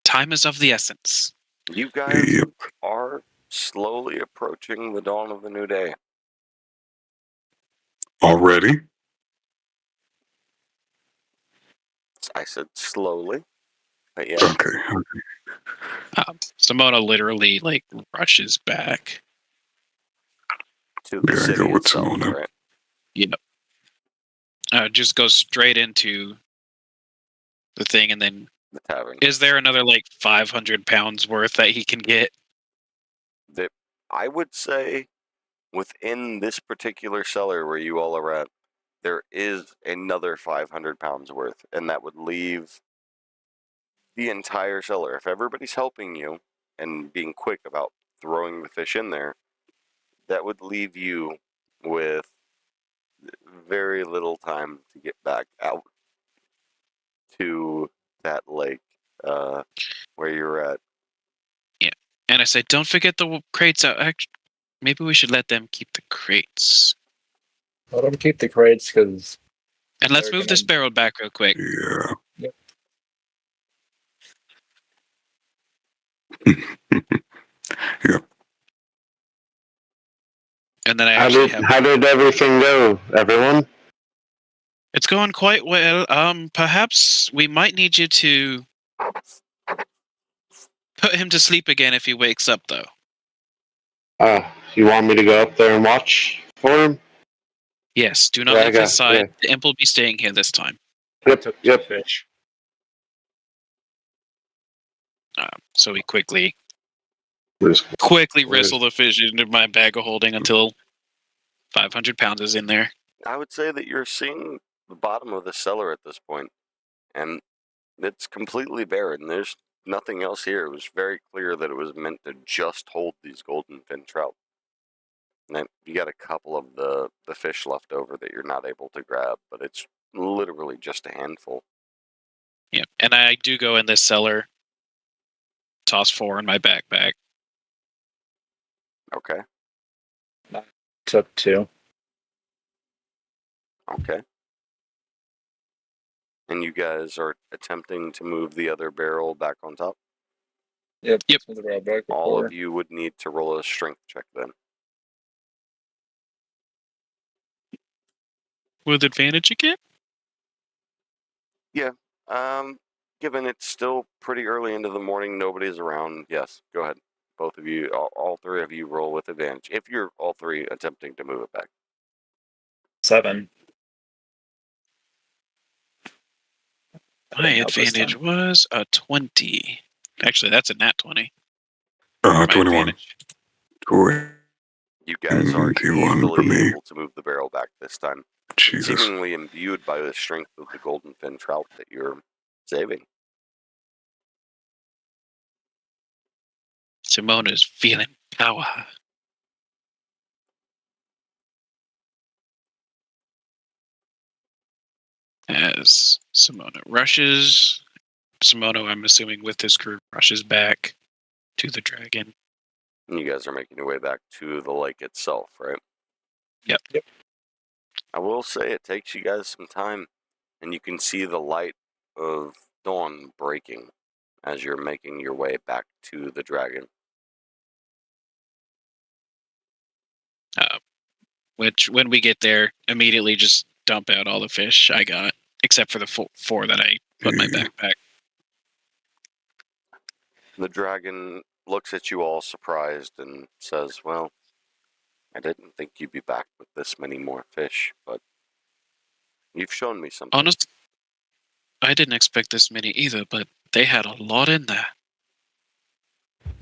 Time is of the essence. You guys are slowly approaching the dawn of the new day. Already? I said slowly, but yeah. Okay. Simona literally rushes back. To the Yeah, I city go with itself, Simona. right? Yep. Just goes straight into the thing, and then The tavern. is there another 500 pounds worth that he can get? I would say within this particular cellar where you all are at, there is another 500 pounds worth, and that would leave the entire cellar. If everybody's helping you and being quick about throwing the fish in there, that would leave you with very little time to get back out to that lake where you're at. Yeah. And I said, don't forget the crates out. Actually, maybe we should let them keep the crates. Let them keep the crates because. And let's move this barrel back real quick. Yeah. Yep. Yep. And then I How actually did everything go, everyone? It's going quite well. Perhaps we might need you to put him to sleep again if he wakes up, though. You want me to go up there and watch for him? Yes, do not leave his side. The imp will be staying here this time. Yep. Fish. So we quickly wrestle the fish into my bag of holding until 500 pounds is in there. I would say that you're seeing the bottom of the cellar at this point, and it's completely barren. There's nothing else here. It was very clear that it was meant to just hold these golden fin trout. And then you got a couple of the fish left over that you're not able to grab, but it's literally just a handful. Yeah, and I do go in this cellar, toss 4 in my backpack. Okay. Took 2. Okay. And you guys are attempting to move the other barrel back on top? Yep. All of you would need to roll a strength check then. With advantage again? Yeah. Given it's still pretty early into the morning, nobody's around. Yes, go ahead. Both of you, all 3 of you, roll with advantage. If you're all 3 attempting to move it back. 7. My advantage was a 20. Actually, that's a nat 20. 21. You guys are 21 for easily me. able to move the barrel back this time. Jesus. Seemingly imbued by the strength of the golden fin trout that you're saving. Simona's feeling power. As Simona rushes, Simona, I'm assuming with his crew, rushes back to the dragon. And you guys are making your way back to the lake itself, right? Yep. I will say it takes you guys some time, and you can see the light of dawn breaking as you're making your way back to the dragon. Which, when we get there, immediately just dump out all the fish I got, except for the 4 that I put in my backpack. The dragon looks at you all surprised and says, well, I didn't think you'd be back with this many more fish, but you've shown me something. Honestly, I didn't expect this many either, but they had a lot in there.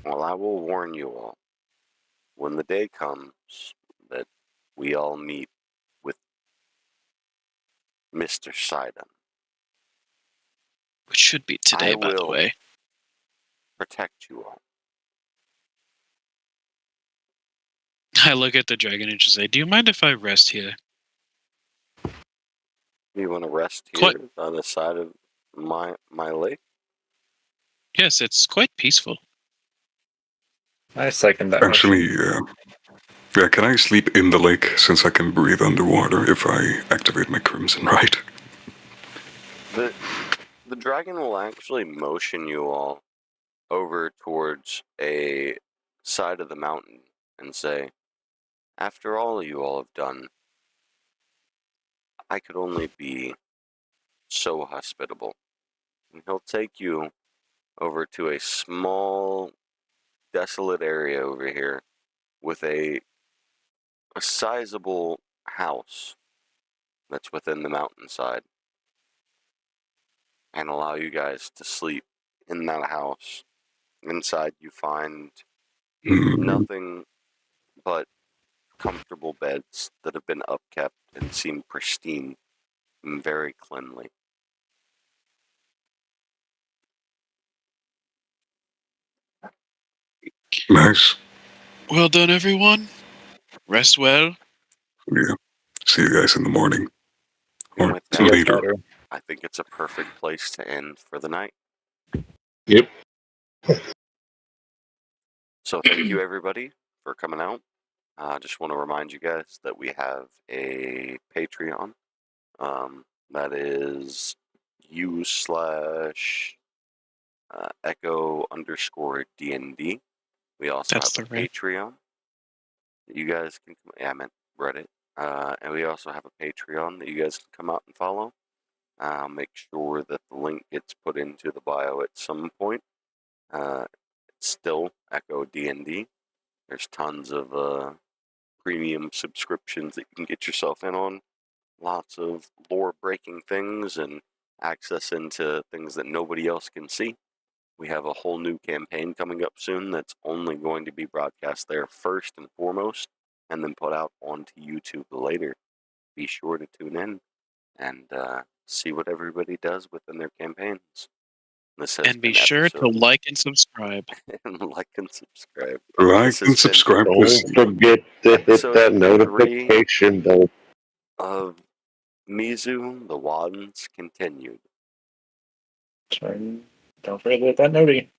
Well, I will warn you all. When the day comes that we all meet with Mr. Sidon, which should be today, by the way, protect you all. I look at the dragon and just say, do you mind if I rest here? You want to rest here on the side of my lake? Yes, it's quite peaceful. I second that. Actually, yeah, can I sleep in the lake since I can breathe underwater if I activate my Crimson Right? The dragon will actually motion you all over towards a side of the mountain and say, after all you all have done, I could only be so hospitable. And he'll take you over to a small, desolate area over here with a sizable house that's within the mountainside and allow you guys to sleep in that house. Inside you find nothing but comfortable beds that have been upkept and seem pristine and very cleanly. Nice. Well done, everyone. Rest well. Yeah. See you guys in the morning. And Or with that, later. I think it's a perfect place to end for the night. Yep. So thank you, everybody, for coming out. I just want to remind you guys that we have a Patreon. That is u/echo_D&D. We also That's have the a right. Patreon. You guys can, yeah, I meant Reddit. And we also have a Patreon that you guys can come out and follow. Make sure that the link gets put into the bio at some point. It's still Echo D&D. There's tons of premium subscriptions that you can get yourself in on. Lots of lore-breaking things and access into things that nobody else can see. We have a whole new campaign coming up soon that's only going to be broadcast there first and foremost, and then put out onto YouTube later. Be sure to tune in and see what everybody does within their campaigns. This has And be been sure to episode like and subscribe. and like and subscribe. Like This has and been subscribe. Don't forget to hit episode that notification bell. of Mizu, the Wands continued. Sorry. Don't forget that noti.